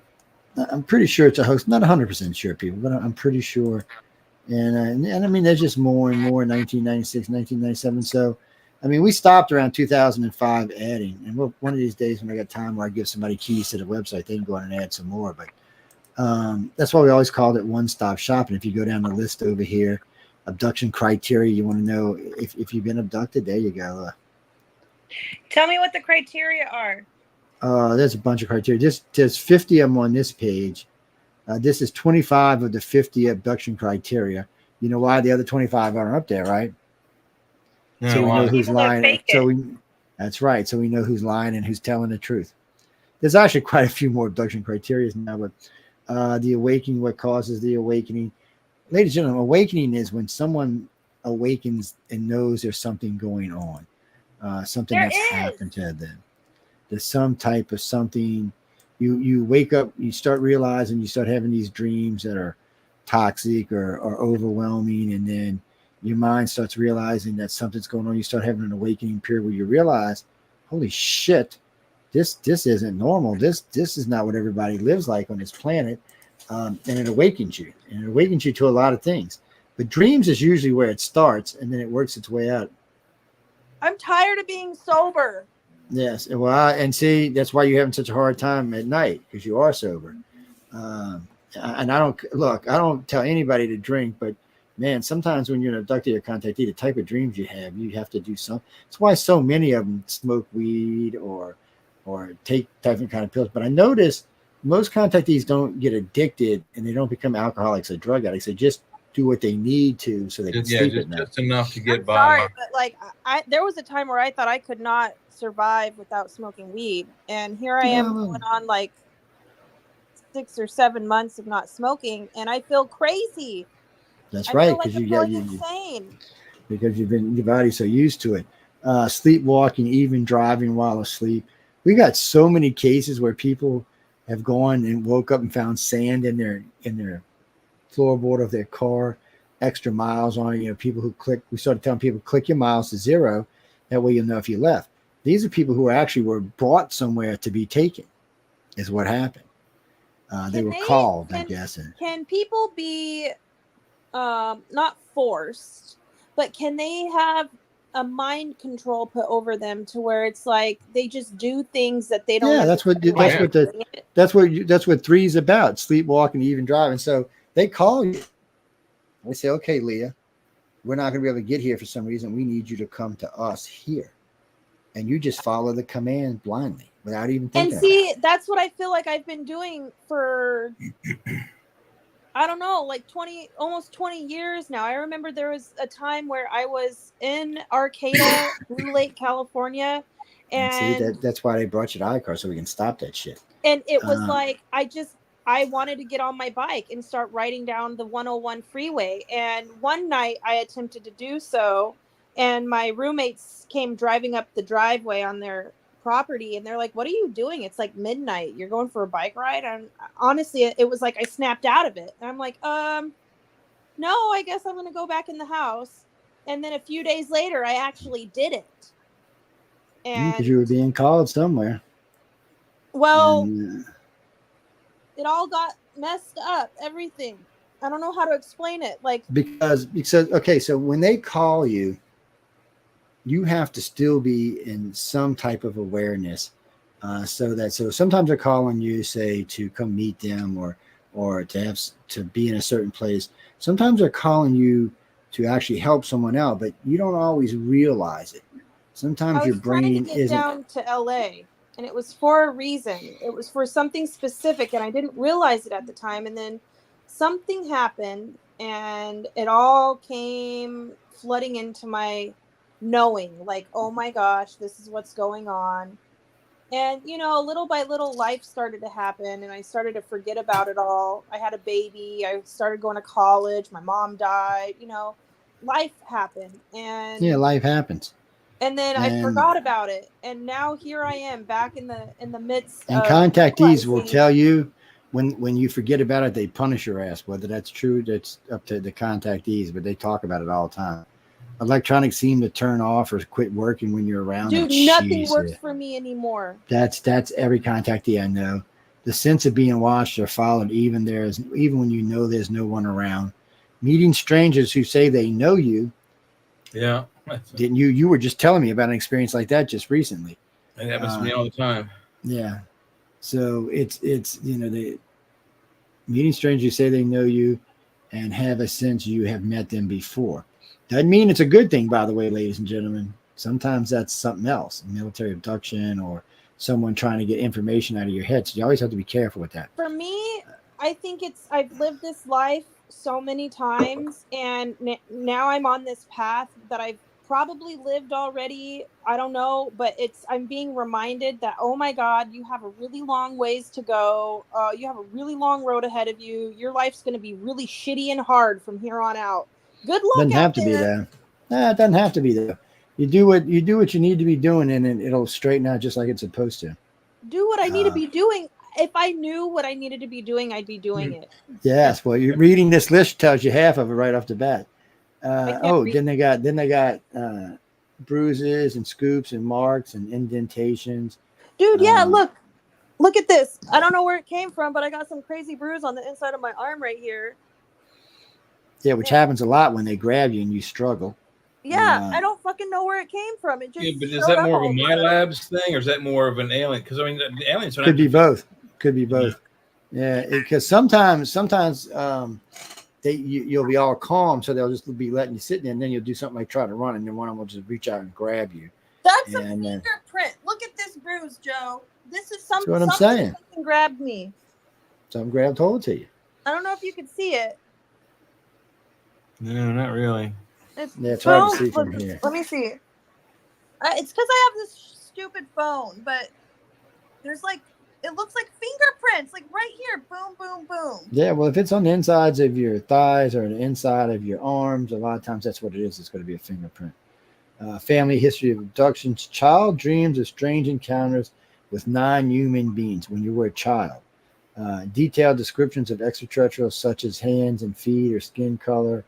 I'm pretty sure it's a hoax. Not 100% sure, people, but I'm pretty sure. And I mean, there's just more and more in 1996, 1997. So, I mean, we stopped around 2005 adding. And one of these days when I got time where I give somebody keys to the website, they can go on and add some more. But that's why we always called it one-stop shopping. If you go down the list over here, abduction criteria, you want to know if you've been abducted, there you go. Tell me what the criteria are. There's a bunch of criteria. There's 50 of them on this page. This is 25 of the 50 abduction criteria. You know why the other 25 aren't up there, right? No, so we know who's lying. That's right. So we know who's lying and who's telling the truth. There's actually quite a few more abduction criteria now, but the awakening, what causes the awakening. Ladies and gentlemen, awakening is when someone awakens and knows there's something going on, something that's happened to them. There's some type of something. You wake up, you start realizing, you start having these dreams that are toxic or overwhelming, and then your mind starts realizing that something's going on. You start having an awakening period where you realize, holy shit, this isn't normal. This is not what everybody lives like on this planet. And it awakens you. And it awakens you to a lot of things. But dreams is usually where it starts, and then it works its way out. I'm tired of being sober. Yes. Well, and see, that's why you're having such a hard time at night, because you are sober. And I don't tell anybody to drink, but man, sometimes when you're an abductee or contactee, the type of dreams you have to do something. That's why so many of them smoke weed or take different kind of pills. But I notice most contactees don't get addicted and they don't become alcoholics or drug addicts. They just do what they need to so they can sleep at night. Just enough to get by. Sorry, but like there was a time where I thought I could not survive without smoking weed, and here I am going on like 6 or 7 months of not smoking, and I feel crazy. That's right, because you insane. Because your body's so used to it. Sleepwalking, even driving while asleep. We got so many cases where people have gone and woke up and found sand in their floorboard of their car, extra miles on it. People who we started telling people, click your miles to 0. That way you'll know if you left. These are people who were brought somewhere to be taken, is what happened. They were called, I guess. Can people be not forced, but can they have a mind control put over them to where it's like they just do things that they don't? Yeah, that's what 3 is about: sleepwalking, even driving. So they call you. They say, "Okay, Leah, we're not going to be able to get here for some reason. We need you to come to us here," and you just follow the command blindly without even thinking. And see, that's what I feel like I've been doing for. I don't know, like almost 20 years now. I remember there was a time where I was in Arcata, Blue Lake, California. And see, that's why they brought you to ICAR, so we can stop that shit. And it was like, I wanted to get on my bike and start riding down the 101 freeway. And one night I attempted to do so. And my roommates came driving up the driveway on their property, and they're like, "What are you doing? It's like midnight. You're going for a bike ride?" And honestly, it was like I snapped out of it. And I'm like, no, I guess I'm gonna go back in the house. And then a few days later, I actually did it. And because you were being called somewhere. Well, it all got messed up. Everything. I don't know how to explain it. Like because okay, so when they call you, you have to still be in some type of awareness. So sometimes they're calling you, say, to come meet them or to be in a certain place. Sometimes they're calling you to actually help someone out, but you don't always realize it. Sometimes your brain isn't. Down to LA, and it was for a reason. It was for something specific, and I didn't realize it at the time. And then something happened, and it all came flooding into my knowing, like, oh my gosh, this is what's going on. And little by little, life started to happen, and I started to forget about it all. I had a baby. I started going to college. My mom died. Life happened, and life happens. And then I forgot about it, and now here I am back in the midst. And contactees will tell you when you forget about it, they punish your ass. Whether that's true, that's up to the contactees, but they talk about it all the time. Electronics seem to turn off or quit working when you're around. Dude, nothing works for me anymore. That's every contactee I know. The sense of being watched or followed, even when you know there's no one around. Meeting strangers who say they know you. Yeah. Didn't you? You were just telling me about an experience like that just recently. It happens to me all the time. Yeah. So it's the meeting strangers who say they know you and have a sense you have met them before. Doesn't mean it's a good thing, by the way, ladies and gentlemen. Sometimes that's something else, military abduction or someone trying to get information out of your head. So you always have to be careful with that. For me, I think I've lived this life so many times, and now I'm on this path that I've probably lived already. I don't know, but I'm being reminded that, oh my God, you have a really long ways to go. You have a really long road ahead of you. Your life's going to be really shitty and hard from here on out. Good luck. Doesn't have to be there. Nah, it doesn't have to be there. You do what you need to be doing, and then it'll straighten out just like it's supposed to. Do what I need to be doing. If I knew what I needed to be doing, I'd be doing it. Yes. Well, you're reading this list tells you half of it right off the bat. can't Oh, read. then they got bruises and scoops and marks and indentations. Dude, yeah, Um, look at this. I don't know where it came from, but I got some crazy bruise on the inside of my arm right here. Yeah, which happens a lot when they grab you and you struggle. Yeah, I don't fucking know where it came from. It just Yeah, but is showed that up more of all a of a My sudden. Labs thing, or is that more of an alien? Because I mean, the aliens are not Could be just both. Could be both. Yeah, because sometimes you'll be all calm, so they'll just be letting you sit there, and then you'll do something like try to run, and then one of them will just reach out and grab you. That's a And fingerprint. Look at this bruise, Joe. This is that's what I'm something saying. fucking grabbed me. Some grabbed hold to you. I don't know if you could see it. No, not really. It's hard to see from here. Let me see. It's because I have this stupid phone, but there's like, it looks like fingerprints, like right here. Boom, boom, boom. Yeah, well, if it's on the insides of your thighs or the inside of your arms, a lot of times that's what it is. It's going to be a fingerprint. Family history of abductions. Child dreams of strange encounters with non-human beings when you were a child. Detailed descriptions of extraterrestrials such as hands and feet or skin color.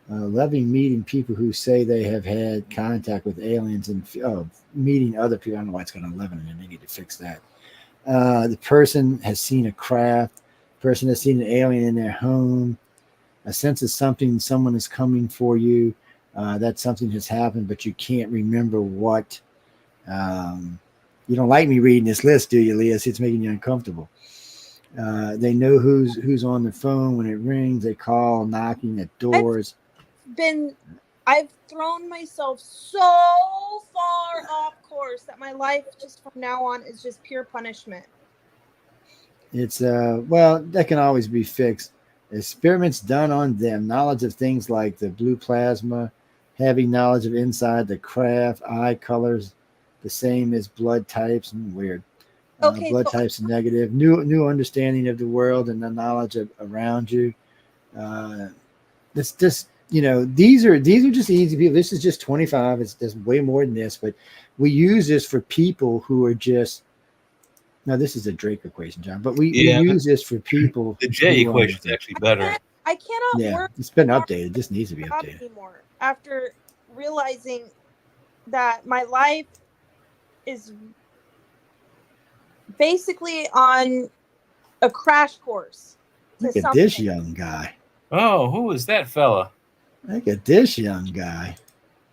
Loving meeting people who say they have had contact with aliens and meeting other people. I don't know why it's got 11 and they need to fix that. The person has seen a craft. The person has seen an alien in their home. A sense of someone is coming for you. That something has happened, but you can't remember what. You don't like me reading this list, do you, Leah? It's making you uncomfortable. They know who's on the phone when it rings. They call, knocking at doors. I've thrown myself so far off course that my life just from now on is just pure punishment. It's well, that can always be fixed. Experiments done on them, knowledge of things like the blue plasma, having knowledge of inside the craft, eye colors, the same as blood types, and weird. Blood types are negative. New understanding of the world and the knowledge of around you. This just these are just easy people. This is just 25. There's way more than this, but we use this for people who are just. Now this is a Drake equation, John, but we use this for people. The J equation is actually better. I cannot work. It's been updated. This needs to be updated anymore. After realizing that my life is basically on a crash course. Look at this young guy. Oh, who is that fella? Look at this young guy.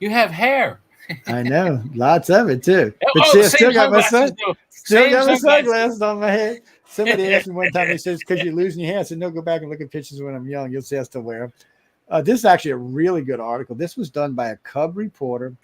You have hair. I know, lots of it too. But I still got my sunglasses on my head. Somebody asked me one time, he says, because you're losing your hair. I said, no, go back and look at pictures when I'm young. You'll see I still wear them. This is actually a really good article. This was done by a cub reporter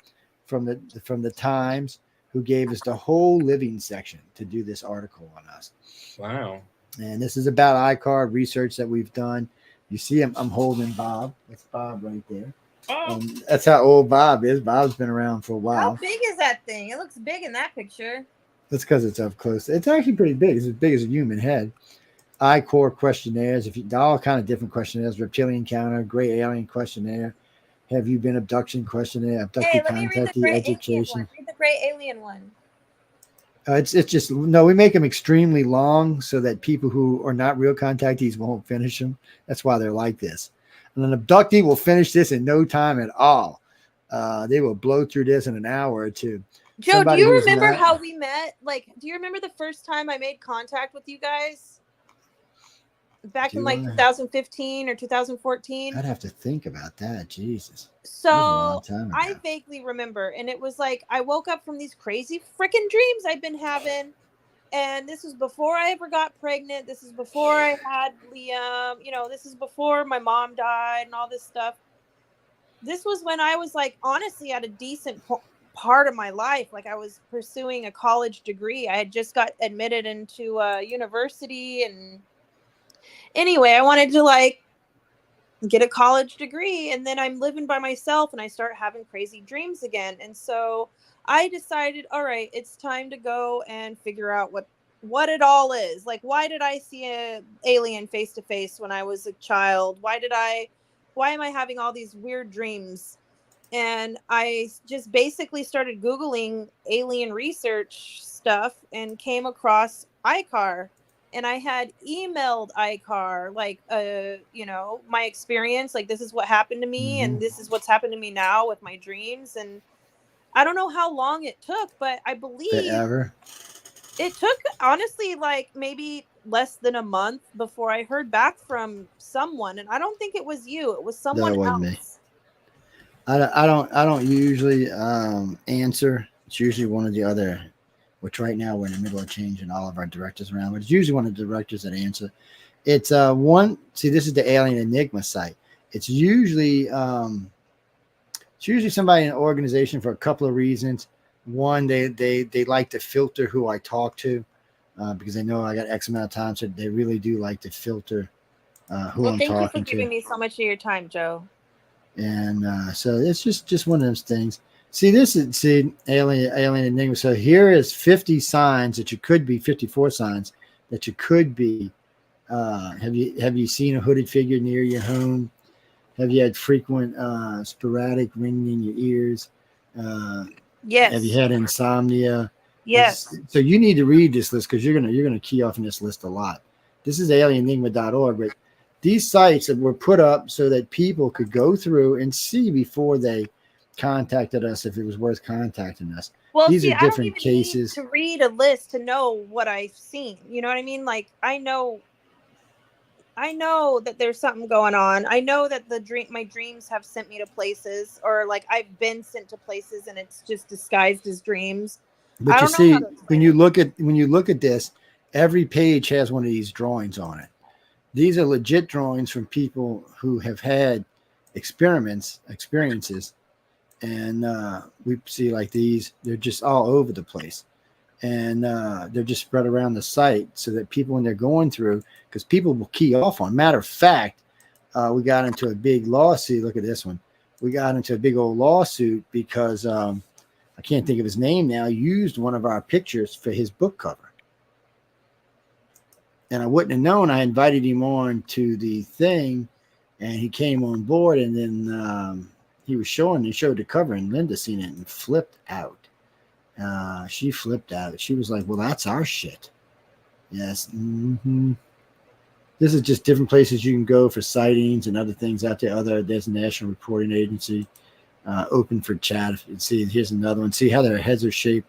from the Times who gave us the whole living section to do this article on us. Wow. And this is about iCard research that we've done. You see I'm holding Bob. That's Bob right there. Oh. That's how old Bob is. Bob's been around for a while. How big is that thing? It looks big in that picture. That's because it's up close. It's actually pretty big. It's as big as a human head. I-Core questionnaires. All kind of different questionnaires. Reptilian encounter, gray alien questionnaire. Have you been abduction questionnaire? Abducted contactee education. Read the gray alien one. It's just we make them extremely long so that people who are not real contactees won't finish them. That's why they're like this. And an abductee will finish this in no time at all. They will blow through this in an hour or two. Joe, do you remember how we met? Like, do you remember the first time I made contact with you guys? Back in 2015 or 2014? I'd have to think about that. Jesus. So I vaguely remember. And it was like, I woke up from these crazy freaking dreams I'd been having. And this was before I ever got pregnant. This is before I had Liam. This is before my mom died and all this stuff. This was when I was like, honestly, at a decent part of my life. Like I was pursuing a college degree. I had just got admitted into a university. And anyway, I wanted to like get a college degree. And then I'm living by myself and I start having crazy dreams again. And so I decided, all right, it's time to go and figure out what it all is. Like, why did I see an alien face to face when I was a child? Why am I having all these weird dreams? And I just basically started Googling alien research stuff and came across iCar. and I had emailed Icar like you know, my experience, like this is what happened to me and this is what's happened to me now with my dreams. And I don't know how long it took, but I believe Forever. it took honestly like maybe less than a month before I heard back from someone. And I don't think it was you, it was someone That wasn't me. else. I don't usually answer. It's usually one of the other, which right now we're in the middle of changing all of our directors around, but it's usually one of the directors that answer. It's one. See, this is the Alien Enigma site. It's usually somebody in an organization for a couple of reasons. One, they like to filter who I talk to because they know I got X amount of time, so they really do like to filter who Well, I'm thank you for talking giving to. me so much of your time, Joe. And so it's just one of those things. See, Alien Enigma. So here is 50 signs that you could be, 54 signs that you could be. Have you seen a hooded figure near your home? Have you had frequent sporadic ringing in your ears? Yes. Have you had insomnia? Yes. So you need to read this list because you're gonna key off in this list a lot. This is alienenigma.org, but these sites were put up so that people could go through and see before they contacted us if it was worth contacting us. Well, These see, are I don't different even cases. need to read a list to know what I've seen. You know what I mean? Like I know that there's something going on. I know that my dreams have sent me to places, or like I've been sent to places and it's just disguised as dreams. But I you don't know how see, to explain it. when you look at this, every page has one of these drawings on it. These are legit drawings from people who have had experiences, and we see like these. They're just all over the place, and they're just spread around the site so that people, when they're going through, because people will key off on. Matter of fact, we got into a big lawsuit. Look at this one. We got into a big old lawsuit because I can't think of his name now, used one of our pictures for his book cover. And I wouldn't have known. I invited him on to the thing, and he came on board, and then he showed the cover, and Linda seen it and flipped out. She flipped out. She was like, well, that's our shit. Yes. Mm-hmm. This is just different places you can go for sightings and other things out there. There's a national reporting agency. Open for chat. See, here's another one. See how their heads are shaped.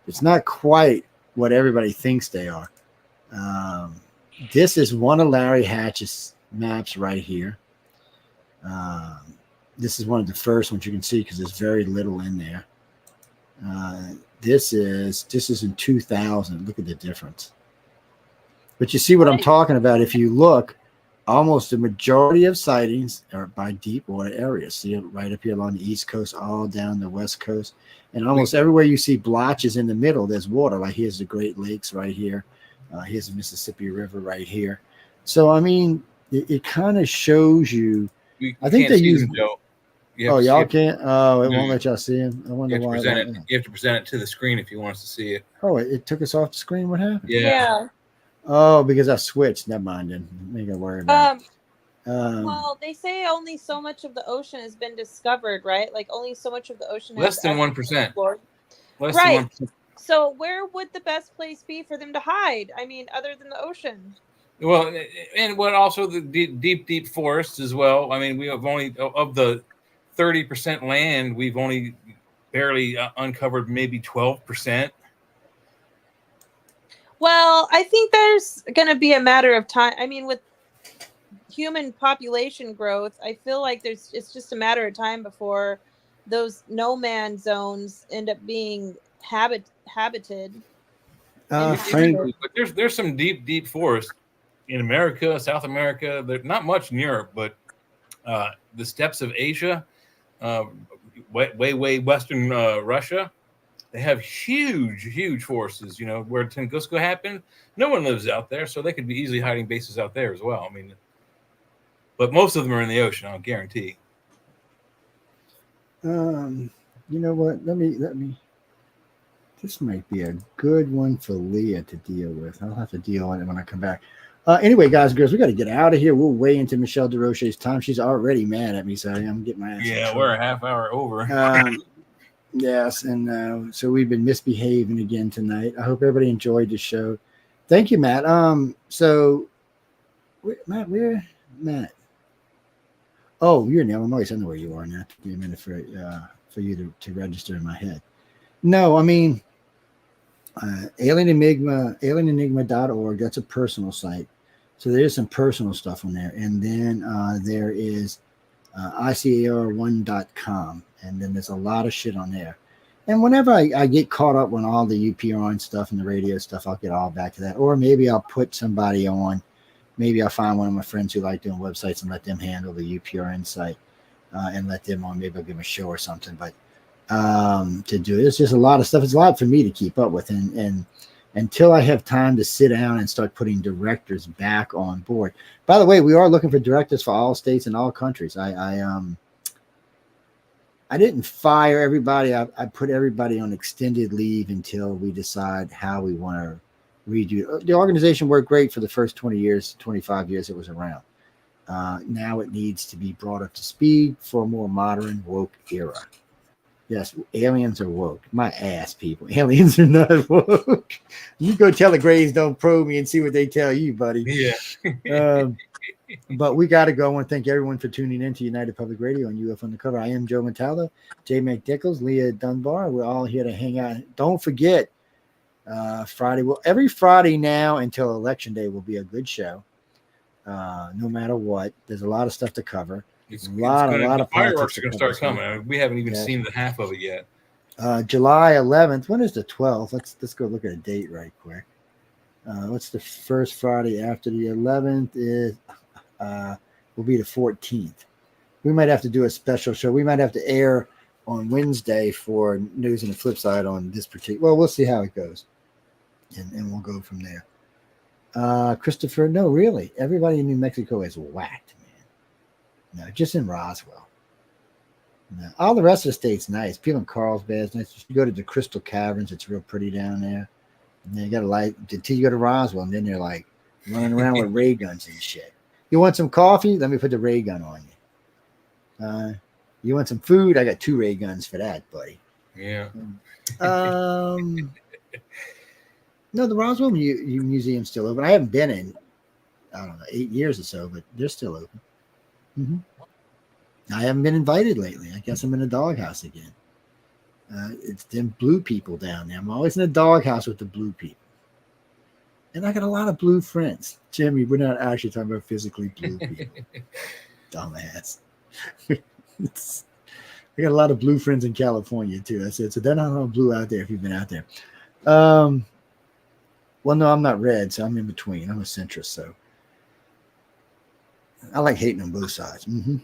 It's not quite what everybody thinks they are. This is one of Larry Hatch's maps right here. This is one of the first ones you can see because there's very little in there. This is in 2000. Look at the difference. But you see what I'm talking about. If you look, almost the majority of sightings are by deep water areas. See it right up here along the East Coast, all down the West Coast. And almost everywhere you see blotches in the middle, there's water. Like here's the Great Lakes right here. Here's the Mississippi River right here. So, I mean, it kind of shows you. I think they use. Y'all can't? Oh, it won't let y'all see him. I wonder why. You have to present it to the screen if you want us to see it. Oh, it took us off the screen. What happened? Yeah. Oh, because I switched. Never mind. Then ain't gonna worry about it. Well, they say only so much of the ocean has been discovered, right? Like only so much of the ocean. Less than 1%. Less than 1%. So where would the best place be for them to hide? I mean, other than the ocean. Well, and what also the deep forests as well. I mean, we have only of the 30% land, we've only barely uncovered maybe 12%. Well, I think there's going to be a matter of time. I mean, with human population growth, I feel like it's just a matter of time before those no man zones end up being habited. But there's some deep forest in America, South America. There's not much in Europe, but the steppes of Asia, way western Russia, they have huge forests. You know, where Tunguska happened, no one lives out there, so they could be easily hiding bases out there as well. I mean, but most of them are in the ocean, I'll guarantee. You know what? Let me. This might be a good one for Leah to deal with. I'll have to deal with it when I come back. Anyway, guys and girls, we got to get out of here. We're way into Michelle DeRoche's time. She's already mad at me, so I'm getting my ass. Yeah, we're a half hour over. Yes, and so we've been misbehaving again tonight. I hope everybody enjoyed the show. Thank you, Matt. So, where Matt? Oh, you're in Illinois. I know where you are now. Give me a minute for you to register in my head. No, I mean, alienenigma.org. That's a personal site. So there's some personal stuff on there. And then there is ICAR1.com. And then there's a lot of shit on there. And whenever I get caught up on all the UPRN stuff and the radio stuff, I'll get all back to that. Or maybe I'll put somebody on. Maybe I'll find one of my friends who like doing websites and let them handle the UPRN site and let them on. Maybe I'll give them a show or something. But to do it, it's just a lot of stuff. It's a lot for me to keep up with. And until I have time to sit down and start putting directors back on board. By the way, we are looking for directors for all states and all countries. I didn't fire everybody. I put everybody on extended leave until we decide how we want to redo. The organization worked great for the first 20 years, 25 years it was around. Now it needs to be brought up to speed for a more modern, woke era. Yes, aliens are woke. My ass, people. Aliens are not woke. You go tell the Grays don't probe me and see what they tell you, buddy. Yeah. But we got to go. I want to thank everyone for tuning in to United Public Radio and UFO Undercover. I am Joe Montaldo, Jay McDickles, Leah Dunbar. We're all here to hang out. Don't forget, Friday. Well, every Friday now until Election Day will be a good show. No matter what, there's a lot of stuff to cover. A lot of fireworks are going to start coming. I mean, we haven't even seen the half of it yet. July 11th. When is the 12th? Let's go look at a date right quick. What's the first Friday after the 11th? Is will be the 14th. We might have to do a special show. We might have to air on Wednesday for News and the Flip Side on this particular. Well, we'll see how it goes, and we'll go from there. Christopher, no, really, everybody in New Mexico is whacked. No, just in Roswell. No, all the rest of the state's nice. People in Carlsbad is nice. You go to the Crystal Caverns, it's real pretty down there. And then you got to until you go to Roswell, and then they're like running around with ray guns and shit. You want some coffee? Let me put the ray gun on you. You want some food? I got 2 ray guns for that, buddy. Yeah. No, the Roswell Museum's still open. I haven't been in, I don't know, 8 years or so, but they're still open. Mm-hmm. I haven't been invited lately. I guess I'm in a doghouse again. It's them blue people down there. I'm always in a doghouse with the blue people. And I got a lot of blue friends. Jimmy, we're not actually talking about physically blue people. Dumbass. I got a lot of blue friends in California, too. I said, so they're not all blue out there if you've been out there. Well, no, I'm not red, so I'm in between. I'm a centrist, so. I like hating on both sides. Mm-hmm.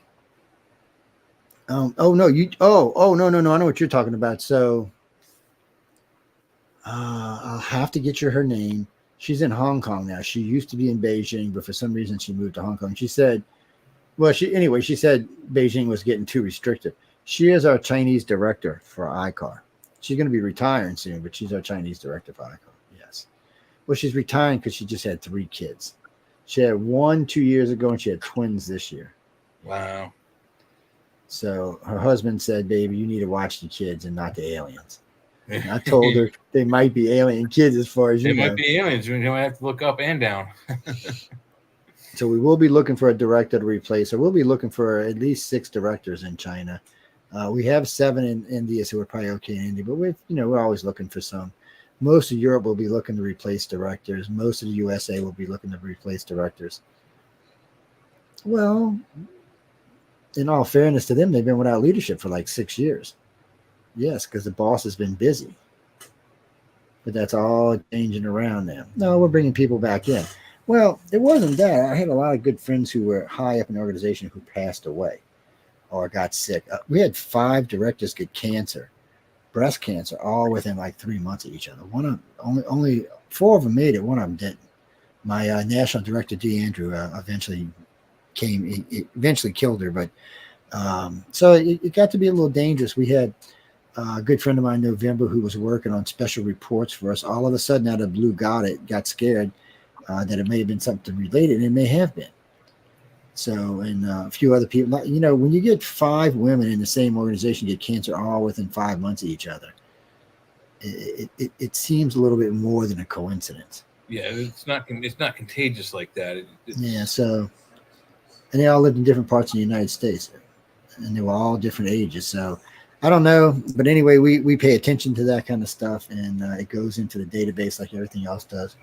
No, no. I know what you're talking about. So I'll have to get you her name. She's in Hong Kong now. She used to be in Beijing, but for some reason she moved to Hong Kong. She said, she said Beijing was getting too restrictive. She is our Chinese director for ICAR. She's going to be retiring soon, but she's our Chinese director for ICAR. Yes. Well, she's retiring because she just had 3 kids. She had 1 2 years ago, and she had twins this year. Wow. So her husband said, baby, you need to watch the kids and not the aliens. And I told her they might be alien kids as far as you know. They might be aliens. You don't have to look up and down. So we will be looking for a director to replace her. We'll be looking for at least 6 directors in China. We have 7 in India, so we're probably okay in India. But we're always looking for some. Most of Europe will be looking to replace directors. Most of the USA will be looking to replace directors. Well, in all fairness to them, they've been without leadership for like 6 years. Yes, because the boss has been busy. But that's all changing around now. No, we're bringing people back in. Well, it wasn't that. I had a lot of good friends who were high up in the organization who passed away or got sick. We had 5 directors get cancer. Breast cancer, all within like 3 months of each other. One of only 4 of them made it. One of them didn't. My national director, D. Andrew, eventually killed her. But so it got to be a little dangerous. We had a good friend of mine, November, who was working on special reports for us. All of a sudden, out of the blue, got scared that it may have been something related, and it may have been. So, and a few other people, when you get 5 women in the same organization get cancer all within 5 months of each other, it seems a little bit more than a coincidence. Yeah, it's not contagious like that. Yeah, so, and they all lived in different parts of the United States, and they were all different ages. So I don't know, but anyway, we pay attention to that kind of stuff, and it goes into the database like everything else does.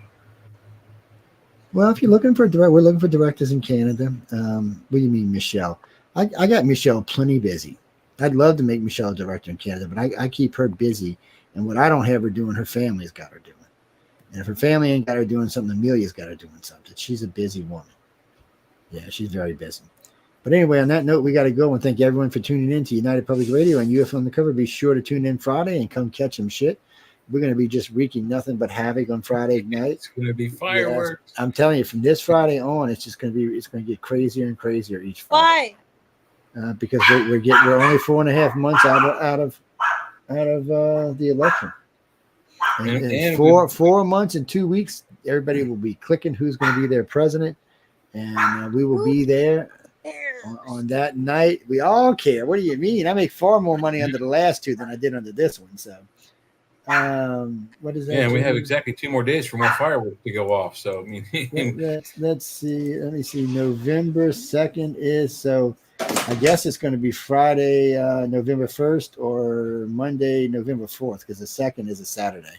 Well, if you're looking for we're looking for directors in Canada. What do you mean, Michelle? I got Michelle plenty busy. I'd love to make Michelle a director in Canada, but I keep her busy, and what I don't have her doing, her family's got her doing. And if her family ain't got her doing something, Amelia's got her doing something. She's a busy woman. Yeah, she's very busy. But anyway, on that note, we got to go, and thank everyone for tuning in to United Public Radio and UFO Undercover. Be sure to tune in Friday and come catch some shit. We're going to be just wreaking nothing but havoc on Friday night. It's going to be fireworks. Yes, I'm telling you, from this Friday on, it's going to get crazier and crazier each Friday. Why? Because we're only 4.5 months out of the election. And 4 months and 2 weeks, everybody will be clicking who's going to be their president, and we will be there on that night. We all care. What do you mean? I make far more money under the last two than I did under this one. So, what is that? Yeah, we have exactly 2 more days for more fireworks to go off. So, I mean, let's see. Let me see. November 2nd is so. I guess it's going to be Friday, November 1st, or Monday, November 4th, because the 2nd is a Saturday.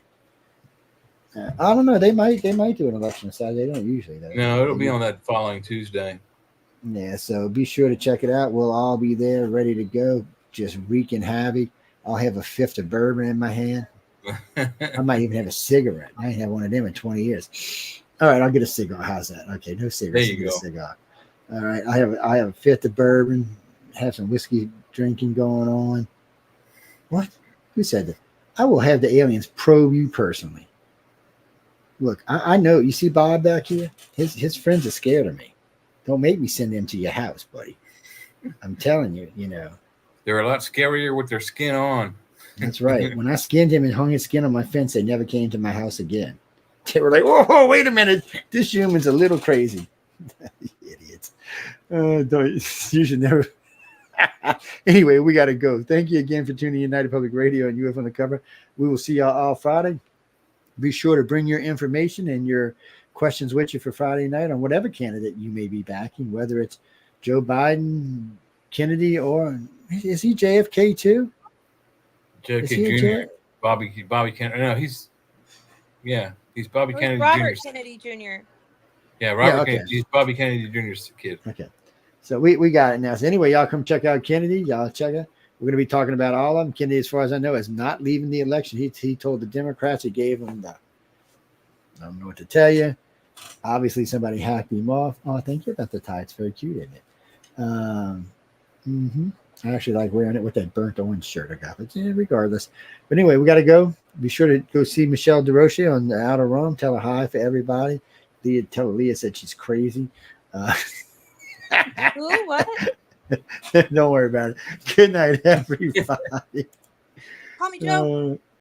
I don't know. They might do an election on Saturday. They don't usually. Though. No, it'll be on that following Tuesday. Yeah, so be sure to check it out. We'll all be there, ready to go, just wreaking havoc. I'll have a fifth of bourbon in my hand. I might even have a cigarette. I ain't had one of them in 20 years. All right, I'll get a cigar. How's that? Okay, no cigarettes. There you go. A cigar. All right, I have a fifth of bourbon. Have some whiskey drinking going on. What? Who said that? I will have the aliens probe you personally. Look, I know. You see Bob back here? His friends are scared of me. Don't make me send them to your house, buddy. I'm telling you, They're a lot scarier with their skin on. That's right. When I skinned him and hung his skin on my fence, they never came to my house again. They were like, "Whoa, wait a minute. This human's a little crazy." Idiots. You should never. Anyway, we got to go. Thank you again for tuning in United Public Radio and UFO Undercover. We will see y'all all Friday. Be sure to bring your information and your questions with you for Friday night on whatever candidate you may be backing, whether it's Joe Biden, Kennedy, or is he JFK too? JFK Jr. Bobby Kennedy. No, he's Bobby Kennedy Robert Jr. Kennedy Jr. Yeah, Robert Kennedy. He's Bobby Kennedy Jr.'s kid. Okay. So we got it now. So anyway, y'all come check out Kennedy. Y'all check it. We're going to be talking about all of them. Kennedy, as far as I know, is not leaving the election. He told the Democrats, he gave them the, I don't know what to tell you. Obviously, somebody hacked him off. Oh, thank you about the tie. It's very cute, isn't it? I actually like wearing it with that burnt orange shirt I got. But regardless. But anyway, we got to go. Be sure to go see Michelle DeRoche on the Outer Rum. Tell her hi for everybody. Tell Leah said she's crazy. Who? What? Don't worry about it. Good night, everybody. Call me Joe.